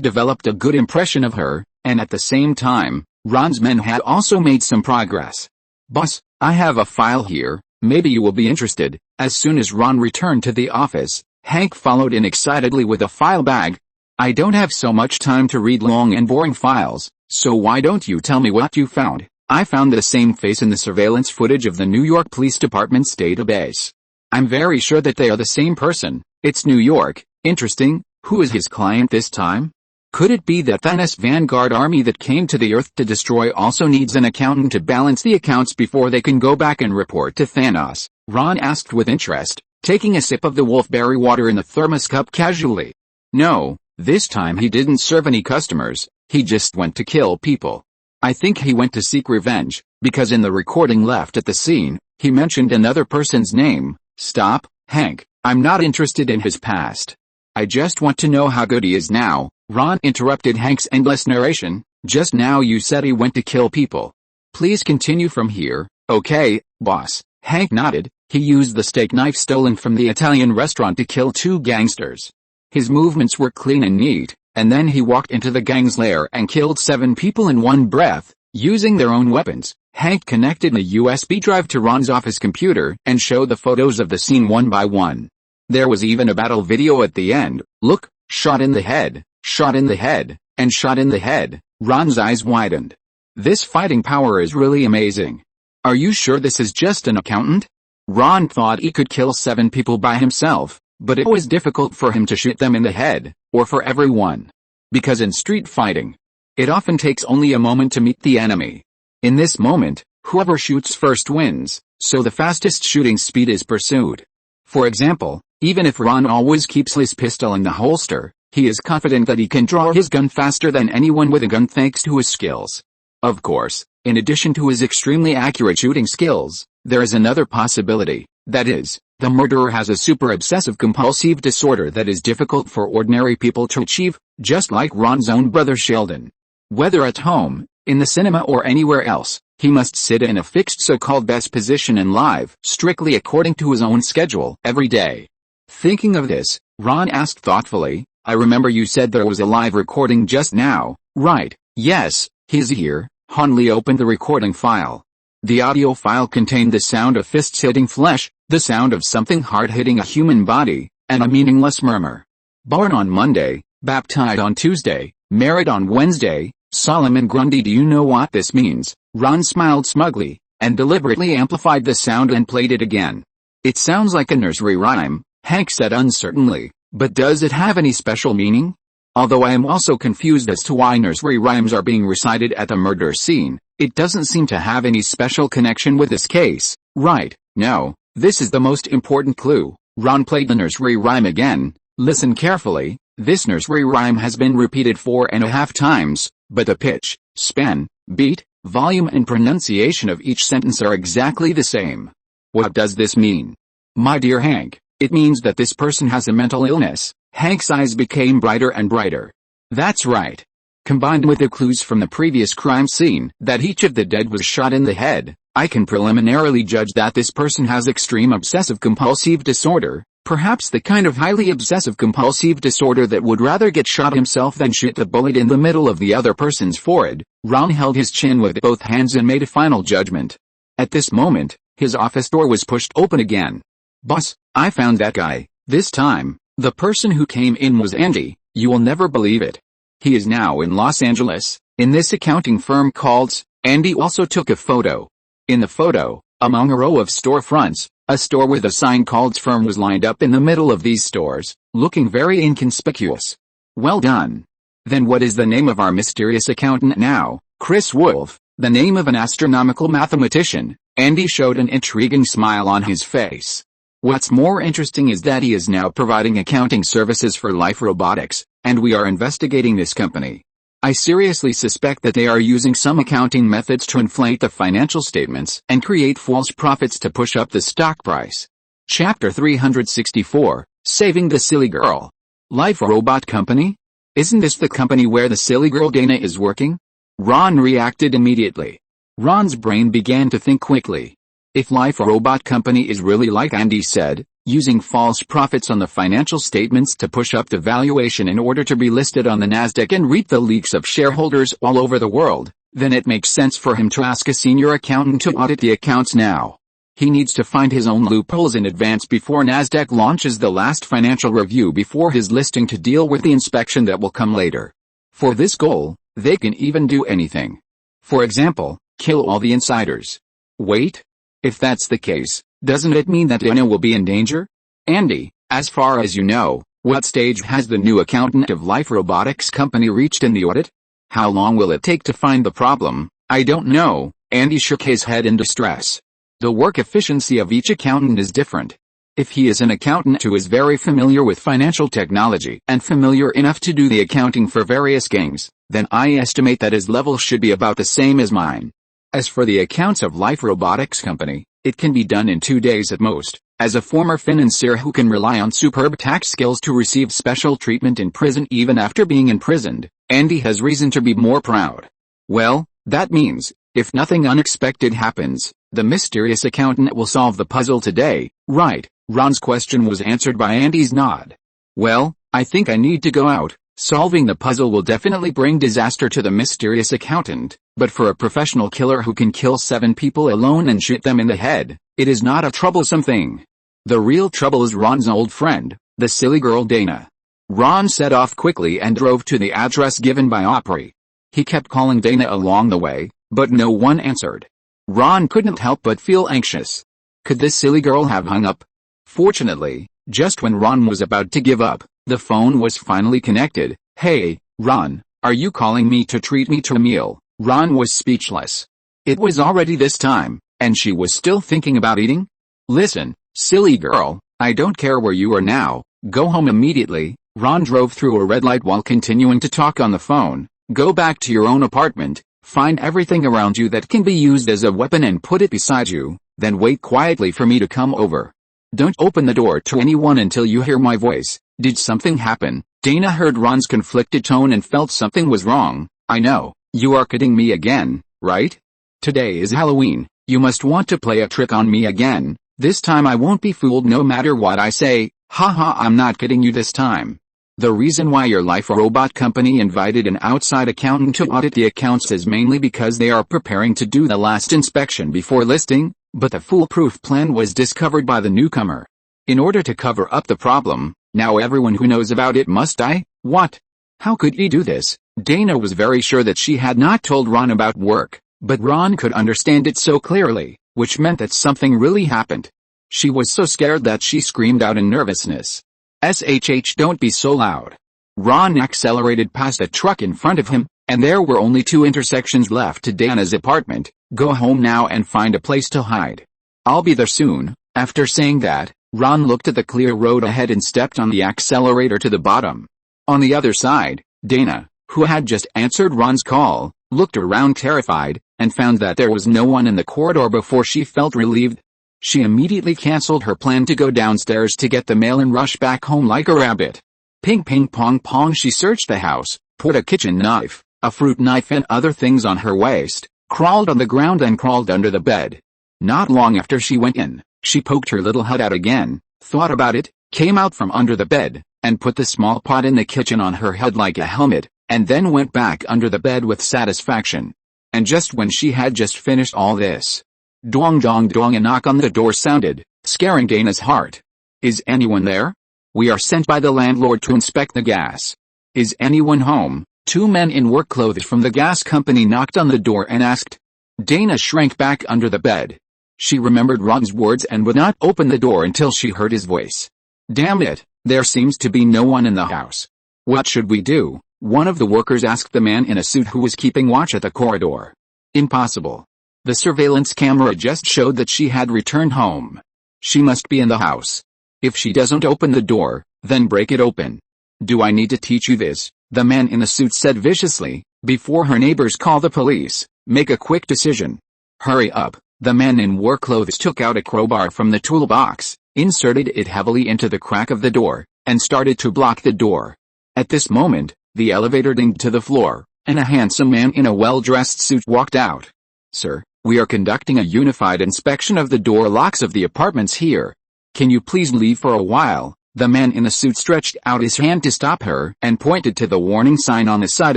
developed a good impression of her, and at the same time, Ron's men had also made some progress. Boss, I have a file here, maybe you will be interested. As soon as Ron returned to the office, Hank followed in excitedly with a file bag. I don't have so much time to read long and boring files, so why don't you tell me what you found? I found the same face in the surveillance footage of the New York Police Department's database. I'm very sure that they are the same person. It's New York. Interesting. Who is his client this time? Could it be that Thanos' vanguard army that came to the Earth to destroy also needs an accountant to balance the accounts before they can go back and report to Thanos? Ron asked with interest, taking a sip of the wolfberry water in the thermos cup casually. No, this time he didn't serve any customers, he just went to kill people. I think he went to seek revenge, because in the recording left at the scene, he mentioned another person's name. Stop, Hank, I'm not interested in his past. I just want to know how good he is now. Ron interrupted Hank's endless narration. Just now you said he went to kill people. Please continue from here. Okay, boss. Hank nodded. He used the steak knife stolen from the Italian restaurant to kill 2 gangsters. His movements were clean and neat, and then he walked into the gang's lair and killed 7 people in one breath, using their own weapons. Hank connected a USB drive to Ron's office computer and showed the photos of the scene one by one. There was even a battle video at the end. Look, shot in the head, shot in the head, and shot in the head. Ron's eyes widened. This fighting power is really amazing. Are you sure this is just an accountant? Ron thought he could kill 7 people by himself, but it was difficult for him to shoot them in the head, or for everyone. Because in street fighting, it often takes only a moment to meet the enemy. In this moment, whoever shoots first wins, so the fastest shooting speed is pursued. For example, even if Ron always keeps his pistol in the holster, he is confident that he can draw his gun faster than anyone with a gun thanks to his skills. Of course, in addition to his extremely accurate shooting skills, there is another possibility, that is, the murderer has a super obsessive compulsive disorder that is difficult for ordinary people to achieve, just like Ron's own brother Sheldon. Whether at home, in the cinema or anywhere else, he must sit in a fixed so-called best position and live strictly according to his own schedule every day. Thinking of this, Ron asked thoughtfully, I remember you said there was a live recording just now, right? Yes, he's here. Hanley opened the recording file. The audio file contained the sound of fists hitting flesh, the sound of something hard hitting a human body, and a meaningless murmur. Born on Monday, baptized on Tuesday, married on Wednesday, Solomon Grundy. Do you know what this means? Ron smiled smugly, and deliberately amplified the sound and played it again. It sounds like a nursery rhyme, Hank said uncertainly, but does it have any special meaning? Although I am also confused as to why nursery rhymes are being recited at the murder scene, it doesn't seem to have any special connection with this case, right? No, this is the most important clue. Ron played the nursery rhyme again. Listen carefully, this nursery rhyme has been repeated 4.5 times, but the pitch, span, beat, volume and pronunciation of each sentence are exactly the same. What does this mean? My dear Hank, it means that this person has a mental illness. Hank's eyes became brighter and brighter. That's right. Combined with the clues from the previous crime scene, that each of the dead was shot in the head, I can preliminarily judge that this person has extreme obsessive-compulsive disorder, perhaps the kind of highly obsessive-compulsive disorder that would rather get shot himself than shoot the bullet in the middle of the other person's forehead. Ron held his chin with both hands and made a final judgment. At this moment, his office door was pushed open again. Boss, I found that guy. This time, the person who came in was Andy. You will never believe it. He is now in Los Angeles, in this accounting firm called. Andy also took a photo. In the photo, among a row of storefronts, a store with a sign called firm was lined up in the middle of these stores, looking very inconspicuous. Well done. Then what is the name of our mysterious accountant now? Chris Wolf, the name of an astronomical mathematician. Andy showed an intriguing smile on his face. What's more interesting is that he is now providing accounting services for Life Robotics, and we are investigating this company. I seriously suspect that they are using some accounting methods to inflate the financial statements and create false profits to push up the stock price. Chapter 364, Saving the Silly Girl. Life Robot Company? Isn't this the company where the silly girl Dana is working? Ron reacted immediately. Ron's brain began to think quickly. If Life Robot Company is really like Andy said, using false profits on the financial statements to push up the valuation in order to be listed on the Nasdaq and reap the leaks of shareholders all over the world, then it makes sense for him to ask a senior accountant to audit the accounts now. He needs to find his own loopholes in advance before Nasdaq launches the last financial review before his listing to deal with the inspection that will come later. For this goal, they can even do anything. For example, kill all the insiders. Wait. If that's the case, doesn't it mean that Dana will be in danger? Andy, as far as you know, what stage has the new accountant of Life Robotics Company reached in the audit? How long will it take to find the problem? I don't know. Andy shook his head in distress. The work efficiency of each accountant is different. If he is an accountant who is very familiar with financial technology and familiar enough to do the accounting for various gangs, then I estimate that his level should be about the same as mine. As for the accounts of Life Robotics Company, it can be done in 2 days at most. As a former financier who can rely on superb tax skills to receive special treatment in prison even after being imprisoned, Andy has reason to be more proud. Well, that means, if nothing unexpected happens, the mysterious accountant will solve the puzzle today, right? Ron's question was answered by Andy's nod. Well, I think I need to go out. Solving the puzzle will definitely bring disaster to the mysterious accountant, but for a professional killer who can kill 7 people alone and shoot them in the head, it is not a troublesome thing. The real trouble is Ron's old friend, the silly girl Dana. Ron set off quickly and drove to the address given by Opry. He kept calling Dana along the way, but no one answered. Ron couldn't help but feel anxious. Could this silly girl have hung up? Fortunately, just when Ron was about to give up, the phone was finally connected. Hey, Ron, are you calling me to treat me to a meal? Ron was speechless. It was already this time, and she was still thinking about eating? Listen, silly girl, I don't care where you are now, go home immediately. Ron drove through a red light while continuing to talk on the phone. Go back to your own apartment, find everything around you that can be used as a weapon and put it beside you, then wait quietly for me to come over. Don't open the door to anyone until you hear my voice. Did something happen? Dana heard Ron's conflicted tone and felt something was wrong. I know, you are kidding me again, right? Today is Halloween, you must want to play a trick on me again. This time I won't be fooled no matter what I say. Haha, I'm not kidding you this time. The reason why your Life Robot company invited an outside accountant to audit the accounts is mainly because they are preparing to do the last inspection before listing, but the foolproof plan was discovered by the newcomer. In order to cover up the problem, now everyone who knows about it must die. What? How could he do this? Dana was very sure that she had not told Ron about work, but Ron could understand it so clearly, which meant that something really happened. She was so scared that she screamed out in nervousness. "SHH, don't be so loud." Ron accelerated past a truck in front of him, and there were only 2 intersections left to Dana's apartment. "Go home now and find a place to hide. I'll be there soon." After saying that, Ron looked at the clear road ahead and stepped on the accelerator to the bottom. On the other side, Dana, who had just answered Ron's call, looked around terrified, and found that there was no one in the corridor before she felt relieved. She immediately cancelled her plan to go downstairs to get the mail and rush back home like a rabbit. Ping ping pong pong, she searched the house, put a kitchen knife, a fruit knife and other things on her waist, crawled on the ground and crawled under the bed. Not long after she went in, she poked her little head out again, thought about it, came out from under the bed, and put the small pot in the kitchen on her head like a helmet, and then went back under the bed with satisfaction. And just when she had just finished all this, dong dong dong, a knock on the door sounded, scaring Dana's heart. "Is anyone there? We are sent by the landlord to inspect the gas. Is anyone home?" 2 men in work clothes from the gas company knocked on the door and asked. Dana shrank back under the bed. She remembered Ron's words and would not open the door until she heard his voice. "Damn it, there seems to be no one in the house. What should we do?" one of the workers asked the man in a suit who was keeping watch at the corridor. "Impossible. The surveillance camera just showed that she had returned home. She must be in the house. If she doesn't open the door, then break it open." "Do I need to teach you this?" the man in the suit said viciously. "Before her neighbors call the police, make a quick decision. Hurry up." The man in work clothes took out a crowbar from the toolbox, inserted it heavily into the crack of the door, and started to block the door. At this moment, the elevator dinged to the floor, and a handsome man in a well-dressed suit walked out. "Sir, we are conducting a unified inspection of the door locks of the apartments here. Can you please leave for a while?" The man in the suit stretched out his hand to stop her and pointed to the warning sign on the side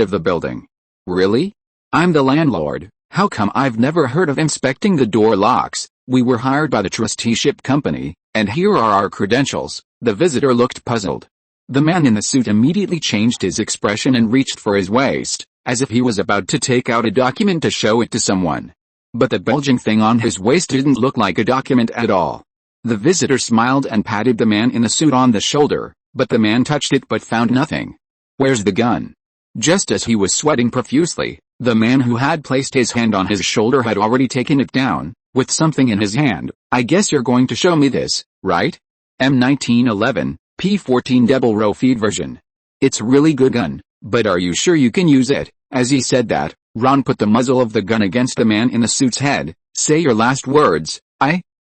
of the building. "Really? I'm the landlord. How come I've never heard of inspecting the door locks? We were hired by the trusteeship company, and here are our credentials." The visitor looked puzzled. The man in the suit immediately changed his expression and reached for his waist, as if he was about to take out a document to show it to someone. But the bulging thing on his waist didn't look like a document at all. The visitor smiled and patted the man in the suit on the shoulder, but the man touched it but found nothing. "Where's the gun?" Just as he was sweating profusely, the man who had placed his hand on his shoulder had already taken it down, with something in his hand. "I guess you're going to show me this, right? M1911, P14 double row feed version. It's really good gun, but are you sure you can use it?" As he said that, Ron put the muzzle of the gun against the man in the suit's head. "Say your last words."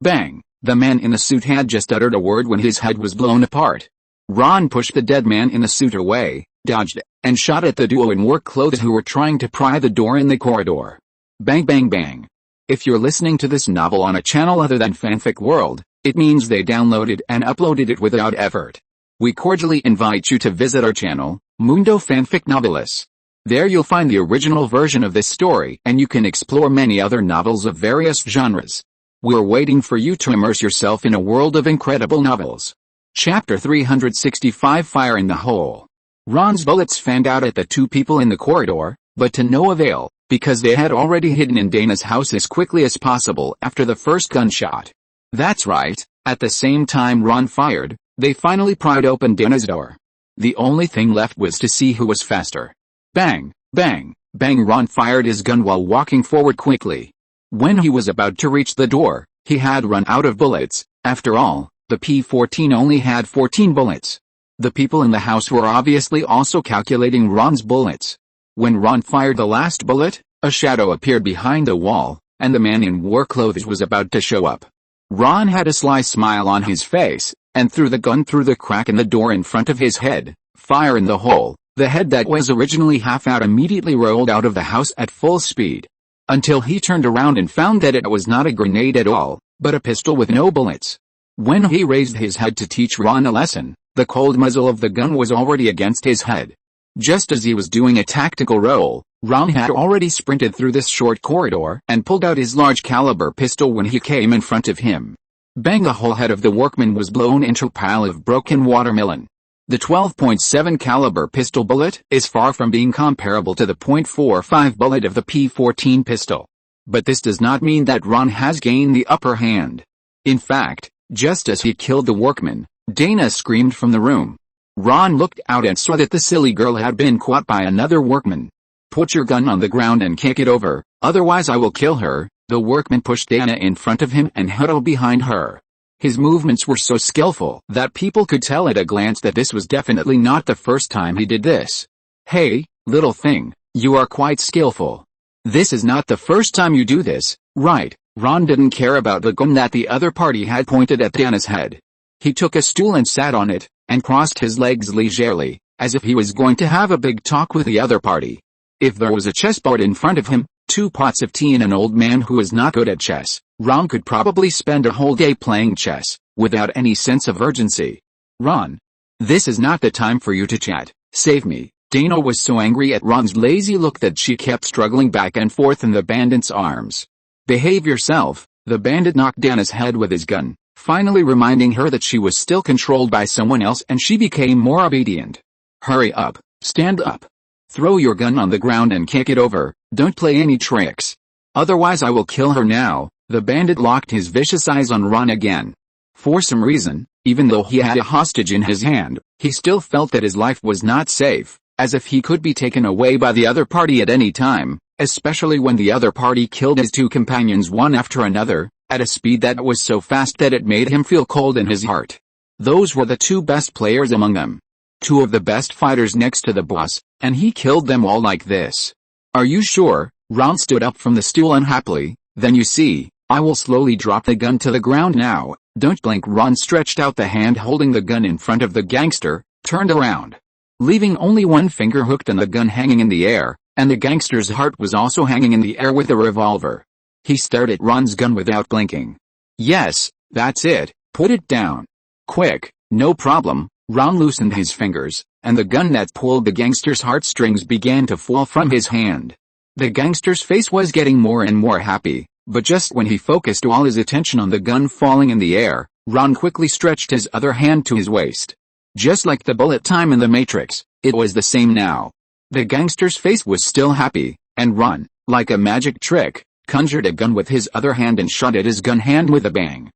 Bang. The man in the suit had just uttered a word when his head was blown apart. Ron pushed the dead man in the suit away, dodged, and shot at the duo in work clothes who were trying to pry the door in the corridor. Bang bang bang. If you're listening to this novel on a channel other than Fanfic World, it means they downloaded and uploaded it without effort. We cordially invite you to visit our channel, Mundo Fanfic Novelis. There you'll find the original version of this story and you can explore many other novels of various genres. We're waiting for you to immerse yourself in a world of incredible novels. Chapter 365, Fire in the Hole. Ron's bullets fanned out at the 2 people in the corridor, but to no avail, because they had already hidden in Dana's house as quickly as possible after the first gunshot. That's right, at the same time Ron fired, they finally pried open Dana's door. The only thing left was to see who was faster. Bang, bang, bang. Ron fired his gun while walking forward quickly. When he was about to reach the door, he had run out of bullets. After all, the P14 only had 14 bullets. The people in the house were obviously also calculating Ron's bullets. When Ron fired the last bullet, a shadow appeared behind the wall, and the man in war clothes was about to show up. Ron had a sly smile on his face, and threw the gun through the crack in the door in front of his head. Fire in the hole. The head that was originally half out immediately rolled out of the house at full speed. Until he turned around and found that it was not a grenade at all, but a pistol with no bullets. When he raised his head to teach Ron a lesson, the cold muzzle of the gun was already against his head. Just as he was doing a tactical roll, Ron had already sprinted through this short corridor and pulled out his large caliber pistol when he came in front of him. Bang! The whole head of the workman was blown into a pile of broken watermelon. The 12.7 caliber pistol bullet is far from being comparable to the .45 bullet of the P14 pistol. But this does not mean that Ron has gained the upper hand. In fact, just as he killed the workman, Dana screamed from the room. Ron looked out and saw that the silly girl had been caught by another workman. "Put your gun on the ground and kick it over, otherwise I will kill her." The workman pushed Dana in front of him and huddled behind her. His movements were so skillful that people could tell at a glance that this was definitely not the first time he did this. "Hey, little thing, you are quite skillful. This is not the first time you do this, right?" Ron didn't care about the gun that the other party had pointed at Dana's head. He took a stool and sat on it, and crossed his legs leisurely, as if he was going to have a big talk with the other party. If there was a chessboard in front of him, 2 pots of tea and an old man who was not good at chess, Ron could probably spend a whole day playing chess, without any sense of urgency. "Ron, this is not the time for you to chat, save me." Dana was so angry at Ron's lazy look that she kept struggling back and forth in the bandit's arms. "Behave yourself." The bandit knocked Dana's head with his gun, finally reminding her that she was still controlled by someone else, and she became more obedient. "Hurry up, stand up. Throw your gun on the ground and kick it over, don't play any tricks. Otherwise I will kill her now." The bandit locked his vicious eyes on Ron again. For some reason, even though he had a hostage in his hand, he still felt that his life was not safe, as if he could be taken away by the other party at any time, especially when the other party killed his 2 companions one after another, at a speed that was so fast that it made him feel cold in his heart. Those were the 2 best players among them. 2 of the best fighters next to the boss, and he killed them all like this. "Are you sure?" Ron stood up from the stool unhappily. "Then you see, I will slowly drop the gun to the ground now. Don't blink." Ron stretched out the hand holding the gun in front of the gangster, turned around, leaving only one finger hooked and the gun hanging in the air, and the gangster's heart was also hanging in the air with the revolver. He stared at Ron's gun without blinking. "Yes, that's it, put it down. Quick." "No problem." Ron loosened his fingers, and the gun that pulled the gangster's heartstrings began to fall from his hand. The gangster's face was getting more and more happy, but just when he focused all his attention on the gun falling in the air, Ron quickly stretched his other hand to his waist. Just like the bullet time in the Matrix, it was the same now. The gangster's face was still happy, and Ron, like a magic trick, conjured a gun with his other hand and shot at his gun hand with a bang.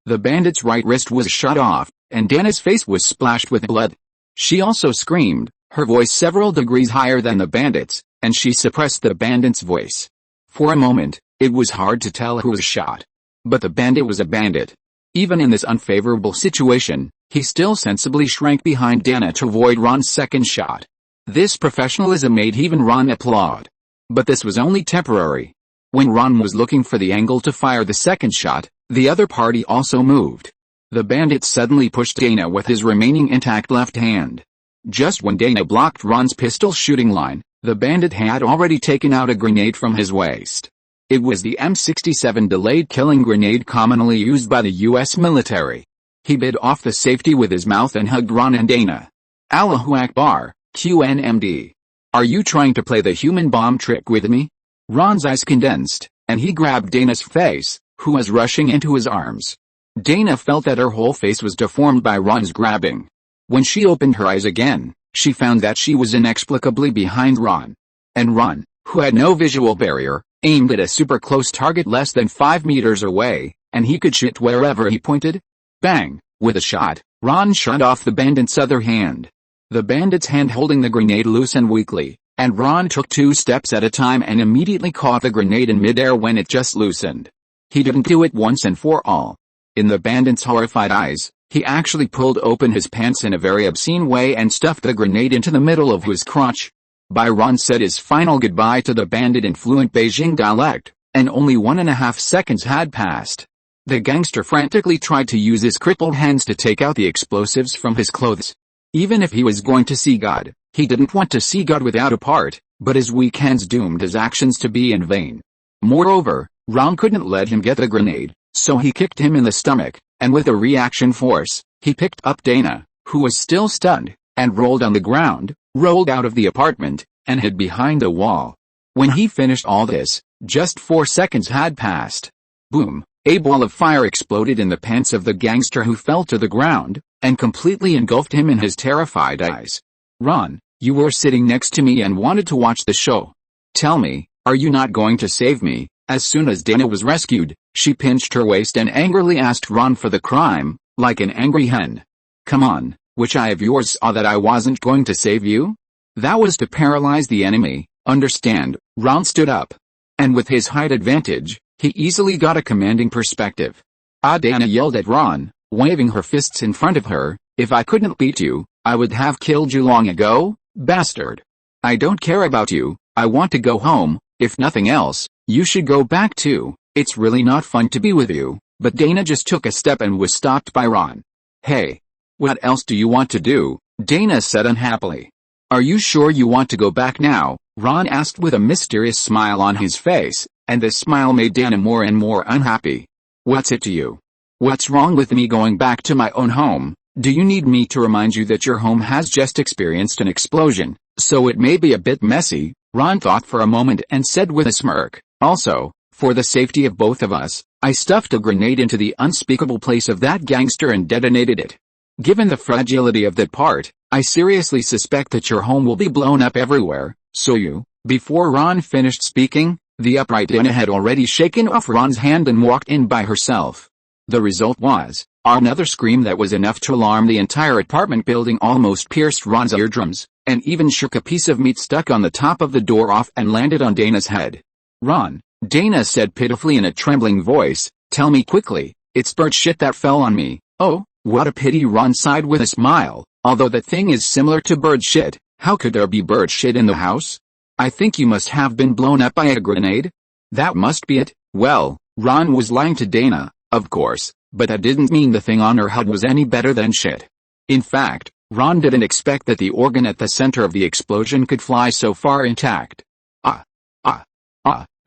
The bandit's right wrist was shot off, and Dana's face was splashed with blood. She also screamed, her voice several degrees higher than the bandit's, and she suppressed the bandit's voice. For a moment, it was hard to tell who was shot. But the bandit was a bandit. Even in this unfavorable situation, he still sensibly shrank behind Dana to avoid Ron's second shot. This professionalism made even Ron applaud. But this was only temporary. When Ron was looking for the angle to fire the second shot, the other party also moved. The bandit suddenly pushed Dana with his remaining intact left hand. Just when Dana blocked Ron's pistol shooting line, the bandit had already taken out a grenade from his waist. It was the M67 delayed killing grenade commonly used by the US military. He bit off the safety with his mouth and hugged Ron and Dana. "Allahu Akbar, QNMD. Are you trying to play the human bomb trick with me?" Ron's eyes condensed, and he grabbed Dana's face, who was rushing into his arms. Dana felt that her whole face was deformed by Ron's grabbing. When she opened her eyes again, she found that she was inexplicably behind Ron. And Ron, who had no visual barrier, aimed at a super close target less than 5 meters away, and he could shoot wherever he pointed. Bang! With a shot, Ron shot off the bandit's other hand. The bandit's hand holding the grenade loosened weakly, and Ron took 2 steps at a time and immediately caught the grenade in midair when it just loosened. He didn't do it once and for all. In the bandit's horrified eyes, he actually pulled open his pants in a very obscene way and stuffed the grenade into the middle of his crotch. Ron said his final goodbye to the bandit in fluent Beijing dialect, and only 1.5 seconds had passed. The gangster frantically tried to use his crippled hands to take out the explosives from his clothes. Even if he was going to see God, he didn't want to see God without a part, but his weak hands doomed his actions to be in vain. Moreover, Ron couldn't let him get the grenade, so he kicked him in the stomach, and with a reaction force, he picked up Dana, who was still stunned, and rolled on the ground, rolled out of the apartment, and hid behind the wall. When he finished all this, just 4 seconds had passed. Boom! A ball of fire exploded in the pants of the gangster, who fell to the ground, and completely engulfed him in his terrified eyes. Ron, you were sitting next to me and wanted to watch the show. Tell me, are you not going to save me? As soon as Dana was rescued, she pinched her waist and angrily asked Ron for the crime, like an angry hen. Come on, which eye of yours saw that I wasn't going to save you? That was to paralyze the enemy, understand? Ron stood up. And with his height advantage, he easily got a commanding perspective. Dana yelled at Ron, waving her fists in front of her, if I couldn't beat you, I would have killed you long ago, bastard. I don't care about you, I want to go home. If nothing else, you should go back too. It's really not fun to be with you. But Dana just took a step and was stopped by Ron. Hey. What else do you want to do? Dana said unhappily. Are you sure you want to go back now? Ron asked with a mysterious smile on his face, and the smile made Dana more and more unhappy. What's it to you? What's wrong with me going back to my own home? Do you need me to remind you that your home has just experienced an explosion, so it may be a bit messy? Ron thought for a moment and said with a smirk, also, for the safety of both of us, I stuffed a grenade into the unspeakable place of that gangster and detonated it. Given the fragility of that part, I seriously suspect that your home will be blown up everywhere, so you. Before Ron finished speaking, the upright Dana had already shaken off Ron's hand and walked in by herself. The result was, another scream that was enough to alarm the entire apartment building almost pierced Ron's eardrums, and even shook a piece of meat stuck on the top of the door off and landed on Dana's head. Ron, Dana said pitifully in a trembling voice, tell me quickly, it's bird shit that fell on me. Oh, what a pity. Ron sighed with a smile, although the thing is similar to bird shit, how could there be bird shit in the house? I think you must have been blown up by a grenade? That must be it. Well, Ron was lying to Dana, of course, but that didn't mean the thing on her head was any better than shit. In fact, Ron didn't expect that the organ at the center of the explosion could fly so far intact.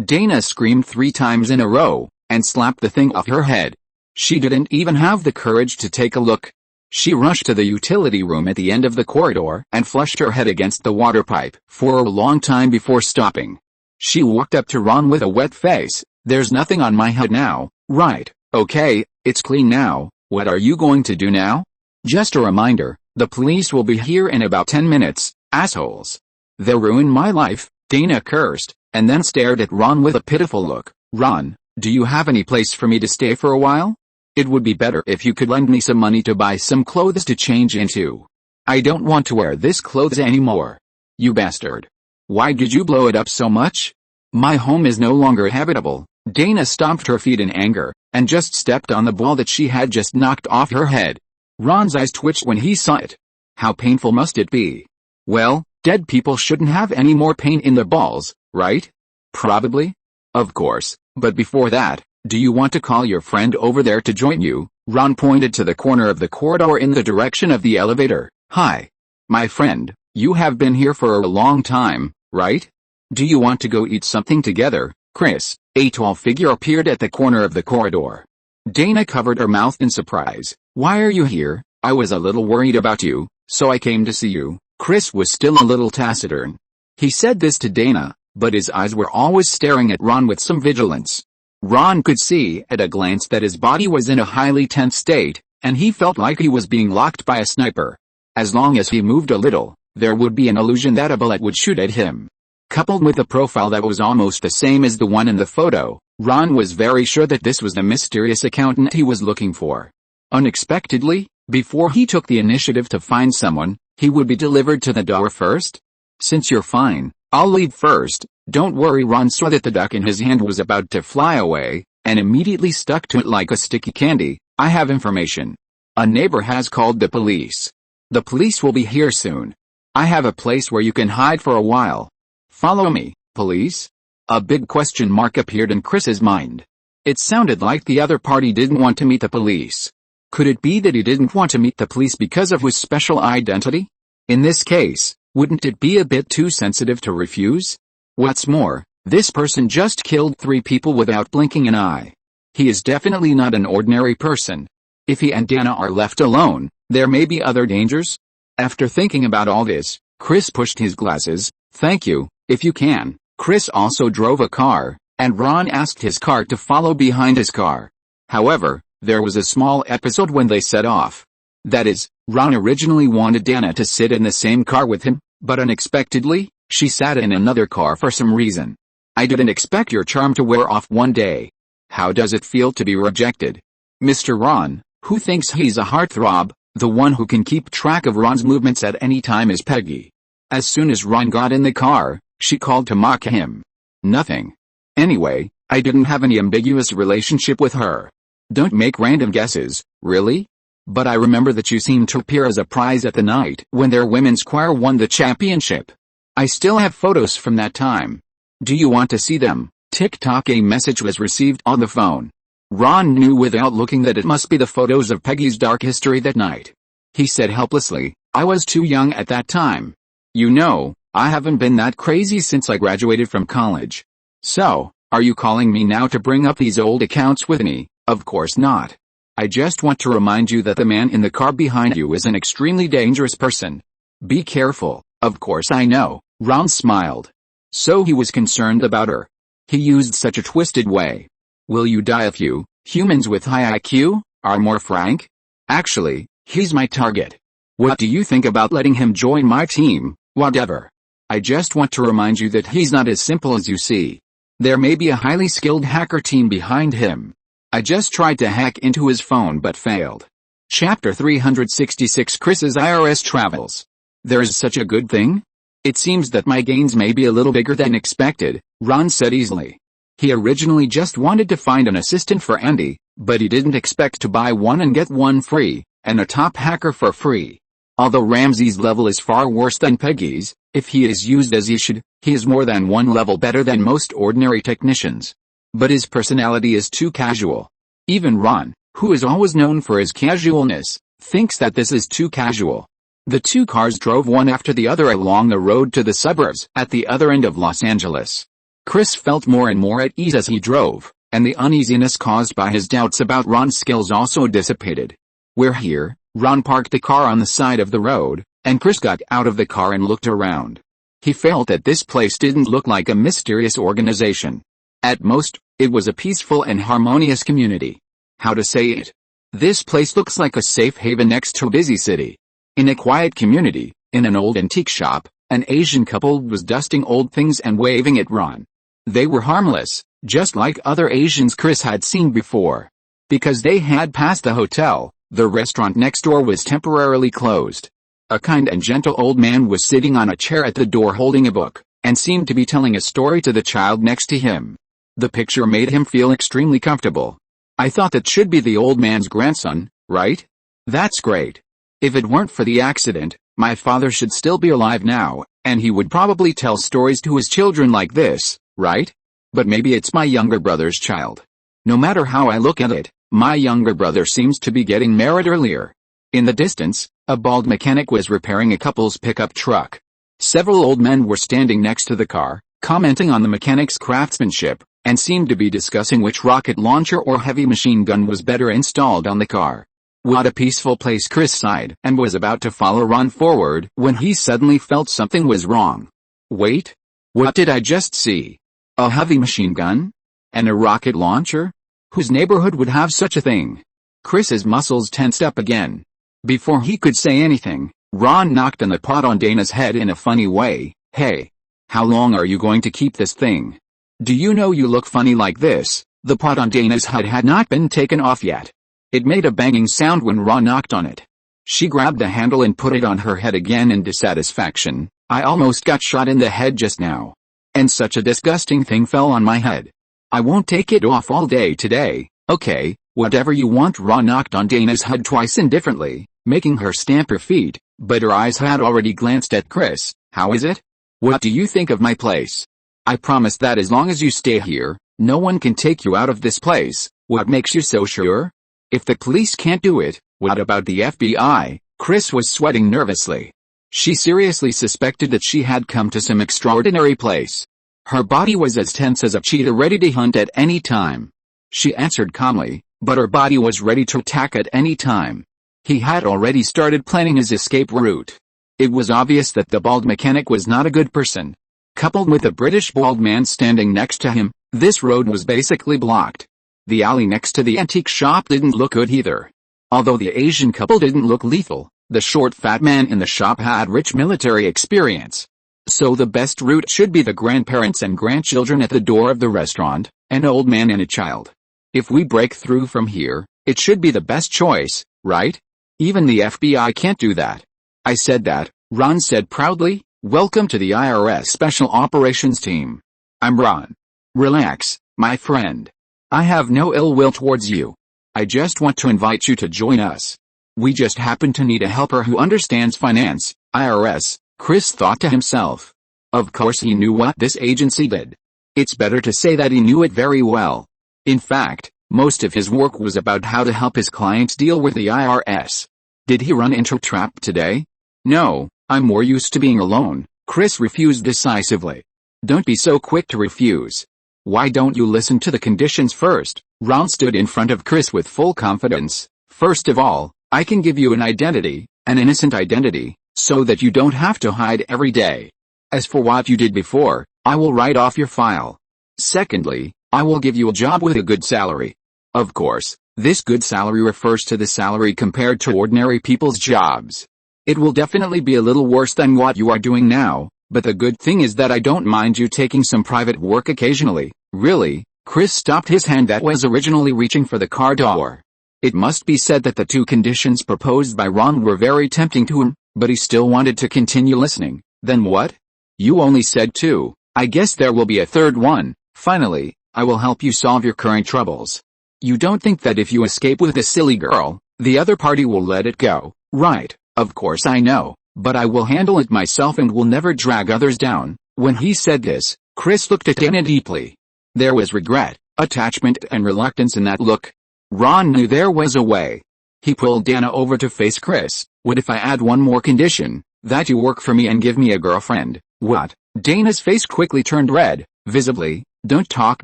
Dana screamed 3 times in a row, and slapped the thing off her head. She didn't even have the courage to take a look. She rushed to the utility room at the end of the corridor and flushed her head against the water pipe for a long time before stopping. She walked up to Ron with a wet face. There's nothing on my head now, right? Okay, it's clean now. What are you going to do now? Just a reminder, the police will be here in about 10 minutes, assholes. They ruined my life, Dana cursed, and then stared at Ron with a pitiful look. Ron, do you have any place for me to stay for a while? It would be better if you could lend me some money to buy some clothes to change into. I don't want to wear this clothes anymore. You bastard. Why did you blow it up so much? My home is no longer habitable. Dana stomped her feet in anger, and just stepped on the ball that she had just knocked off her head. Ron's eyes twitched when he saw it. How painful must it be? Well, dead people shouldn't have any more pain in their balls, right? Probably. Of course, but before that, do you want to call your friend over there to join you? Ron pointed to the corner of the corridor in the direction of the elevator. Hi. My friend, you have been here for a long time, right? Do you want to go eat something together? Chris, a tall figure appeared at the corner of the corridor. Dana covered her mouth in surprise. Why are you here? I was a little worried about you, so I came to see you. Chris was still a little taciturn. He said this to Dana, but his eyes were always staring at Ron with some vigilance. Ron could see at a glance that his body was in a highly tense state, and he felt like he was being locked by a sniper. As long as he moved a little, there would be an illusion that a bullet would shoot at him. Coupled with a profile that was almost the same as the one in the photo, Ron was very sure that this was the mysterious accountant he was looking for. Unexpectedly, before he took the initiative to find someone, he would be delivered to the door first? Since you're fine, I'll leave first. Don't worry. Ron saw that the duck in his hand was about to fly away, and immediately stuck to it like a sticky candy. I have information. A neighbor has called the police. The police will be here soon. I have a place where you can hide for a while. Follow me. Police? A big question mark appeared in Chris's mind. It sounded like the other party didn't want to meet the police. Could it be that he didn't want to meet the police because of his special identity? In this case, wouldn't it be a bit too sensitive to refuse? What's more, this person just killed 3 people without blinking an eye. He is definitely not an ordinary person. If he and Dana are left alone, there may be other dangers? After thinking about all this, Chris pushed his glasses. Thank you, if you can. Chris also drove a car, and Ron asked his car to follow behind his car. However, there was a small episode when they set off. That is, Ron originally wanted Dana to sit in the same car with him, but unexpectedly, she sat in another car for some reason. I didn't expect your charm to wear off one day. How does it feel to be rejected? Mr. Ron, who thinks he's a heartthrob, the one who can keep track of Ron's movements at any time is Peggy. As soon as Ron got in the car, she called to mock him. Nothing. Anyway, I didn't have any ambiguous relationship with her. Don't make random guesses, really? But I remember that you seemed to appear as a prize at the night when their women's choir won the championship. I still have photos from that time. Do you want to see them? Tick-tock, a message was received on the phone. Ron knew without looking that it must be the photos of Peggy's dark history that night. He said helplessly, I was too young at that time. You know, I haven't been that crazy since I graduated from college. So, are you calling me now to bring up these old accounts with me? Of course not. I just want to remind you that the man in the car behind you is an extremely dangerous person. Be careful. Of course I know. Ron smiled. So he was concerned about her. He used such a twisted way. Will you die if you, humans with high IQ, are more frank? Actually, he's my target. What do you think about letting him join my team? Whatever. I just want to remind you that he's not as simple as you see. There may be a highly skilled hacker team behind him. I just tried to hack into his phone but failed. Chapter 366, Chris's IRS Travels. There's such a good thing? It seems that my gains may be a little bigger than expected, Ron said easily. He originally just wanted to find an assistant for Andy, but he didn't expect to buy one and get one free, and a top hacker for free. Although Ramsey's level is far worse than Peggy's, if he is used as he should, he is more than one level better than most ordinary technicians. But his personality is too casual. Even Ron, who is always known for his casualness, thinks that this is too casual. The two cars drove one after the other along the road to the suburbs at the other end of Los Angeles. Chris felt more and more at ease as he drove, and the uneasiness caused by his doubts about Ron's skills also dissipated. We're here. Ron parked the car on the side of the road, and Chris got out of the car and looked around. He felt that this place didn't look like a mysterious organization. At most, it was a peaceful and harmonious community. How to say it? This place looks like a safe haven next to a busy city. In a quiet community, in an old antique shop, an Asian couple was dusting old things and waving at Ron. They were harmless, just like other Asians Chris had seen before. Because they had passed the hotel, the restaurant next door was temporarily closed. A kind and gentle old man was sitting on a chair at the door holding a book, and seemed to be telling a story to the child next to him. The picture made him feel extremely comfortable. I thought that should be the old man's grandson, right? That's great. If it weren't for the accident, my father should still be alive now, and he would probably tell stories to his children like this, right? But maybe it's my younger brother's child. No matter how I look at it, my younger brother seems to be getting married earlier. In the distance, a bald mechanic was repairing a couple's pickup truck. Several old men were standing next to the car, commenting on the mechanic's craftsmanship, and seemed to be discussing which rocket launcher or heavy machine gun was better installed on the car. What a peaceful place, Chris sighed, and was about to follow Ron forward when he suddenly felt something was wrong. Wait. What did I just see? A heavy machine gun? And a rocket launcher? Whose neighborhood would have such a thing? Chris's muscles tensed up again. Before he could say anything, Ron knocked on the pot on Dana's head in a funny way. Hey. How long are you going to keep this thing? Do you know you look funny like this? The pot on Dana's head had not been taken off yet. It made a banging sound when Ron knocked on it. She grabbed the handle and put it on her head again in dissatisfaction. I almost got shot in the head just now. And such a disgusting thing fell on my head. I won't take it off all day today. Okay, whatever you want. Ron knocked on Dana's head twice indifferently, making her stamp her feet, but her eyes had already glanced at Chris. How is it? What do you think of my place? I promise that as long as you stay here, no one can take you out of this place. What makes you so sure? If the police can't do it, what about the FBI? Chris was sweating nervously. She seriously suspected that she had come to some extraordinary place. Her body was as tense as a cheetah ready to hunt at any time. She answered calmly, but our body was ready to attack at any time. He had already started planning his escape route. It was obvious that the bald mechanic was not a good person. Coupled with the British bald man standing next to him, this road was basically blocked. The alley next to the antique shop didn't look good either. Although the Asian couple didn't look lethal, the short fat man in the shop had rich military experience. So the best route should be the grandparents and grandchildren at the door of the restaurant, an old man and a child. If we break through from here, it should be the best choice, right? Even the FBI can't do that. I said that, Ron said proudly. Welcome to the IRS Special Operations Team. I'm Ron. Relax, my friend. I have no ill will towards you. I just want to invite you to join us. We just happen to need a helper who understands finance, IRS, Chris thought to himself. Of course he knew what this agency did. It's better to say that he knew it very well. In fact, most of his work was about how to help his clients deal with the IRS. Did he run into a trap today? No. I'm more used to being alone, Chris refused decisively. Don't be so quick to refuse. Why don't you listen to the conditions first? Ron stood in front of Chris with full confidence. First of all, I can give you an identity, an innocent identity, so that you don't have to hide every day. As for what you did before, I will write off your file. Secondly, I will give you a job with a good salary. Of course, this good salary refers to the salary compared to ordinary people's jobs. It will definitely be a little worse than what you are doing now, but the good thing is that I don't mind you taking some private work occasionally. Really? Chris stopped his hand that was originally reaching for the car door. It must be said that the two conditions proposed by Ron were very tempting to him, but he still wanted to continue listening. Then what? You only said two. I guess there will be a third one. Finally, I will help you solve your current troubles. You don't think that if you escape with a silly girl, the other party will let it go, right? Of course I know, but I will handle it myself and will never drag others down. When he said this, Chris looked at Anna deeply. There was regret, attachment and reluctance in that look. Ron knew there was a way. He pulled Dana over to face Chris. What if I add one more condition, that you work for me and give me a girlfriend? What? Dana's face quickly turned red, visibly. Don't talk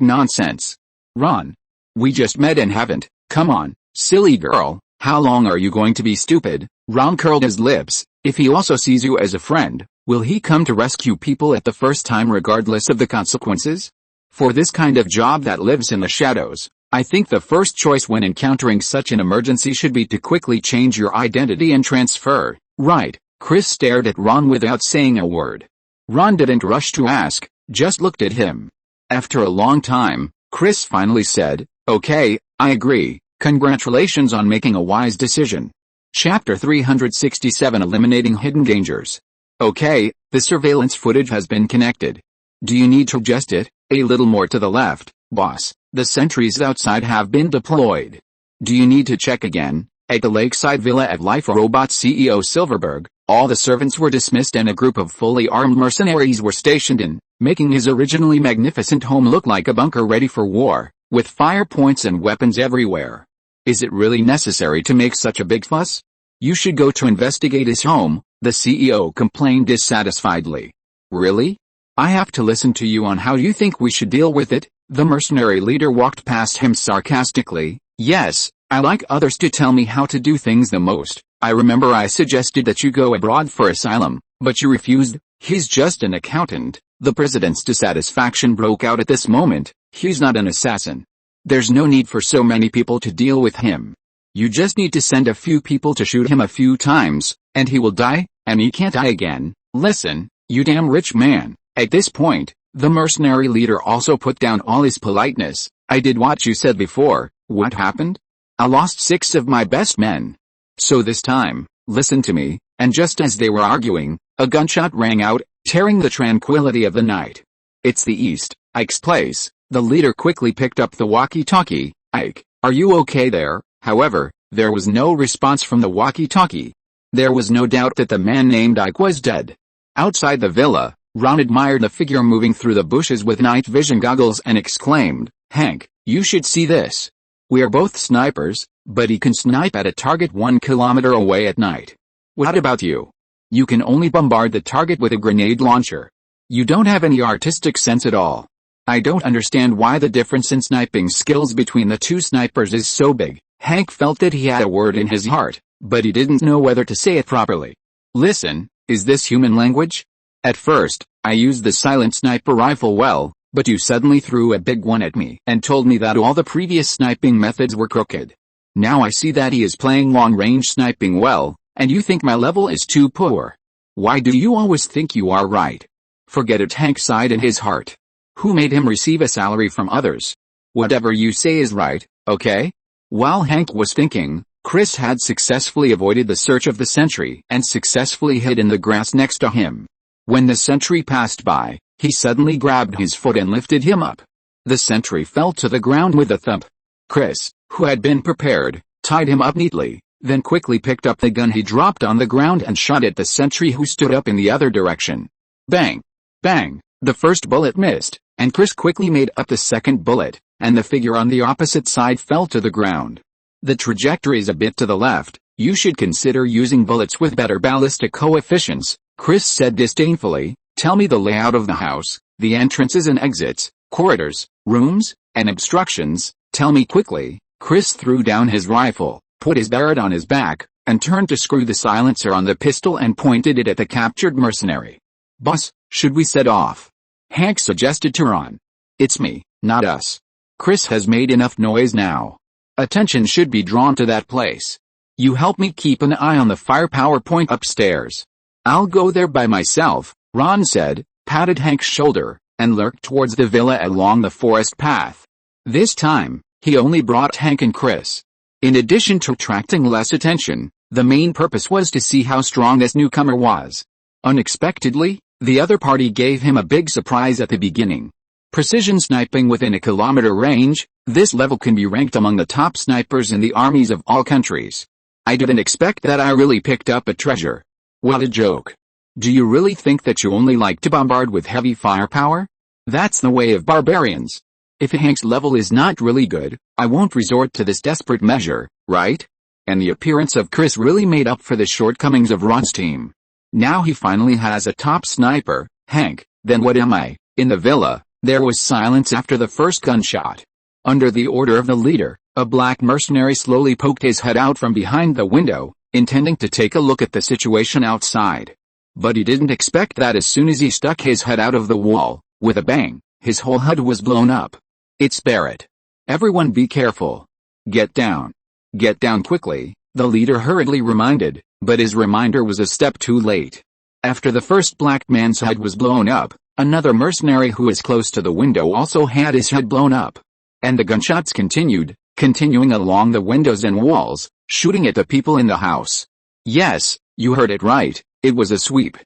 nonsense. Ron. We just met and haven't. Come on, silly girl. How long are you going to be stupid? Ron curled his lips. If he also sees you as a friend, will he come to rescue people at the first time regardless of the consequences? For this kind of job that lives in the shadows, I think the first choice when encountering such an emergency should be to quickly change your identity and transfer. Right. Chris stared at Ron without saying a word. Ron didn't rush to ask, just looked at him. After a long time, Chris finally said, okay, I agree. Congratulations on making a wise decision. Chapter 367 Eliminating Hidden Dangers. Okay, the surveillance footage has been connected. Do you need to adjust it? A little more to the left, boss. The sentries outside have been deployed. Do you need to check again? At the lakeside villa at Life Robot CEO Silverberg, all the servants were dismissed and a group of fully armed mercenaries were stationed in, making his originally magnificent home look like a bunker ready for war, with fire points and weapons everywhere. Is it really necessary to make such a big fuss? You should go to investigate his home, the CEO complained dissatisfiedly. Really? I have to listen to you on how you think we should deal with it? The mercenary leader walked past him sarcastically. Yes, I like others to tell me how to do things the most. I remember I suggested that you go abroad for asylum, but you refused. He's just an accountant. The president's dissatisfaction broke out at this moment. He's not an assassin. There's no need for so many people to deal with him. You just need to send a few people to shoot him a few times, and he will die, and he can't die again. Listen, you damn rich man. At this point, the mercenary leader also put down all his politeness. I did what you said before. What happened? I lost 6 of my best men. So this time, listen to me, and just as they were arguing, a gunshot rang out, tearing the tranquility of the night. It's the East, Ike's place. The leader quickly picked up the walkie-talkie. Ike, are you okay there? However, there was no response from the walkie-talkie. There was no doubt that the man named Ike was dead. Outside the villa, Ron admired the figure moving through the bushes with night vision goggles and exclaimed, Hank, you should see this. We are both snipers, but he can snipe at a target 1 kilometer away at night. What about you? You can only bombard the target with a grenade launcher. You don't have any artistic sense at all. I don't understand why the difference in sniping skills between the two snipers is so big. Hank felt that he had a word in his heart, but he didn't know whether to say it properly. Listen, is this human language? At first, I used the silent sniper rifle well, but you suddenly threw a big one at me and told me that all the previous sniping methods were crooked. Now I see that he is playing long-range sniping well, and you think my level is too poor. Why do you always think you are right? Forget it, Hank sighed in his heart. Who made him receive a salary from others? Whatever you say is right, okay? While Hank was thinking, Chris had successfully avoided the search of the sentry and successfully hid in the grass next to him. When the sentry passed by, he suddenly grabbed his foot and lifted him up. The sentry fell to the ground with a thump. Chris, who had been prepared, tied him up neatly, then quickly picked up the gun he dropped on the ground and shot at the sentry who stood up in the other direction. Bang! Bang! The first bullet missed, and Chris quickly made up the second bullet, and the figure on the opposite side fell to the ground. The trajectory is a bit to the left. You should consider using bullets with better ballistic coefficients, Chris said disdainfully. Tell me the layout of the house, the entrances and exits, corridors, rooms, and obstructions. Tell me quickly. Chris threw down his rifle, put his Barrett on his back, and turned to screw the silencer on the pistol and pointed it at the captured mercenary. Boss, should we set off? Hank suggested to Ron. It's me, not us. Chris has made enough noise now. Attention should be drawn to that place. You help me keep an eye on the firepower point upstairs. I'll go there by myself, Ron said, patted Hank's shoulder, and lurked towards the villa along the forest path. This time, he only brought Hank and Chris. In addition to attracting less attention, the main purpose was to see how strong this newcomer was. Unexpectedly, the other party gave him a big surprise at the beginning. Precision sniping within a kilometer range, this level can be ranked among the top snipers in the armies of all countries. I didn't expect that. I really picked up a treasure. What a joke. Do you really think that you only like to bombard with heavy firepower? That's the way of barbarians. If Hank's level is not really good, I won't resort to this desperate measure, right? And the appearance of Chris really made up for the shortcomings of Ron's team. Now he finally has a top sniper, Hank. Then what am I? In the villa, there was silence after the first gunshot. Under the order of the leader, a black mercenary slowly poked his head out from behind the window, intending to take a look at the situation outside. But he didn't expect that as soon as he stuck his head out of the wall, with a bang, his whole HUD was blown up. It's Barrett. Everyone be careful. Get down. Get down quickly, the leader hurriedly reminded, but his reminder was a step too late. After the first black man's head was blown up, another mercenary who was close to the window also had his head blown up. And the gunshots continuing along the windows and walls, shooting at the people in the house. Yes, you heard it right, it was a sweep.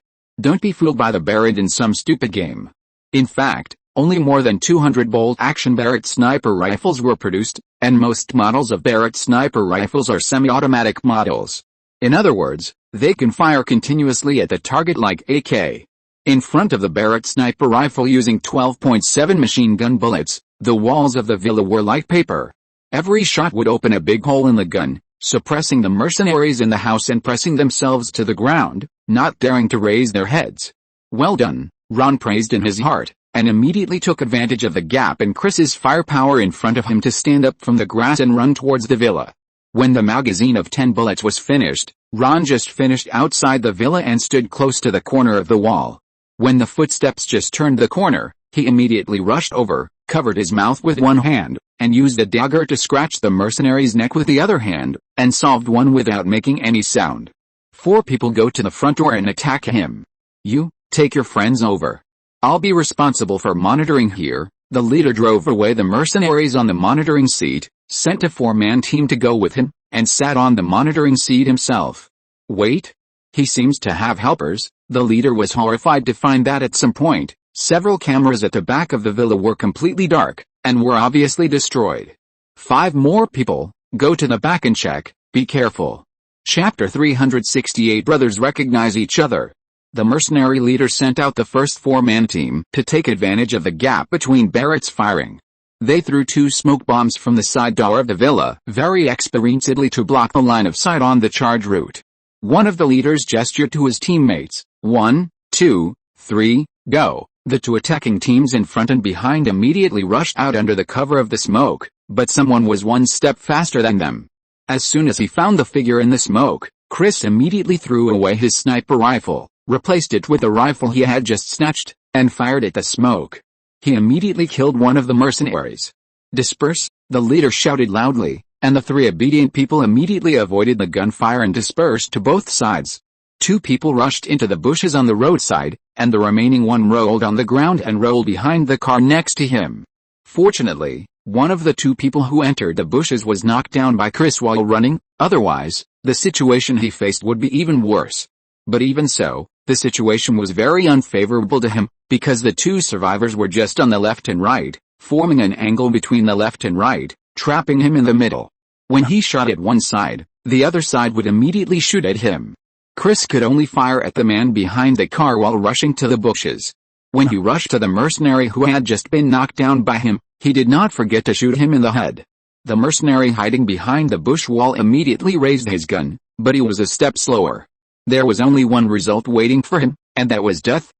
Don't be fooled by the Barrett in some stupid game. In fact, only more than 200 bolt-action Barrett sniper rifles were produced, and most models of Barrett sniper rifles are semi-automatic models. In other words, they can fire continuously at the target like AK. In front of the Barrett sniper rifle using 12.7 machine gun bullets, the walls of the villa were like paper. Every shot would open a big hole in the gun, suppressing the mercenaries in the house and pressing themselves to the ground, not daring to raise their heads. Well done, Ron praised in his heart, and immediately took advantage of the gap in Chris's firepower in front of him to stand up from the grass and run towards the villa. When the magazine of 10 bullets was finished, Ron just finished outside the villa and stood close to the corner of the wall. When the footsteps just turned the corner, he immediately rushed over, covered his mouth with one hand, and used a dagger to scratch the mercenary's neck with the other hand, and solved one without making any sound. 4 people go to the front door and attack him. You, take your friends over. I'll be responsible for monitoring here. The leader drove away the mercenaries on the monitoring seat, sent a 4-man team to go with him, and sat on the monitoring seat himself. Wait? He seems to have helpers. The leader was horrified to find that at some point, several cameras at the back of the villa were completely dark, and were obviously destroyed. 5 more people, go to the back and check, be careful. Chapter 368 Brothers recognize each other. The mercenary leader sent out the first 4-man team to take advantage of the gap between Barrett's firing. They threw 2 smoke bombs from the side door of the villa very experientedly to block the line of sight on the charge route. One of the leaders gestured to his teammates, 1, 2, 3, go. The two attacking teams in front and behind immediately rushed out under the cover of the smoke, but someone was one step faster than them. As soon as he found the figure in the smoke, Chris immediately threw away his sniper rifle, replaced it with the rifle he had just snatched, and fired at the smoke. He immediately killed one of the mercenaries. "Disperse," the leader shouted loudly, and the three obedient people immediately avoided the gunfire and dispersed to both sides. Two people rushed into the bushes on the roadside, and the remaining one rolled on the ground and rolled behind the car next to him. Fortunately, one of the two people who entered the bushes was knocked down by Chris while running, otherwise, the situation he faced would be even worse. But even so, the situation was very unfavorable to him, because the two survivors were just on the left and right, forming an angle between the left and right, trapping him in the middle. When he shot at one side, the other side would immediately shoot at him. Chris could only fire at the man behind the car while rushing to the bushes. When he rushed to the mercenary who had just been knocked down by him, he did not forget to shoot him in the head. The mercenary hiding behind the bush wall immediately raised his gun, but he was a step slower. There was only one result waiting for him, and that was death.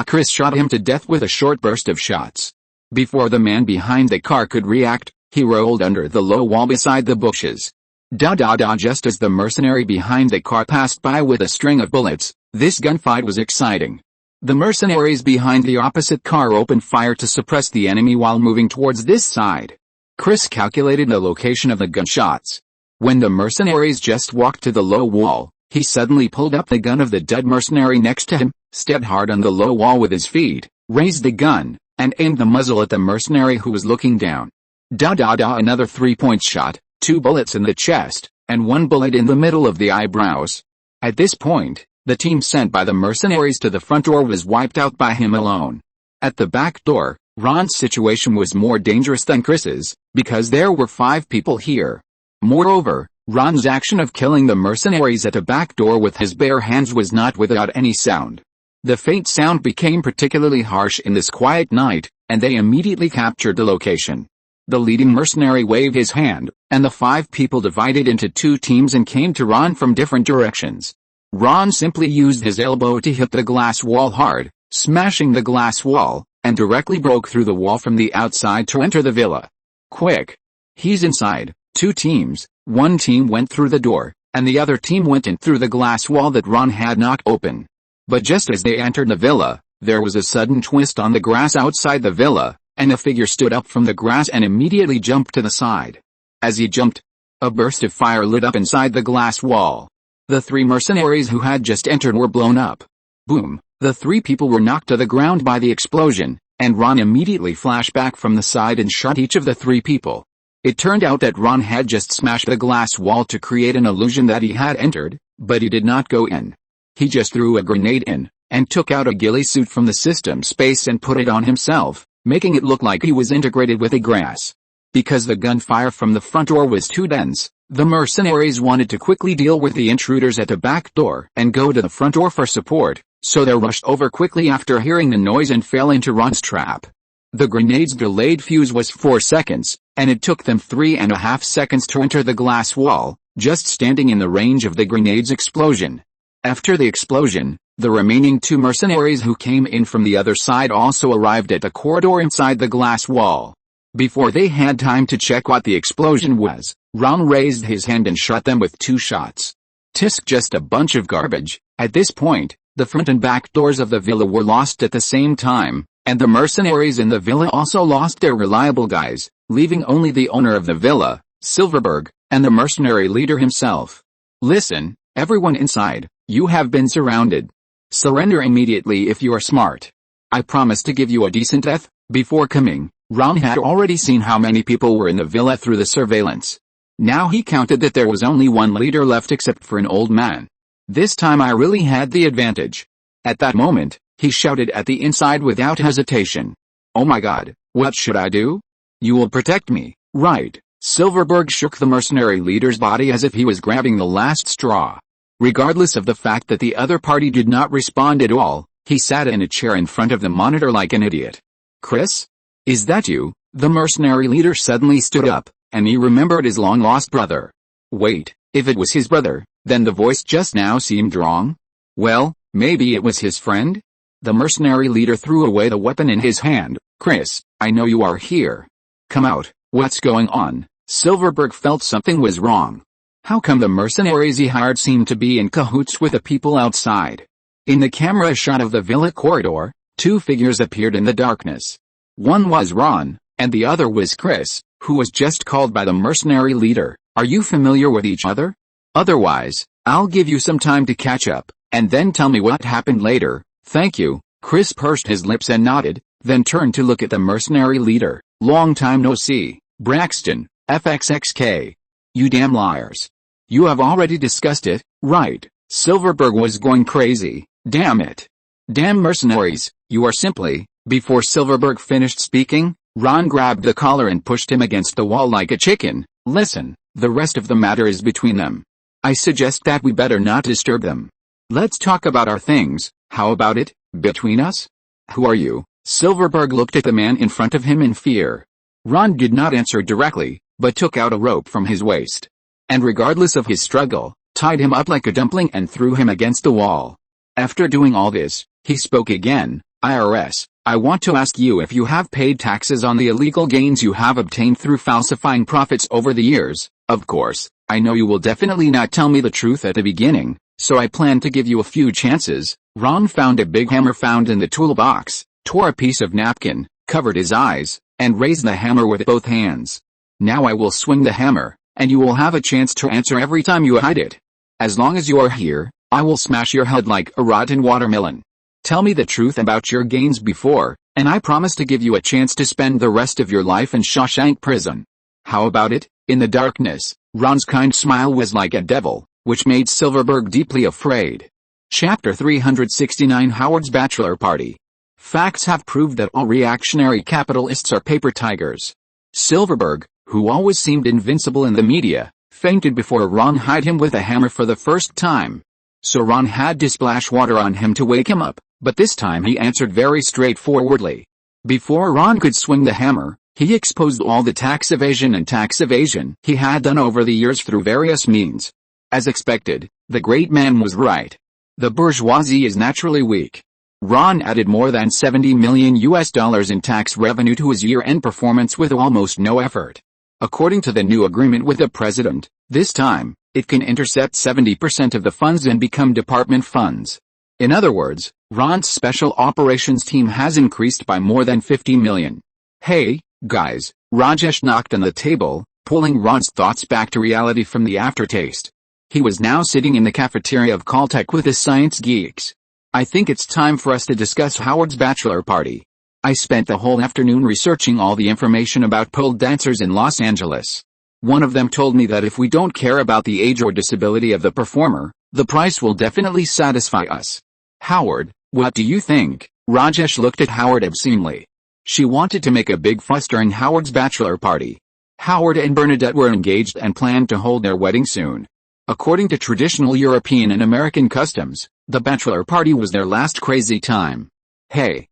Chris shot him to death with a short burst of shots. Before the man behind the car could react, he rolled under the low wall beside the bushes. Just as the mercenary behind the car passed by with a string of bullets, this gunfight was exciting. The mercenaries behind the opposite car opened fire to suppress the enemy while moving towards this side. Chris calculated the location of the gunshots. When the mercenaries just walked to the low wall, he suddenly pulled up the gun of the dead mercenary next to him, stepped hard on the low wall with his feet, raised the gun, and aimed the muzzle at the mercenary who was looking down. Another 3-point shot, 2 bullets in the chest, and 1 bullet in the middle of the eyebrows. At this point, the team sent by the mercenaries to the front door was wiped out by him alone. At the back door, Ron's situation was more dangerous than Chris's, because there were 5 people here. Moreover, Ron's action of killing the mercenaries at the back door with his bare hands was not without any sound. The faint sound became particularly harsh in this quiet night, and they immediately captured the location. The leading mercenary waved his hand, and the 5 people divided into 2 teams and came to Ron from different directions. Ron simply used his elbow to hit the glass wall hard, smashing the glass wall, and directly broke through the wall from the outside to enter the villa. Quick! He's inside. 2 teams, 1 team went through the door, and the other team went in through the glass wall that Ron had knocked open. But just as they entered the villa, there was a sudden twist on the grass outside the villa, and a figure stood up from the grass and immediately jumped to the side. As he jumped, a burst of fire lit up inside the glass wall. The 3 mercenaries who had just entered were blown up. Boom! The 3 people were knocked to the ground by the explosion, and Ron immediately flashed back from the side and shot each of the 3 people. It turned out that Ron had just smashed the glass wall to create an illusion that he had entered, but he did not go in. He just threw a grenade in, and took out a ghillie suit from the system space and put it on himself, making it look like he was integrated with the grass. Because the gunfire from the front door was too dense, the mercenaries wanted to quickly deal with the intruders at the back door and go to the front door for support, so they rushed over quickly after hearing the noise and fell into Ron's trap. The grenade's delayed fuse was 4 seconds, and it took them 3.5 seconds to enter the glass wall, just standing in the range of the grenade's explosion. After the explosion, the remaining 2 mercenaries who came in from the other side also arrived at the corridor inside the glass wall. Before they had time to check what the explosion was, Ron raised his hand and shot them with 2 shots. Tisk, just a bunch of garbage. At this point, the front and back doors of the villa were lost at the same time, and the mercenaries in the villa also lost their reliable guys, leaving only the owner of the villa, Silverberg, and the mercenary leader himself. Listen, everyone inside, you have been surrounded. Surrender immediately if you are smart. I promise to give you a decent death. Before coming, Ron had already seen how many people were in the villa through the surveillance. Now he counted that there was only 1 leader left except for an old man. This time I really had the advantage. At that moment, he shouted at the inside without hesitation. Oh my God, what should I do? You will protect me, right? Silverberg shook the mercenary leader's body as if he was grabbing the last straw. Regardless of the fact that the other party did not respond at all, he sat in a chair in front of the monitor like an idiot. Chris? Is that you? The mercenary leader suddenly stood up, and he remembered his long-lost brother. Wait, if it was his brother, then the voice just now seemed wrong? Well, maybe it was his friend? The mercenary leader threw away the weapon in his hand. "Chris, I know you are here. Come out, what's going on?" Silverberg felt something was wrong. How come the mercenaries he hired seemed to be in cahoots with the people outside? In the camera shot of the villa corridor, two figures appeared in the darkness. One was Ron, and the other was Chris, who was just called by the mercenary leader. "Are you familiar with each other? Otherwise, I'll give you some time to catch up, and then tell me what happened later." "Thank you." Chris pursed his lips and nodded, then turned to look at the mercenary leader. "Long time no see, Braxton, FXXK. You damn liars. You have already discussed it, right?" Silverberg was going crazy. "Damn it. Damn mercenaries, you are simply..." Before Silverberg finished speaking, Ron grabbed the collar and pushed him against the wall like a chicken. "Listen, the rest of the matter is between them. I suggest that we better not disturb them. Let's talk about our things, how about it, between us?" "Who are you?" Silverberg looked at the man in front of him in fear. Ron did not answer directly, but took out a rope from his waist. And regardless of his struggle, tied him up like a dumpling and threw him against the wall. After doing all this, he spoke again. "IRS, I want to ask you if you have paid taxes on the illegal gains you have obtained through falsifying profits over the years. Of course, I know you will definitely not tell me the truth at the beginning, so I plan to give you a few chances." Ron found a big hammer found in the toolbox, tore a piece of napkin, covered his eyes, and raised the hammer with both hands. "Now I will swing the hammer, and you will have a chance to answer every time you hide it. As long as you are here, I will smash your head like a rotten watermelon. Tell me the truth about your gains before, and I promise to give you a chance to spend the rest of your life in Shawshank prison. How about it?" In the darkness, Ron's kind smile was like a devil, which made Silverberg deeply afraid. Chapter 369 Howard's Bachelor Party. Facts have proved that all reactionary capitalists are paper tigers. Silverberg, who always seemed invincible in the media, fainted before Ron hit him with a hammer for the first time. So Ron had to splash water on him to wake him up, but this time he answered very straightforwardly. Before Ron could swing the hammer, he exposed all the tax evasion he had done over the years through various means. As expected, the great man was right. The bourgeoisie is naturally weak. Ron added more than $70 million in tax revenue to his year-end performance with almost no effort. According to the new agreement with the president, this time, it can intercept 70% of the funds and become department funds. In other words, Ron's special operations team has increased by more than $50 million. "Hey, guys," Rajesh knocked on the table, pulling Ron's thoughts back to reality from the aftertaste. He was now sitting in the cafeteria of Caltech with the science geeks. "I think it's time for us to discuss Howard's bachelor party. I spent the whole afternoon researching all the information about pole dancers in Los Angeles. One of them told me that if we don't care about the age or disability of the performer, the price will definitely satisfy us. Howard, what do you think?" Rajesh looked at Howard obscenely. She wanted to make a big fuss during Howard's bachelor party. Howard and Bernadette were engaged and planned to hold their wedding soon. According to traditional European and American customs, the bachelor party was their last crazy time. Hey,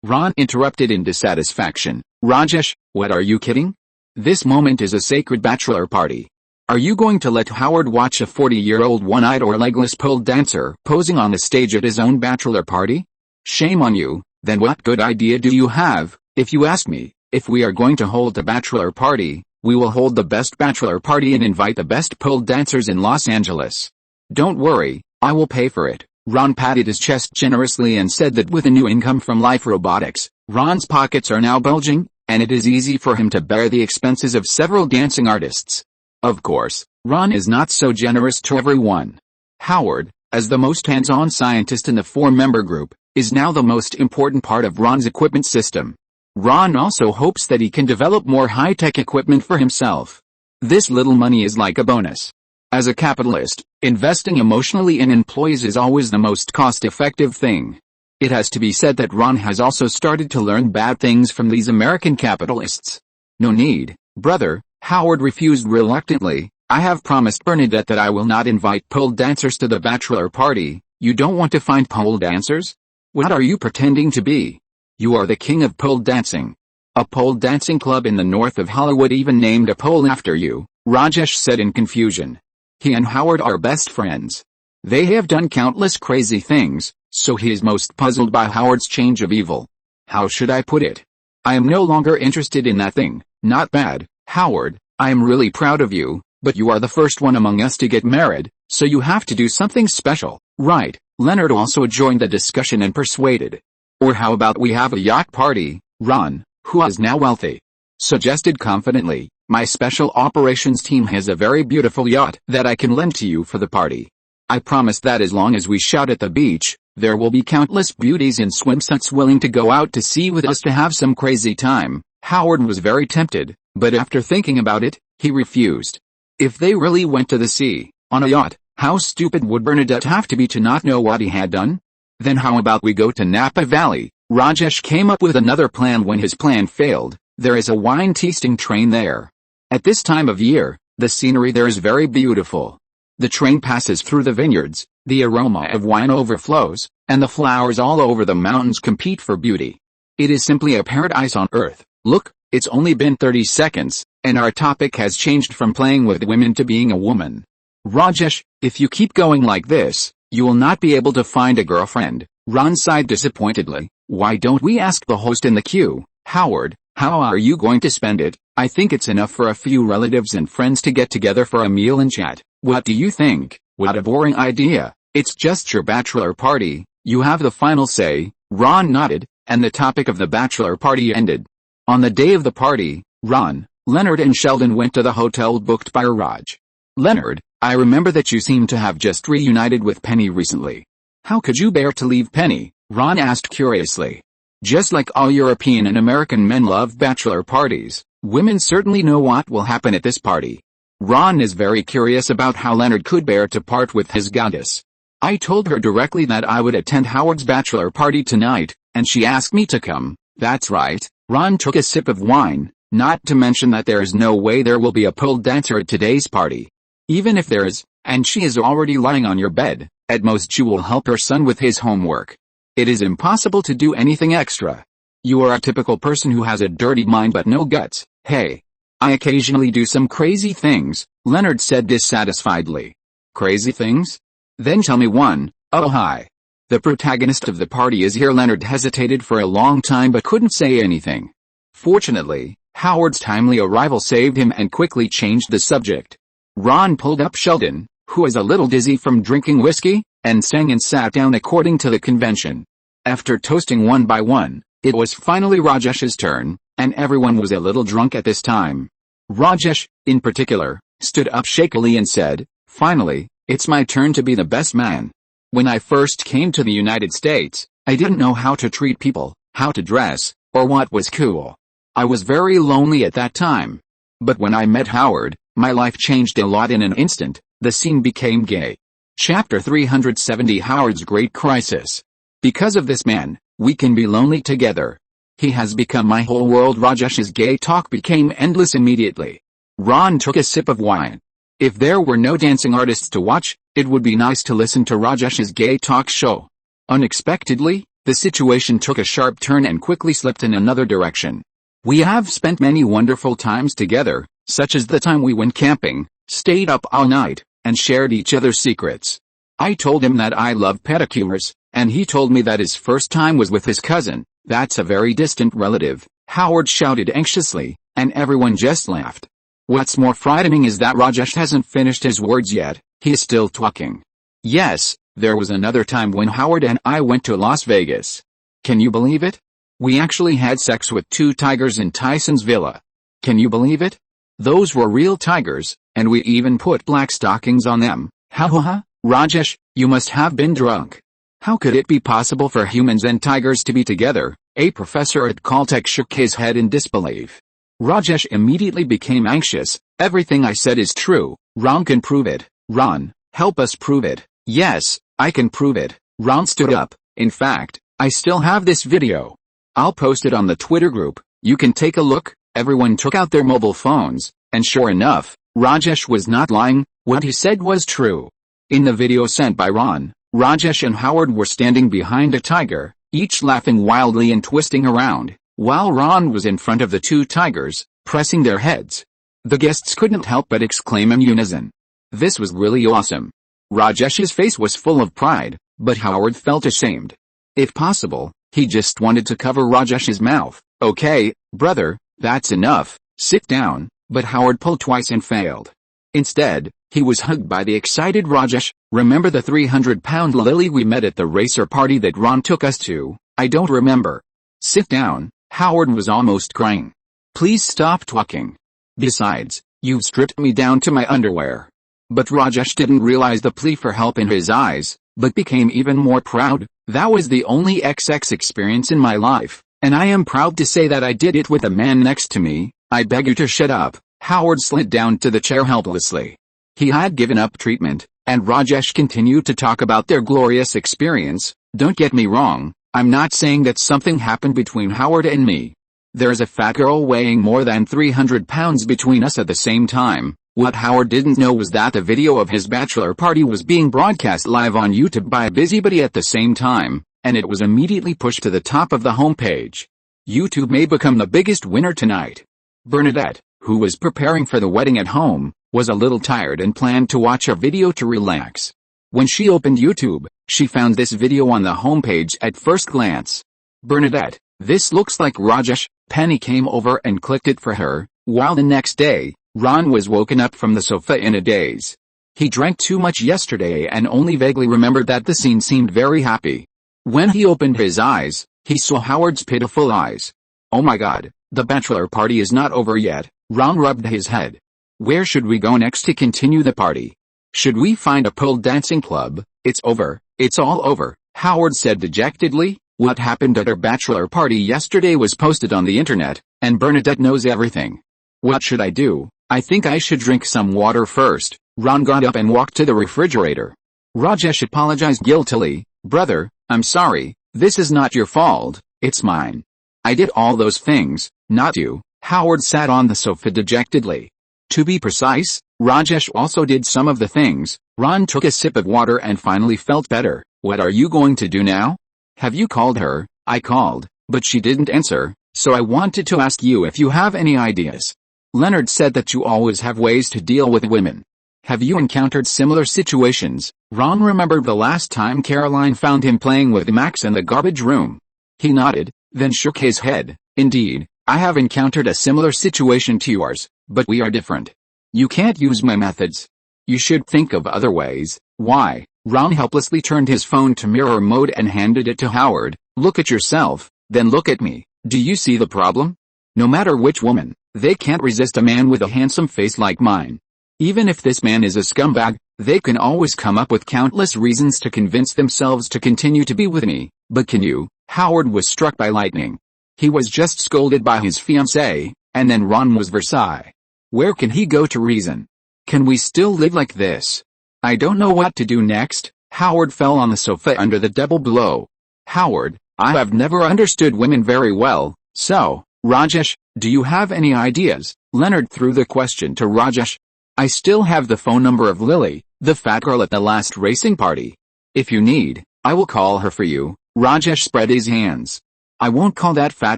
Ron interrupted in dissatisfaction. "Rajesh, what are you kidding? This moment is a sacred bachelor party. Are you going to let Howard watch a 40-year-old one-eyed or legless pole dancer posing on the stage at his own bachelor party? Shame on you. Then what good idea do you have? If you ask me, if we are going to hold a bachelor party, we will hold the best bachelor party and invite the best pole dancers in Los Angeles. Don't worry, I will pay for it." Ron patted his chest generously and said that with a new income from Life Robotics, Ron's pockets are now bulging, and it is easy for him to bear the expenses of several dancing artists. Of course, Ron is not so generous to everyone. Howard, as the most hands-on scientist in the four-member group, is now the most important part of Ron's equipment system. Ron also hopes that he can develop more high-tech equipment for himself. This little money is like a bonus. As a capitalist, investing emotionally in employees is always the most cost-effective thing. It has to be said that Ron has also started to learn bad things from these American capitalists. "No need, brother," Howard refused reluctantly. "I have promised Bernadette that I will not invite pole dancers to the bachelor party." "You don't want to find pole dancers? What are you pretending to be? You are the king of pole dancing. A pole dancing club in the north of Hollywood even named a pole after you," Rajesh said in confusion. He and Howard are best friends. They have done countless crazy things, so he is most puzzled by Howard's change of evil. How should I put it? I am no longer interested in that thing. Not bad, Howard, I am really proud of you, but you are the first one among us to get married, so you have to do something special, right? Leonard also joined the discussion and persuaded. Or how about we have a yacht party? Ron, who is now wealthy, suggested confidently. My special operations team has a very beautiful yacht that I can lend to you for the party. I promise that as long as we shout at the beach, there will be countless beauties in swimsuits willing to go out to sea with us to have some crazy time. Howard was very tempted, but after thinking about it, he refused. If they really went to the sea, on a yacht, how stupid would Bernadette have to be to not know what he had done? Then how about we go to Napa Valley? Rajesh came up with another plan when his plan failed. There is a wine tasting train there. At this time of year, the scenery there is very beautiful. The train passes through the vineyards, the aroma of wine overflows, and the flowers all over the mountains compete for beauty. It is simply a paradise on earth. Look, it's only been 30 seconds, and our topic has changed from playing with women to being a woman. Rajesh, if you keep going like this, you will not be able to find a girlfriend. Ron sighed disappointedly. Why don't we ask the host in the queue? Howard, how are you going to spend it? I think it's enough for a few relatives and friends to get together for a meal and chat. What do you think? What a boring idea. It's just your bachelor party. You have the final say. Ron nodded, and the topic of the bachelor party ended. On the day of the party, Ron, Leonard and Sheldon went to the hotel booked by Raj. Leonard, I remember that you seem to have just reunited with Penny recently. How could you bear to leave Penny? Ron asked curiously. Just like all European and American men love bachelor parties, women certainly know what will happen at this party. Ron is very curious about how Leonard could bear to part with his goddess. I told her directly that I would attend Howard's bachelor party tonight, and she asked me to come. That's right. Ron took a sip of wine, not to mention that there is no way there will be a pole dancer at today's party. Even if there is, and she is already lying on your bed, at most you will help her son with his homework. It is impossible to do anything extra. You are a typical person who has a dirty mind but no guts. Hey. I occasionally do some crazy things, Leonard said dissatisfiedly. Crazy things? Then tell me one. Oh hi. The protagonist of the party is here. Leonard hesitated for a long time but couldn't say anything. Fortunately, Howard's timely arrival saved him and quickly changed the subject. Ron pulled up Sheldon, who was a little dizzy from drinking whiskey, and sang and sat down according to the convention. After toasting one by one, it was finally Rajesh's turn, and everyone was a little drunk at this time. Rajesh, in particular, stood up shakily and said, "Finally, it's my turn to be the best man. When I first came to the United States, I didn't know how to treat people, how to dress, or what was cool. I was very lonely at that time. But when I met Howard, my life changed a lot in an instant. The scene became gay." Chapter 370 Howard's Great Crisis. Because of this man, we can be lonely together. He has become my whole world. Rajesh's gay talk became endless immediately. Ron took a sip of wine. If there were no dancing artists to watch, it would be nice to listen to Rajesh's gay talk show. Unexpectedly, the situation took a sharp turn and quickly slipped in another direction. We have spent many wonderful times together, such as the time we went camping, stayed up all night, and shared each other's secrets. I told him that I love pedicures, and he told me that his first time was with his cousin. That's a very distant relative, Howard shouted anxiously, and everyone just laughed. What's more frightening is that Rajesh hasn't finished his words yet. He is still talking. Yes, there was another time when Howard and I went to Las Vegas. Can you believe it? We actually had sex with 2 tigers in Tyson's villa. Can you believe it? Those were real tigers, and we even put black stockings on them. Ha ha ha. Rajesh, you must have been drunk. How could it be possible for humans and tigers to be together? A professor at Caltech shook his head in disbelief. Rajesh immediately became anxious. Everything I said is true. Ron can prove it. Ron, help us prove it. Yes, I can prove it. Ron stood up. In fact, I still have this video. I'll post it on the Twitter group. You can take a look. Everyone took out their mobile phones, and sure enough, Rajesh was not lying. What he said was true. In the video sent by Ron, Rajesh and Howard were standing behind a tiger, each laughing wildly and twisting around, while Ron was in front of the 2 tigers, pressing their heads. The guests couldn't help but exclaim in unison. This was really awesome. Rajesh's face was full of pride, but Howard felt ashamed. If possible, he just wanted to cover Rajesh's mouth. "Okay, brother, that's enough, sit down," but Howard pulled twice and failed. Instead, he was hugged by the excited Rajesh. "Remember the 300-pound Lily we met at the racer party that Ron took us to?" "I don't remember." "Sit down." Howard was almost crying. "Please stop talking. Besides, you've stripped me down to my underwear." But Rajesh didn't realize the plea for help in his eyes, but became even more proud. "That was the only XX experience in my life, and I am proud to say that I did it with a man next to me. I beg you to shut up." Howard slid down to the chair helplessly. He had given up treatment, and Rajesh continued to talk about their glorious experience. "Don't get me wrong, I'm not saying that something happened between Howard and me. There's a fat girl weighing more than 300 pounds between us at the same time." What Howard didn't know was that the video of his bachelor party was being broadcast live on YouTube by a busybody at the same time, and it was immediately pushed to the top of the homepage. YouTube may become the biggest winner tonight. Bernadette, who was preparing for the wedding at home, was a little tired and planned to watch a video to relax. When she opened YouTube, she found this video on the homepage at first glance. "Bernadette, this looks like Rajesh." Penny came over and clicked it for her, while the next day, Ron was woken up from the sofa in a daze. He drank too much yesterday and only vaguely remembered that the scene seemed very happy. When he opened his eyes, he saw Howard's pitiful eyes. "Oh my God, the bachelor party is not over yet." Ron rubbed his head. "Where should we go next to continue the party? Should we find a pole dancing club?" "It's over, it's all over," Howard said dejectedly. "What happened at our bachelor party yesterday was posted on the internet, and Bernadette knows everything. What should I do?" "I think I should drink some water first." Ron got up and walked to the refrigerator. Rajesh apologized guiltily. "Brother, I'm sorry, this is not your fault, it's mine. I did all those things, not you." Howard sat on the sofa dejectedly. To be precise, Rajesh also did some of the things. Ron took a sip of water and finally felt better. "What are you going to do now?" "Have you called her?" "I called, but she didn't answer, so I wanted to ask you if you have any ideas. Leonard said that you always have ways to deal with women. Have you encountered similar situations?" Ron remembered the last time Caroline found him playing with Max in the garbage room. He nodded, then shook his head. "Indeed, I have encountered a similar situation to yours, but we are different. You can't use my methods. You should think of other ways." "Why?" Ron helplessly turned his phone to mirror mode and handed it to Howard. "Look at yourself, then look at me. Do you see the problem? No matter which woman, they can't resist a man with a handsome face like mine. Even if this man is a scumbag, they can always come up with countless reasons to convince themselves to continue to be with me. But can you?" Howard was struck by lightning. He was just scolded by his fiancée, and then Ron was Versailles. Where can he go to reason? Can we still live like this? "I don't know what to do next." Howard fell on the sofa under the double blow. "Howard, I have never understood women very well, so, Rajesh, do you have any ideas?" Leonard threw the question to Rajesh. "I still have the phone number of Lily, the fat girl at the last racing party. If you need, I will call her for you." Rajesh spread his hands. "I won't call that fat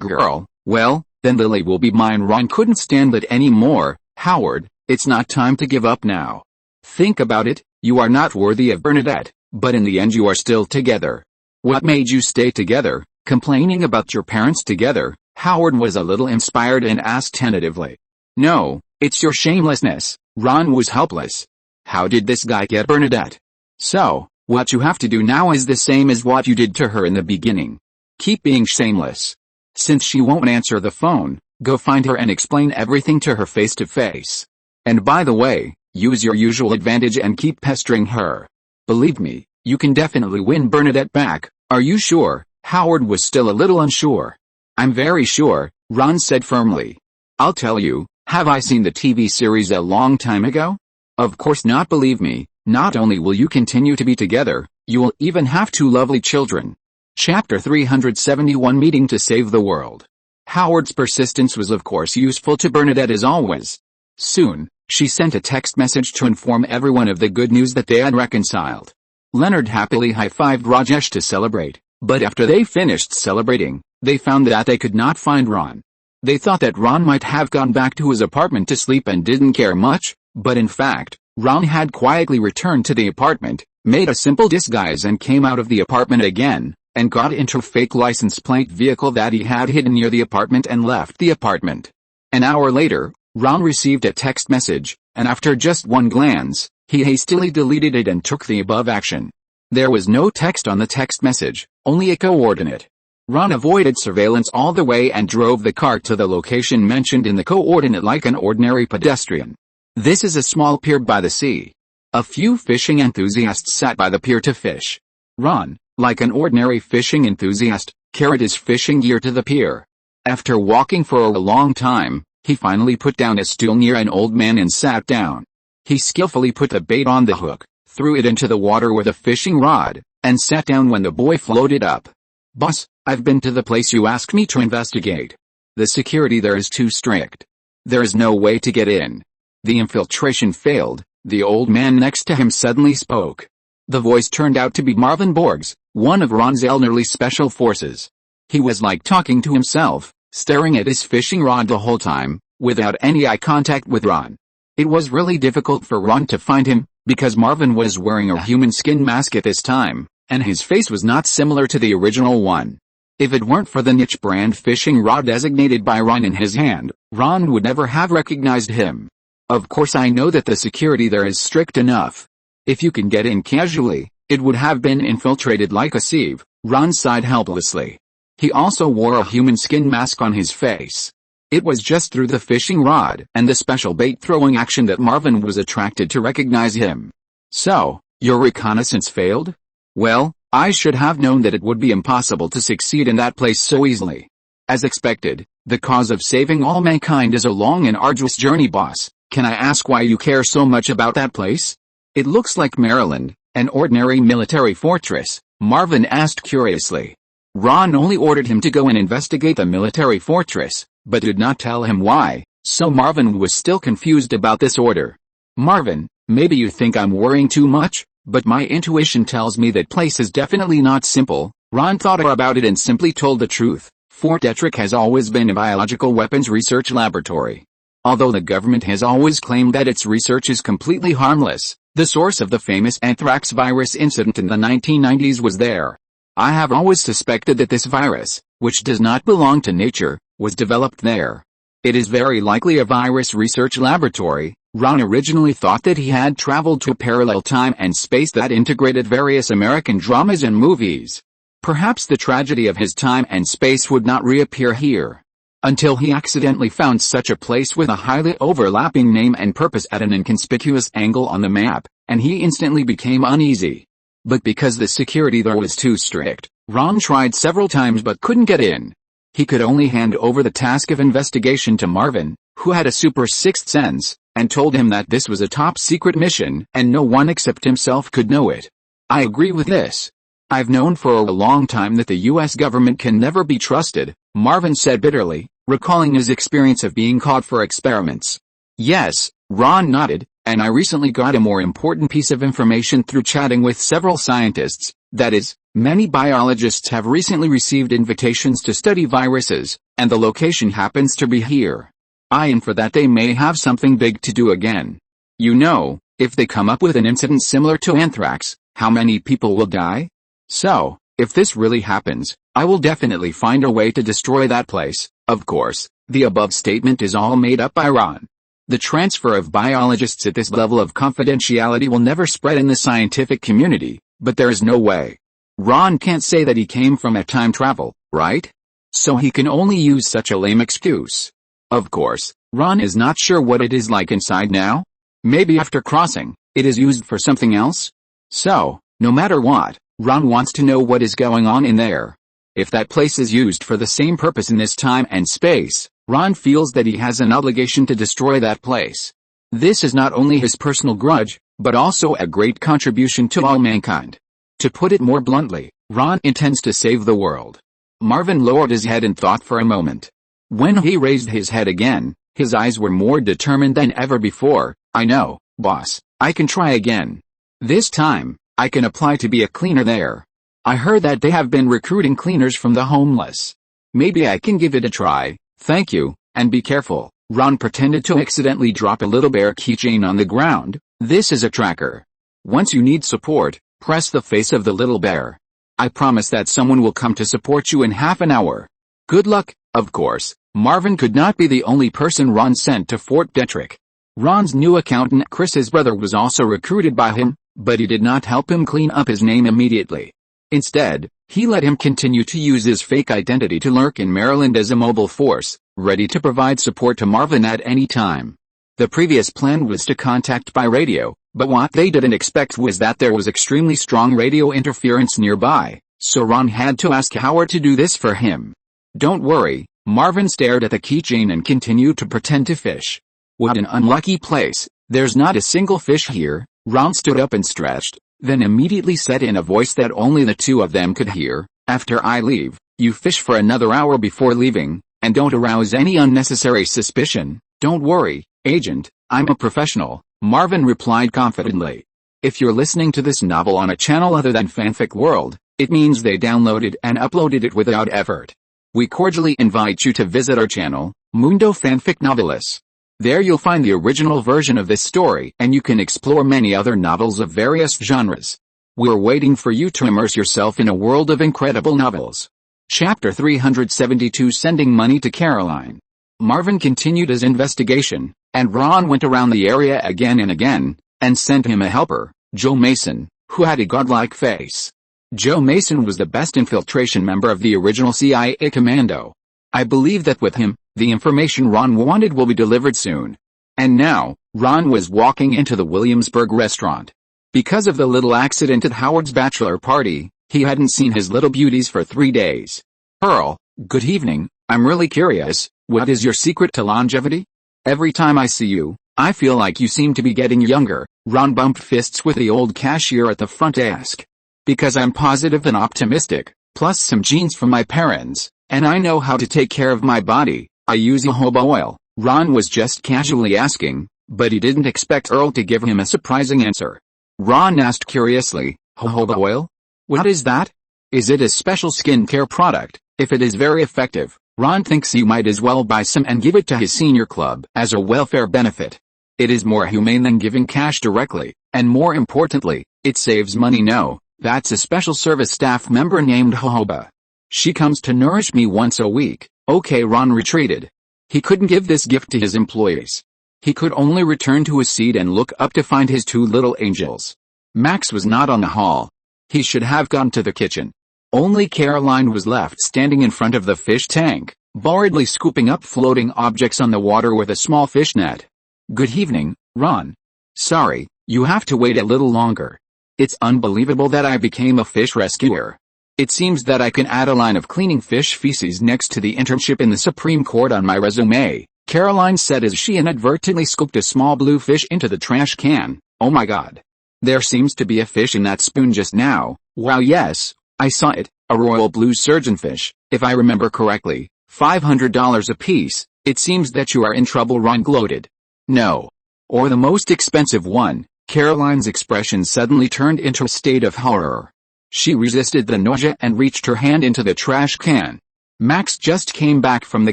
girl." "Well, then Lily will be mine." Ron couldn't stand it anymore. "Howard, it's not time to give up now. Think about it, you are not worthy of Bernadette, but in the end you are still together. What made you stay together, complaining about your parents together?" Howard was a little inspired and asked tentatively. "No, it's your shamelessness." Ron was helpless. How did this guy get Bernadette? "So, what you have to do now is the same as what you did to her in the beginning. Keep being shameless. Since she won't answer the phone, go find her and explain everything to her face to face. And by the way, use your usual advantage and keep pestering her. Believe me, you can definitely win Bernadette back." "Are you sure?" Howard was still a little unsure. "I'm very sure," Ron said firmly. "I'll tell you, have I seen the TV series a long time ago? Of course not. Believe me, not only will you continue to be together, you will even have 2 lovely children." Chapter 371 Meeting to Save the World. Howard's persistence was of course useful to Bernadette as always. Soon, she sent a text message to inform everyone of the good news that they had reconciled. Leonard happily high-fived Rajesh to celebrate, but after they finished celebrating, they found that they could not find Ron. They thought that Ron might have gone back to his apartment to sleep and didn't care much, but in fact, Ron had quietly returned to the apartment, made a simple disguise and came out of the apartment again, and got into a fake license plate vehicle that he had hidden near the apartment and left the apartment. An hour later, Ron received a text message, and after just one glance, he hastily deleted it and took the above action. There was no text on the text message, only a coordinate. Ron avoided surveillance all the way and drove the car to the location mentioned in the coordinate like an ordinary pedestrian. This is a small pier by the sea. A few fishing enthusiasts sat by the pier to fish. Ron, like an ordinary fishing enthusiast, carried his fishing gear to the pier. After walking for a long time, he finally put down a stool near an old man and sat down. He skillfully put the bait on the hook, threw it into the water with a fishing rod, and sat down when the boy floated up. "Boss, I've been to the place you asked me to investigate. The security there is too strict. There is no way to get in." The infiltration failed. The old man next to him suddenly spoke. The voice turned out to be Marvin Borges, one of Ron's elderly special forces. He was like talking to himself, staring at his fishing rod the whole time, without any eye contact with Ron. It was really difficult for Ron to find him, because Marvin was wearing a human skin mask at this time, and his face was not similar to the original one. If it weren't for the niche brand fishing rod designated by Ron in his hand, Ron would never have recognized him. "Of course I know that the security there is strict enough. If you can get in casually, it would have been infiltrated like a sieve," Ron sighed helplessly. He also wore a human skin mask on his face. It was just through the fishing rod and the special bait-throwing action that Marvin was attracted to recognize him. "So, your reconnaissance failed? Well, I should have known that it would be impossible to succeed in that place so easily. As expected, the cause of saving all mankind is a long and arduous journey, boss. Can I ask why you care so much about that place?" "It looks like Maryland, an ordinary military fortress," Marvin asked curiously. Ron only ordered him to go and investigate the military fortress, but did not tell him why, so Marvin was still confused about this order. "Marvin, maybe you think I'm worrying too much, but my intuition tells me that place is definitely not simple." Ron thought about it and simply told the truth. Fort Detrick has always been a biological weapons research laboratory. Although the government has always claimed that its research is completely harmless, the source of the famous anthrax virus incident in the 1990s was there. I have always suspected that this virus, which does not belong to nature, was developed there. It is very likely a virus research laboratory. Ron originally thought that he had traveled to a parallel time and space that integrated various American dramas and movies. Perhaps the tragedy of his time and space would not reappear here. Until he accidentally found such a place with a highly overlapping name and purpose at an inconspicuous angle on the map, and he instantly became uneasy. But because the security there was too strict, Ron tried several times but couldn't get in. He could only hand over the task of investigation to Marvin, who had a super sixth sense, and told him that this was a top-secret mission and no one except himself could know it. "I agree with this. I've known for a long time that the US government can never be trusted," Marvin said bitterly, recalling his experience of being caught for experiments. "Yes," Ron nodded, "and I recently got a more important piece of information through chatting with several scientists. That is, many biologists have recently received invitations to study viruses, and the location happens to be here. And for that they may have something big to do again. You know, if they come up with an incident similar to anthrax, how many people will die? So, if this really happens, I will definitely find a way to destroy that place." Of course, the above statement is all made up by Ron. The transfer of biologists at this level of confidentiality will never spread in the scientific community, but there is no way. Ron can't say that he came from a time travel, right? So he can only use such a lame excuse. Of course, Ron is not sure what it is like inside now. Maybe after crossing, it is used for something else? So, no matter what, Ron wants to know what is going on in there. If that place is used for the same purpose in this time and space, Ron feels that he has an obligation to destroy that place. This is not only his personal grudge, but also a great contribution to all mankind. To put it more bluntly, Ron intends to save the world. Marvin lowered his head and thought for a moment. When he raised his head again, his eyes were more determined than ever before. "I know, boss, I can try again. This time, I can apply to be a cleaner there. I heard that they have been recruiting cleaners from the homeless. Maybe I can give it a try. Thank you, and be careful." Ron pretended to accidentally drop a little bear keychain on the ground, This is a tracker. Once you need support, press the face of the little bear. I promise that someone will come to support you in half an hour. Good luck." Of course, Marvin could not be the only person Ron sent to Fort Detrick. Ron's new accountant Chris's brother was also recruited by him, but he did not help him clean up his name immediately. Instead, he let him continue to use his fake identity to lurk in Maryland as a mobile force, ready to provide support to Marvin at any time. The previous plan was to contact by radio, but what they didn't expect was that there was extremely strong radio interference nearby, so Ron had to ask Howard to do this for him. "Don't worry," Marvin stared at the keychain and continued to pretend to fish. "What an unlucky place, there's not a single fish here." Ron stood up and stretched, then immediately said in a voice that only the two of them could hear, "After I leave, you fish for another hour before leaving, and don't arouse any unnecessary suspicion." "Don't worry, Agent, I'm a professional," Marvin replied confidently. If you're listening to this novel on a channel other than Fanfic World, it means they downloaded and uploaded it without effort. We cordially invite you to visit our channel, Mundo Fanfic Novelis. There you'll find the original version of this story, and you can explore many other novels of various genres. We're waiting for you to immerse yourself in a world of incredible novels. Chapter 372, Sending Money to Caroline. Marvin continued his investigation, and Ron went around the area again and again, and sent him a helper, Joe Mason, who had a godlike face. Joe Mason was the best infiltration member of the original CIA commando. I believe that with him, the information Ron wanted will be delivered soon. And now, Ron was walking into the Williamsburg restaurant. Because of the little accident at Howard's bachelor party, he hadn't seen his little beauties for 3 days. "Pearl, good evening. I'm really curious, what is your secret to longevity? Every time I see you, I feel like you seem to be getting younger." Ron bumped fists with the old cashier at the front desk. "Because I'm positive and optimistic, plus some genes from my parents, and I know how to take care of my body. I use jojoba oil." Ron was just casually asking, but he didn't expect Earl to give him a surprising answer. Ron asked curiously, "Jojoba oil? What is that? Is it a special skincare product? If it is very effective, Ron thinks you might as well buy some and give it to his senior club as a welfare benefit. It is more humane than giving cash directly, and more importantly, it saves money." "No, that's a special service staff member named Jojoba. She comes to nourish me once a week." "Okay." Ron retreated. He couldn't give this gift to his employees. He could only return to his seat and look up to find his two little angels. Max was not on the hall. He should have gone to the kitchen. Only Caroline was left standing in front of the fish tank, boredly scooping up floating objects on the water with a small fish net. "Good evening, Ron. Sorry, you have to wait a little longer. It's unbelievable that I became a fish rescuer. It seems that I can add a line of cleaning fish feces next to the internship in the Supreme Court on my resume," Caroline said as she inadvertently scooped a small blue fish into the trash can. "Oh my god. There seems to be a fish in that spoon just now." "Wow, yes, I saw it, a royal blue surgeonfish, if I remember correctly, $500 a piece. It seems that you are in trouble," Ron gloated. "No. Or the most expensive one." Caroline's expression suddenly turned into a state of horror. She resisted the nausea and reached her hand into the trash can. "Max just came back from the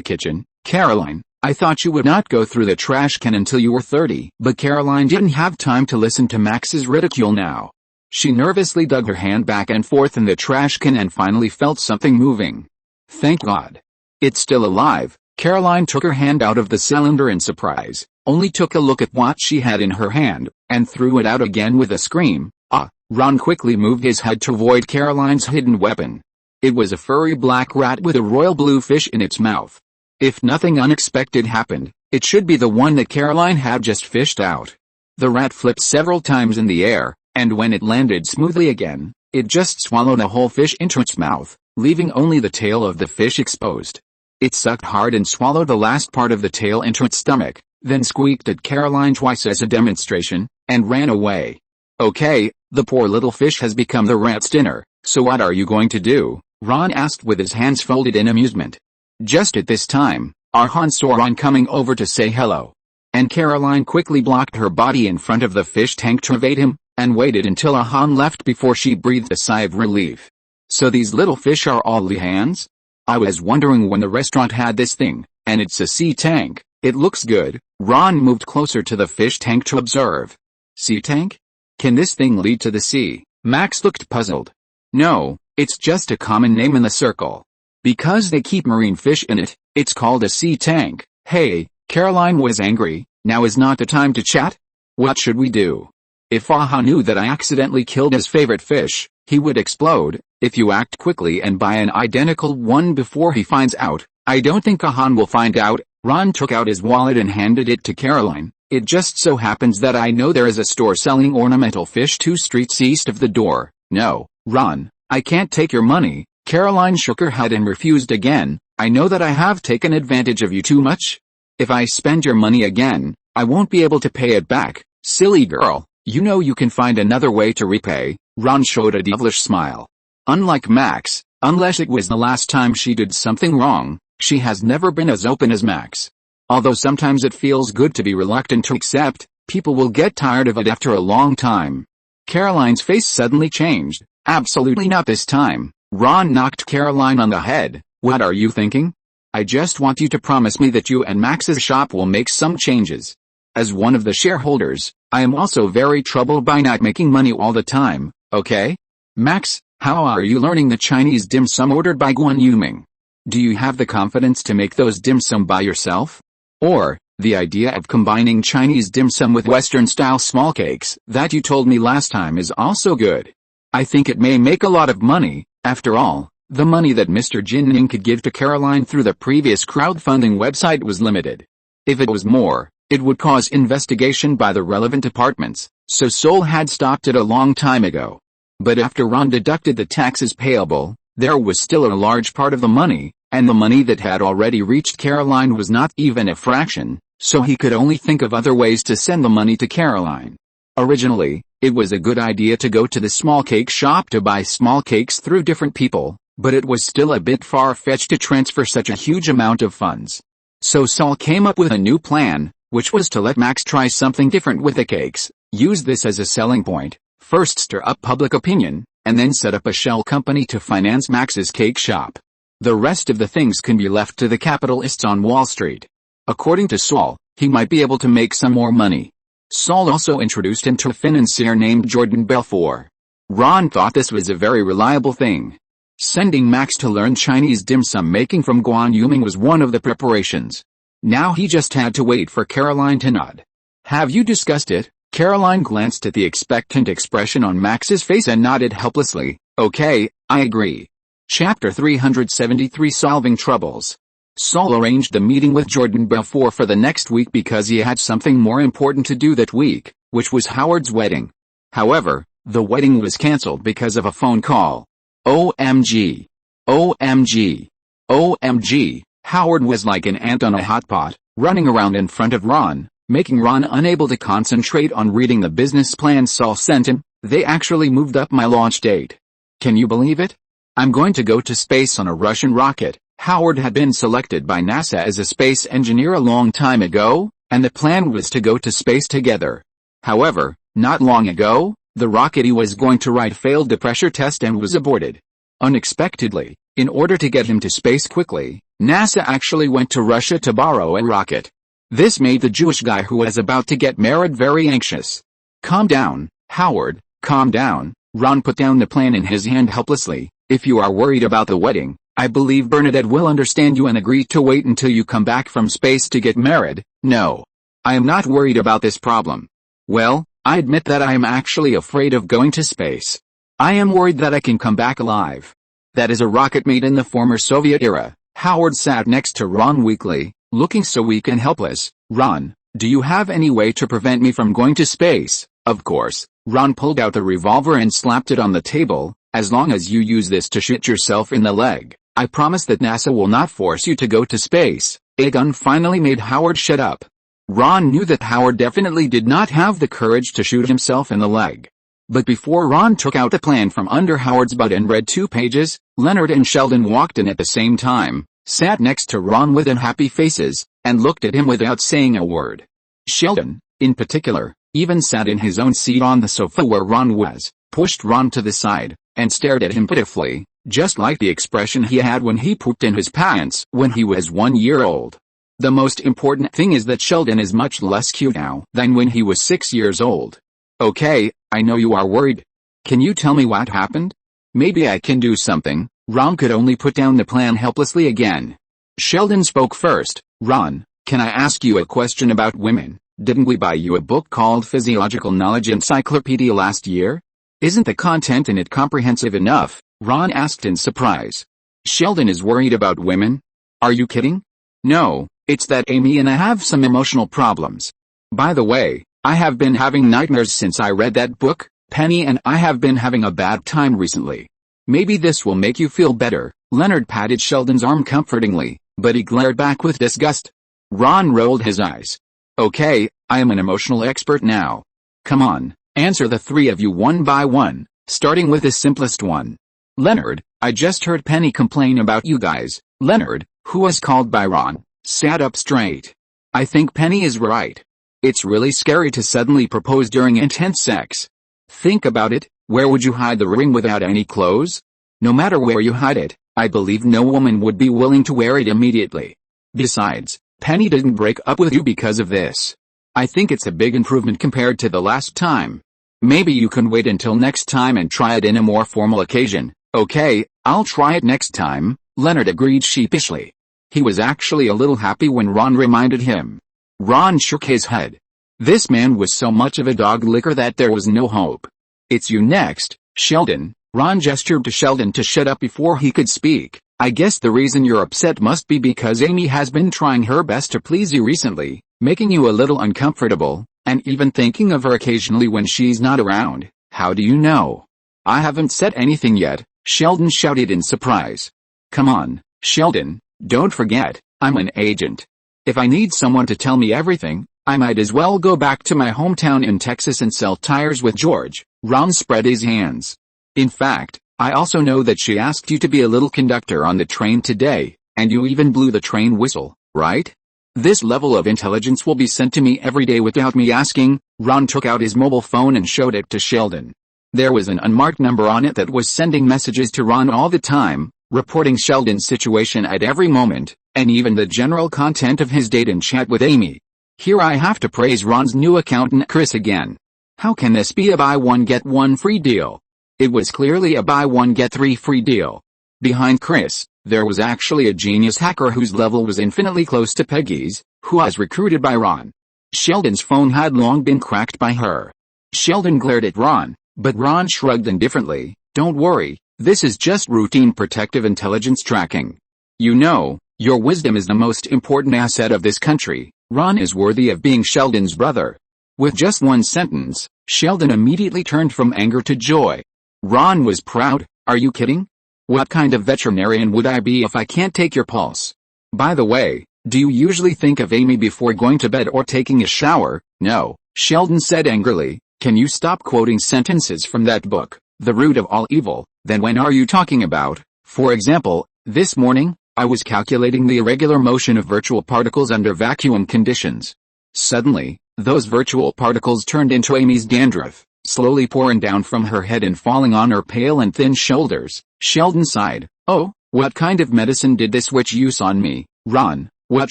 kitchen. Caroline, I thought you would not go through the trash can until you were 30. But Caroline didn't have time to listen to Max's ridicule now. She nervously dug her hand back and forth in the trash can and finally felt something moving. "Thank God. It's still alive." Caroline took her hand out of the cylinder in surprise, only took a look at what she had in her hand, and threw it out again with a scream. "Ah!" Ron quickly moved his head to avoid Caroline's hidden weapon. It was a furry black rat with a royal blue fish in its mouth. If nothing unexpected happened, it should be the one that Caroline had just fished out. The rat flipped several times in the air, and when it landed smoothly again, it just swallowed a whole fish into its mouth, leaving only the tail of the fish exposed. It sucked hard and swallowed the last part of the tail into its stomach, then squeaked at Caroline twice as a demonstration, and ran away. "Okay, the poor little fish has become the rat's dinner, so what are you going to do?" Ron asked with his hands folded in amusement. Just at this time, Arhan saw Ron coming over to say hello. And Caroline quickly blocked her body in front of the fish tank to evade him, and waited until Arhan left before she breathed a sigh of relief. "So these little fish are all Lehans? I was wondering when the restaurant had this thing, and it's a sea tank. It looks good." Ron moved closer to the fish tank to observe. Sea tank? Can this thing lead to the sea? Max looked puzzled. No, it's just a common name in the circle. Because they keep marine fish in it, it's called a sea tank. Hey, Caroline was angry. Now is not the time to chat? What should we do? If Aha knew that I accidentally killed his favorite fish, he would explode. If you act quickly and buy an identical one before he finds out, I don't think Ahan will find out. Ron took out his wallet and handed it to Caroline. It just so happens that I know there is a store selling ornamental fish 2 streets east of the door. No, Ron, I can't take your money. Caroline shook her head and refused again. I know that I have taken advantage of you too much. If I spend your money again, I won't be able to pay it back. Silly girl, you know you can find another way to repay. Ron showed a devilish smile. Unlike Max, unless it was the last time she did something wrong, she has never been as open as Max. Although sometimes it feels good to be reluctant to accept, people will get tired of it after a long time. Caroline's face suddenly changed. Absolutely not this time. Ron knocked Caroline on the head. What are you thinking? I just want you to promise me that you and Max's shop will make some changes. As one of the shareholders, I am also very troubled by not making money all the time, okay? Max, how are you learning the Chinese dim sum ordered by Guan Yuming? Do you have the confidence to make those dim sum by yourself? Or, the idea of combining Chinese dim sum with Western-style small cakes that you told me last time is also good. I think it may make a lot of money. After all, the money that Mr. Jinning could give to Caroline through the previous crowdfunding website was limited. If it was more, it would cause investigation by the relevant departments, so Seoul had stopped it a long time ago. But after Ron deducted the taxes payable, there was still a large part of the money, and the money that had already reached Caroline was not even a fraction, so he could only think of other ways to send the money to Caroline. Originally, it was a good idea to go to the small cake shop to buy small cakes through different people, but it was still a bit far-fetched to transfer such a huge amount of funds. So Saul came up with a new plan, which was to let Max try something different with the cakes, use this as a selling point, first stir up public opinion, and then set up a shell company to finance Max's cake shop. The rest of the things can be left to the capitalists on Wall Street. According to Saul, he might be able to make some more money. Saul also introduced him to a financier named Jordan Belfort. Ron thought this was a very reliable thing. Sending Max to learn Chinese dim sum making from Guan Yuming was one of the preparations. Now he just had to wait for Caroline to nod. Have you discussed it? Caroline glanced at the expectant expression on Max's face and nodded helplessly. Okay, I agree. Chapter 373 Solving Troubles. Saul arranged the meeting with Jordan Belfort for the next week because he had something more important to do that week, which was Howard's wedding. However, the wedding was cancelled because of a phone call. OMG. OMG. OMG. Howard was like an ant on a hot pot, running around in front of Ron, making Ron unable to concentrate on reading the business plan Saul sent him. They actually moved up my launch date. Can you believe it? I'm going to go to space on a Russian rocket. Howard had been selected by NASA as a space engineer a long time ago, and the plan was to go to space together. However, not long ago, the rocket he was going to ride failed the pressure test and was aborted. Unexpectedly, in order to get him to space quickly, NASA actually went to Russia to borrow a rocket. This made the Jewish guy who was about to get married very anxious. Calm down, Howard, calm down. Ron put down the plan in his hand helplessly. If you are worried about the wedding, I believe Bernadette will understand you and agree to wait until you come back from space to get married. No. I am not worried about this problem. Well, I admit that I am actually afraid of going to space. I am worried that I can come back alive. That is a rocket made in the former Soviet era. Howard sat next to Ron weakly, looking so weak and helpless. Ron, do you have any way to prevent me from going to space? Of course. Ron pulled out the revolver and slapped it on the table. As long as you use this to shoot yourself in the leg, I promise that NASA will not force you to go to space. A gun finally made Howard shut up. Ron knew that Howard definitely did not have the courage to shoot himself in the leg. But before Ron took out the plan from under Howard's butt and read 2 pages, Leonard and Sheldon walked in at the same time, sat next to Ron with unhappy faces, and looked at him without saying a word. Sheldon, in particular, even sat in his own seat on the sofa where Ron was, pushed Ron to the side, and stared at him pitifully, just like the expression he had when he pooped in his pants when he was 1 year old. The most important thing is that Sheldon is much less cute now than when he was 6 years old. Okay, I know you are worried. Can you tell me what happened? Maybe I can do something. Ron could only put down the plan helplessly again. Sheldon spoke first. Ron, can I ask you a question about women? Didn't we buy you a book called Physiological Knowledge Encyclopedia last year? Isn't the content in it comprehensive enough? Ron asked in surprise. Sheldon is worried about women? Are you kidding? No, it's that Amy and I have some emotional problems. By the way, I have been having nightmares since I read that book. Penny and I have been having a bad time recently. Maybe this will make you feel better. Leonard patted Sheldon's arm comfortingly, but he glared back with disgust. Ron rolled his eyes. Okay, I am an emotional expert now. Come on, answer the three of you one by one, starting with the simplest one. Leonard, I just heard Penny complain about you guys. Leonard, who was called by Ron, sat up straight. I think Penny is right. It's really scary to suddenly propose during intense sex. Think about it, where would you hide the ring without any clothes? No matter where you hide it, I believe no woman would be willing to wear it immediately. Besides, Penny didn't break up with you because of this. I think it's a big improvement compared to the last time. Maybe you can wait until next time and try it in a more formal occasion. Okay, I'll try it next time, Leonard agreed sheepishly. He was actually a little happy when Ron reminded him. Ron shook his head. This man was so much of a dog licker that there was no hope. It's you next, Sheldon. Ron gestured to Sheldon to shut up before he could speak. I guess the reason you're upset must be because Amy has been trying her best to please you recently, making you a little uncomfortable, and even thinking of her occasionally when she's not around. How do you know? I haven't said anything yet, Sheldon shouted in surprise. Come on, Sheldon, don't forget, I'm an agent. If I need someone to tell me everything, I might as well go back to my hometown in Texas and sell tires with George. Ron spread his hands. In fact, I also know that she asked you to be a little conductor on the train today, and you even blew the train whistle, right? This level of intelligence will be sent to me every day without me asking. Ron took out his mobile phone and showed it to Sheldon. There was an unmarked number on it that was sending messages to Ron all the time, reporting Sheldon's situation at every moment, and even the general content of his date and chat with Amy. Here I have to praise Ron's new accountant Chris again. How can this be a buy one get one free deal? It was clearly a buy one get three free deal. Behind Chris, there was actually a genius hacker whose level was infinitely close to Peggy's, who was recruited by Ron. Sheldon's phone had long been cracked by her. Sheldon glared at Ron, but Ron shrugged indifferently. Don't worry, this is just routine protective intelligence tracking. You know, your wisdom is the most important asset of this country. Ron is worthy of being Sheldon's brother. With just one sentence, Sheldon immediately turned from anger to joy. Ron was proud. Are you kidding? What kind of veterinarian would I be if I can't take your pulse? By the way, do you usually think of Amy before going to bed or taking a shower? No, Sheldon said angrily. Can you stop quoting sentences from that book, The Root of All Evil? Then when are you talking about? For example, this morning, I was calculating the irregular motion of virtual particles under vacuum conditions. Suddenly, those virtual particles turned into Amy's dandruff, slowly pouring down from her head and falling on her pale and thin shoulders. Sheldon sighed. Oh, what kind of medicine did this witch use on me? Ron, what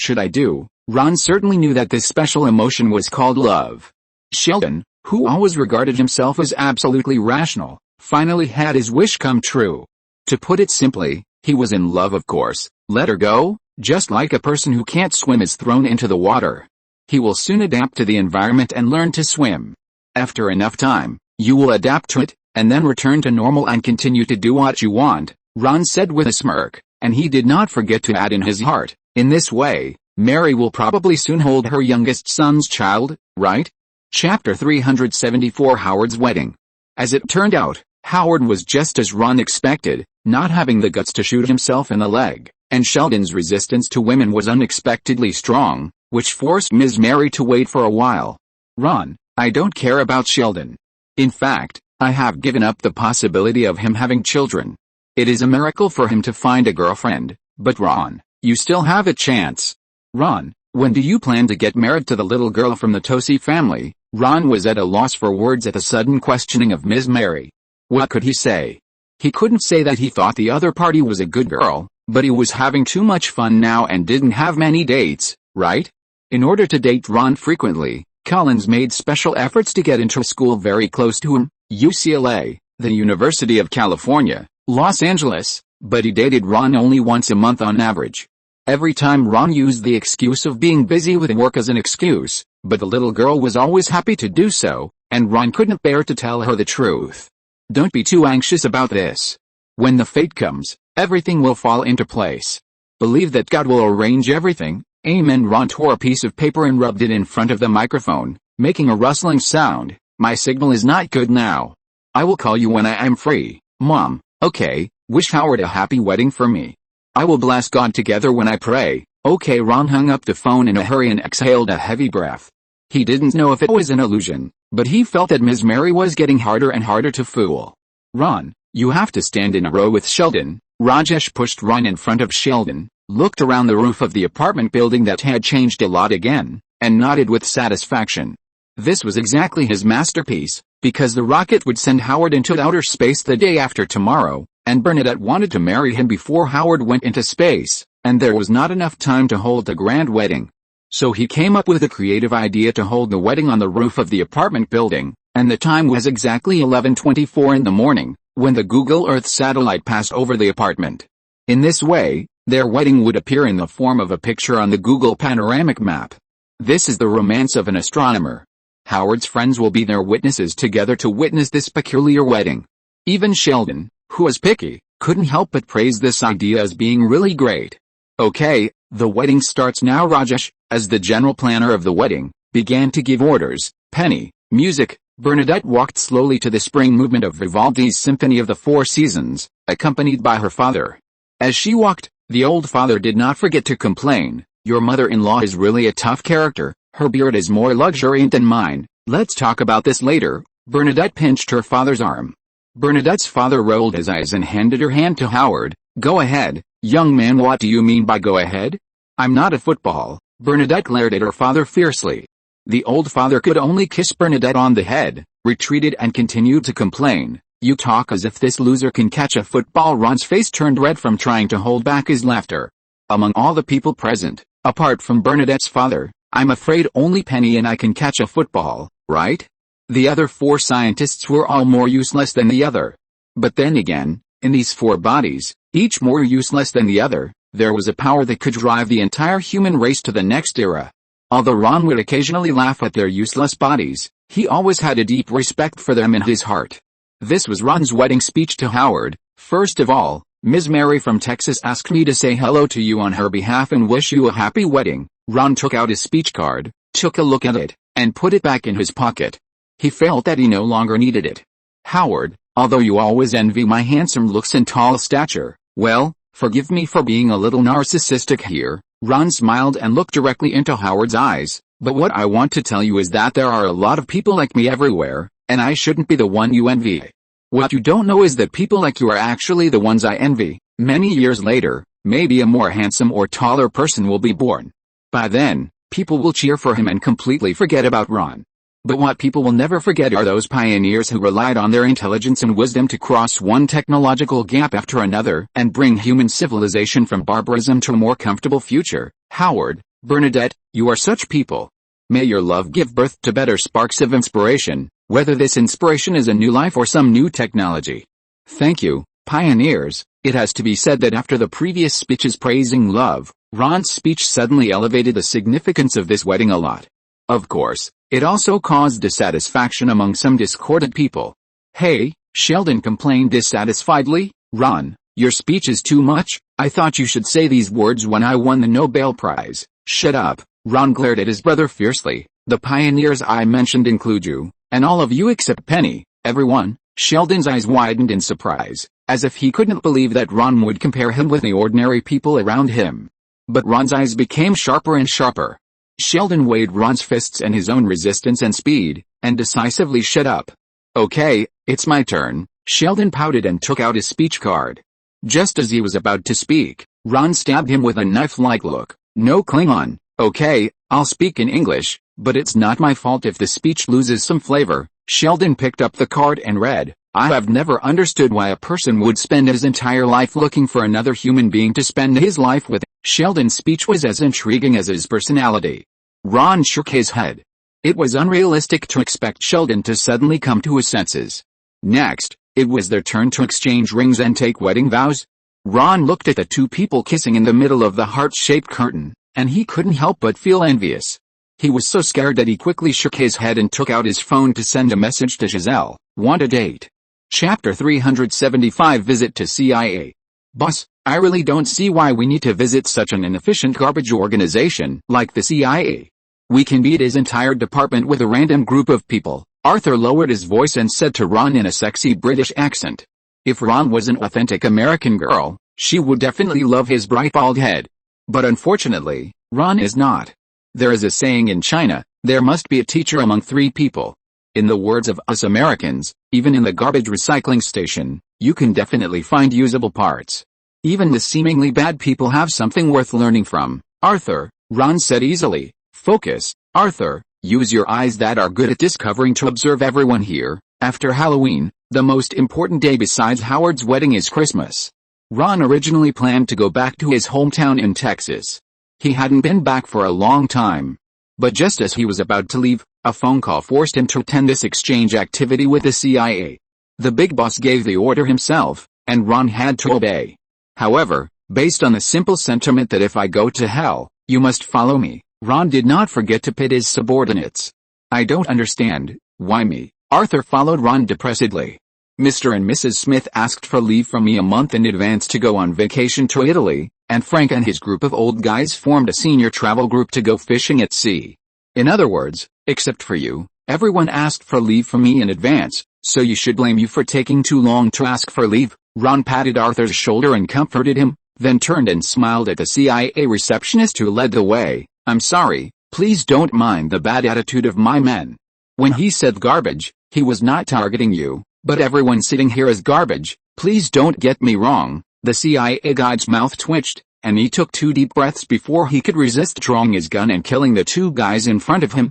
should I do? Ron certainly knew that this special emotion was called love. Sheldon, who always regarded himself as absolutely rational, finally had his wish come true. To put it simply, he was in love, of course. Let her go, just like a person who can't swim is thrown into the water. He will soon adapt to the environment and learn to swim. After enough time, you will adapt to it, and then return to normal and continue to do what you want, Ron said with a smirk, and he did not forget to add in his heart, in this way, Mary will probably soon hold her youngest son's child, right? Chapter 374 Howard's Wedding. As it turned out, Howard was just as Ron expected, not having the guts to shoot himself in the leg, and Sheldon's resistance to women was unexpectedly strong, which forced Ms. Mary to wait for a while. Ron, I don't care about Sheldon. In fact, I have given up the possibility of him having children. It is a miracle for him to find a girlfriend, but Ron, you still have a chance. Ron, when do you plan to get married to the little girl from the Tosi family? Ron was at a loss for words at the sudden questioning of Ms. Mary. What could he say? He couldn't say that he thought the other party was a good girl, but he was having too much fun now and didn't have many dates, right? In order to date Ron frequently, Collins made special efforts to get into a school very close to him, UCLA, the University of California, Los Angeles, but he dated Ron only once a month on average. Every time Ron used the excuse of being busy with work as an excuse, but the little girl was always happy to do so, and Ron couldn't bear to tell her the truth. Don't be too anxious about this. When the fate comes, everything will fall into place. Believe that God will arrange everything. Amen. Ron tore a piece of paper and rubbed it in front of the microphone, making a rustling sound. My signal is not good now. I will call you when I am free, Mom. Okay, wish Howard a happy wedding for me. I will bless God together when I pray. Okay. Ron hung up the phone in a hurry and exhaled a heavy breath. He didn't know if it was an illusion, but he felt that Ms. Mary was getting harder and harder to fool. Ron, you have to stand in a row with Sheldon. Rajesh pushed Ron in front of Sheldon, looked around the roof of the apartment building that had changed a lot again, and nodded with satisfaction. This was exactly his masterpiece, because the rocket would send Howard into outer space the day after tomorrow, and Bernadette wanted to marry him before Howard went into space, and there was not enough time to hold the grand wedding. So he came up with a creative idea to hold the wedding on the roof of the apartment building, and the time was exactly 11:24 in the morning, when the Google Earth satellite passed over the apartment. In this way, their wedding would appear in the form of a picture on the Google panoramic map. This is the romance of an astronomer. Howard's friends will be their witnesses together to witness this peculiar wedding. Even Sheldon, who was picky, couldn't help but praise this idea as being really great. Okay, the wedding starts now. Rajesh, as the general planner of the wedding, began to give orders. Penny, music. Bernadette walked slowly to the spring movement of Vivaldi's Symphony of the Four Seasons, accompanied by her father. As she walked, the old father did not forget to complain. Your mother-in-law is really a tough character. Her beard is more luxuriant than mine. Let's talk about this later. Bernadette pinched her father's arm. Bernadette's father rolled his eyes and handed her hand to Howard. Go ahead, young man. What do you mean by go ahead? I'm not a football. Bernadette glared at her father fiercely. The old father could only kiss Bernadette on the head, retreated and continued to complain. You talk as if this loser can catch a football. Ron's face turned red from trying to hold back his laughter. Among all the people present, apart from Bernadette's father, I'm afraid only Penny and I can catch a football, right? The other four scientists were all more useless than the other. But then again, in these four bodies, each more useless than the other, there was a power that could drive the entire human race to the next era. Although Ron would occasionally laugh at their useless bodies, he always had a deep respect for them in his heart. This was Ron's wedding speech to Howard. First of all, Ms. Mary from Texas asked me to say hello to you on her behalf and wish you a happy wedding. Ron took out his speech card, took a look at it, and put it back in his pocket. He felt that he no longer needed it. Howard, although you always envy my handsome looks and tall stature, well, forgive me for being a little narcissistic here. Ron smiled and looked directly into Howard's eyes. But what I want to tell you is that there are a lot of people like me everywhere, and I shouldn't be the one you envy. What you don't know is that people like you are actually the ones I envy. Many years later, maybe a more handsome or taller person will be born. By then, people will cheer for him and completely forget about Ron. But what people will never forget are those pioneers who relied on their intelligence and wisdom to cross one technological gap after another and bring human civilization from barbarism to a more comfortable future. Howard, Bernadette, you are such people. May your love give birth to better sparks of inspiration, whether this inspiration is a new life or some new technology. Thank you, pioneers. It has to be said that after the previous speeches praising love, Ron's speech suddenly elevated the significance of this wedding a lot. Of course, it also caused dissatisfaction among some discordant people. Hey, Sheldon complained dissatisfiedly, Ron, your speech is too much. I thought you should say these words when I won the Nobel Prize. Shut up. Ron glared at his brother fiercely. The pioneers I mentioned include you, and all of you except Penny. Everyone. Sheldon's eyes widened in surprise, as if he couldn't believe that Ron would compare him with the ordinary people around him. But Ron's eyes became sharper and sharper. Sheldon weighed Ron's fists and his own resistance and speed, and decisively shut up. Okay, it's my turn. Sheldon pouted and took out his speech card. Just as he was about to speak, Ron stabbed him with a knife-like look. No Klingon. Okay, I'll speak in English, but it's not my fault if the speech loses some flavor. Sheldon picked up the card and read, I have never understood why a person would spend his entire life looking for another human being to spend his life with. Sheldon's speech was as intriguing as his personality. Ron shook his head. It was unrealistic to expect Sheldon to suddenly come to his senses. Next, it was their turn to exchange rings and take wedding vows. Ron looked at the two people kissing in the middle of the heart-shaped curtain, and he couldn't help but feel envious. He was so scared that he quickly shook his head and took out his phone to send a message to Giselle. Want a date? Chapter 375 Visit to CIA. Boss, I really don't see why we need to visit such an inefficient garbage organization like the CIA. We can beat his entire department with a random group of people. Arthur lowered his voice and said to Ron in a sexy British accent. If Ron was an authentic American girl, she would definitely love his bright bald head. But unfortunately, Ron is not. There is a saying in China, there must be a teacher among three people. In the words of us Americans, even in the garbage recycling station, you can definitely find usable parts. Even the seemingly bad people have something worth learning from. Arthur, Ron said easily. Focus, Arthur, use your eyes that are good at discovering to observe everyone here. After Halloween, the most important day besides Howard's wedding is Christmas. Ron originally planned to go back to his hometown in Texas. He hadn't been back for a long time. But just as he was about to leave, a phone call forced him to attend this exchange activity with the CIA. The big boss gave the order himself, and Ron had to obey. However, based on the simple sentiment that if I go to hell, you must follow me, Ron did not forget to pit his subordinates. I don't understand, why me? Arthur followed Ron depressedly. Mr. and Mrs. Smith asked for leave from me a month in advance to go on vacation to Italy, and Frank and his group of old guys formed a senior travel group to go fishing at sea. In other words, except for you, everyone asked for leave from me in advance, so you should blame you for taking too long to ask for leave. Ron patted Arthur's shoulder and comforted him, then turned and smiled at the CIA receptionist who led the way. I'm sorry, please don't mind the bad attitude of my men. When he said garbage, he was not targeting you, but everyone sitting here is garbage. Please don't get me wrong. The CIA guy's mouth twitched, and he took 2 deep breaths before he could resist drawing his gun and killing the 2 guys in front of him.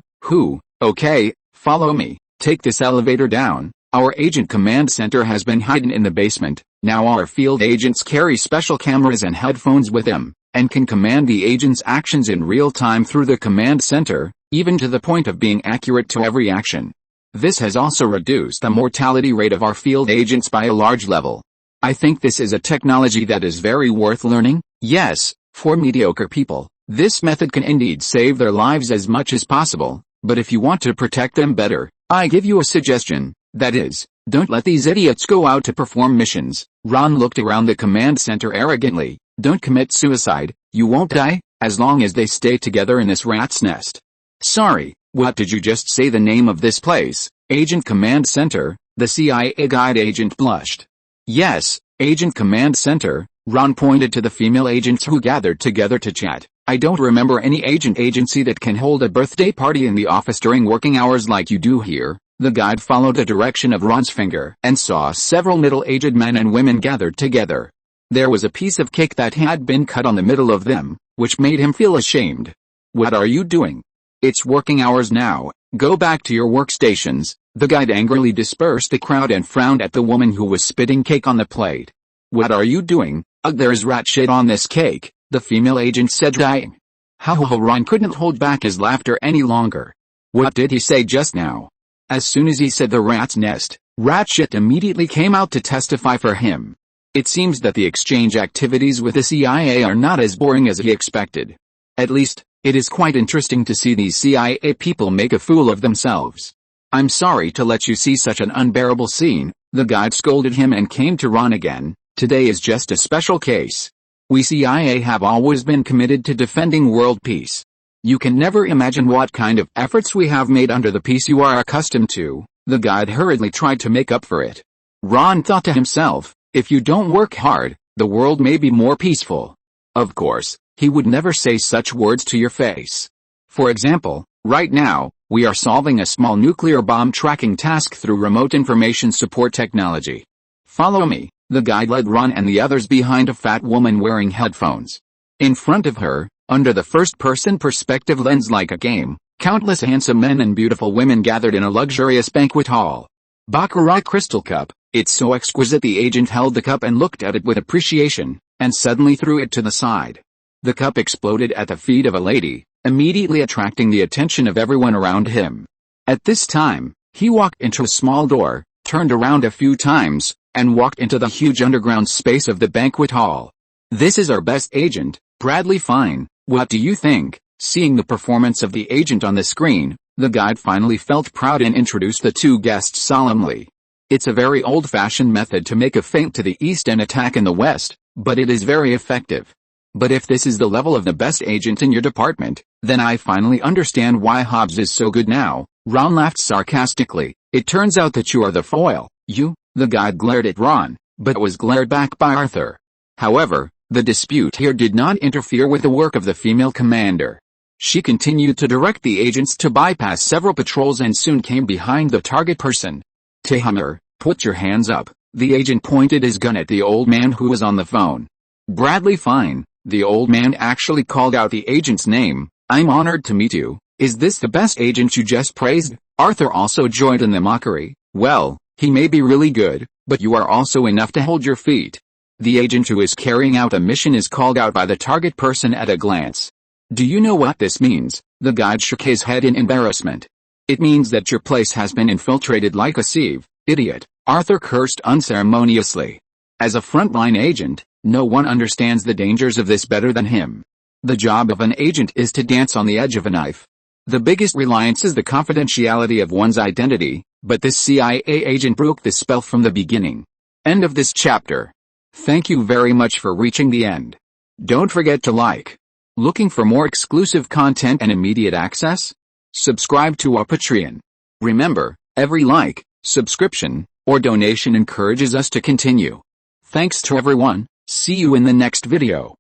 Okay, follow me, take this elevator down. Our agent command center has been hidden in the basement. Now our field agents carry special cameras and headphones with them, and can command the agent's actions in real time through the command center, even to the point of being accurate to every action. This has also reduced the mortality rate of our field agents by a large level. I think this is a technology that is very worth learning. Yes, for mediocre people, this method can indeed save their lives as much as possible, but if you want to protect them better, I give you a suggestion. That is, don't let these idiots go out to perform missions. Ron looked around the command center arrogantly. Don't commit suicide, you won't die, as long as they stay together in this rat's nest. Sorry, what did you just say the name of this place? Agent Command Center, the CIA guide agent blushed. Yes, Agent Command Center. Ron pointed to the female agents who gathered together to chat. I don't remember any agency that can hold a birthday party in the office during working hours like you do here. The guide followed the direction of Ron's finger and saw several middle-aged men and women gathered together. There was a piece of cake that had been cut on the middle of them, which made him feel ashamed. What are you doing? It's working hours now, go back to your workstations. The guide angrily dispersed the crowd and frowned at the woman who was spitting cake on the plate. What are you doing? Ugh, there's rat shit on this cake, the female agent said, dying. Ron couldn't hold back his laughter any longer. What did he say just now? As soon as he said the rat's nest, rat shit immediately came out to testify for him. It seems that the exchange activities with the CIA are not as boring as he expected. At least, it is quite interesting to see these CIA people make a fool of themselves. I'm sorry to let you see such an unbearable scene, the guide scolded him and came to Ron again. Today is just a special case. We CIA have always been committed to defending world peace. You can never imagine what kind of efforts we have made under the peace you are accustomed to. The guide hurriedly tried to make up for it. Ron thought to himself, if you don't work hard, the world may be more peaceful. Of course, he would never say such words to your face. For example, right now, we are solving a small nuclear bomb tracking task through remote information support technology. Follow me, the guide led Ron and the others behind a fat woman wearing headphones. In front of her, under the first-person perspective lens like a game, countless handsome men and beautiful women gathered in a luxurious banquet hall. Baccarat crystal cup, it's so exquisite. The agent held the cup and looked at it with appreciation, and suddenly threw it to the side. The cup exploded at the feet of a lady, immediately attracting the attention of everyone around him. At this time, he walked into a small door, turned around a few times, and walked into the huge underground space of the banquet hall. "This is our best agent, Bradley Fine, what do you think?" Seeing the performance of the agent on the screen, the guide finally felt proud and introduced the two guests solemnly. It's a very old-fashioned method to make a feint to the east and attack in the west, but it is very effective. But if this is the level of the best agent in your department, then I finally understand why Hobbs is so good now. Ron laughed sarcastically. "It turns out that you are the foil, you." The guide glared at Ron, but was glared back by Arthur. However, the dispute here did not interfere with the work of the female commander. She continued to direct the agents to bypass several patrols and soon came behind the target person. "Tahammer, put your hands up." The agent pointed his gun at the old man who was on the phone. "Bradley Fine." The old man actually called out the agent's name. "I'm honored to meet you. Is this the best agent you just praised?" Arthur also joined in the mockery. "Well, he may be really good, but you are also enough to hold your feet." The agent who is carrying out a mission is called out by the target person at a glance. "Do you know what this means?" The guide shook his head in embarrassment. "It means that your place has been infiltrated like a sieve, idiot." Arthur cursed unceremoniously. As a frontline agent, no one understands the dangers of this better than him. The job of an agent is to dance on the edge of a knife. The biggest reliance is the confidentiality of one's identity, but this CIA agent broke the spell from the beginning. End of this chapter. Thank you very much for reaching the end. Don't forget to like. Looking for more exclusive content and immediate access? Subscribe to our Patreon. Remember, every like, subscription, or donation encourages us to continue. Thanks to everyone. See you in the next video.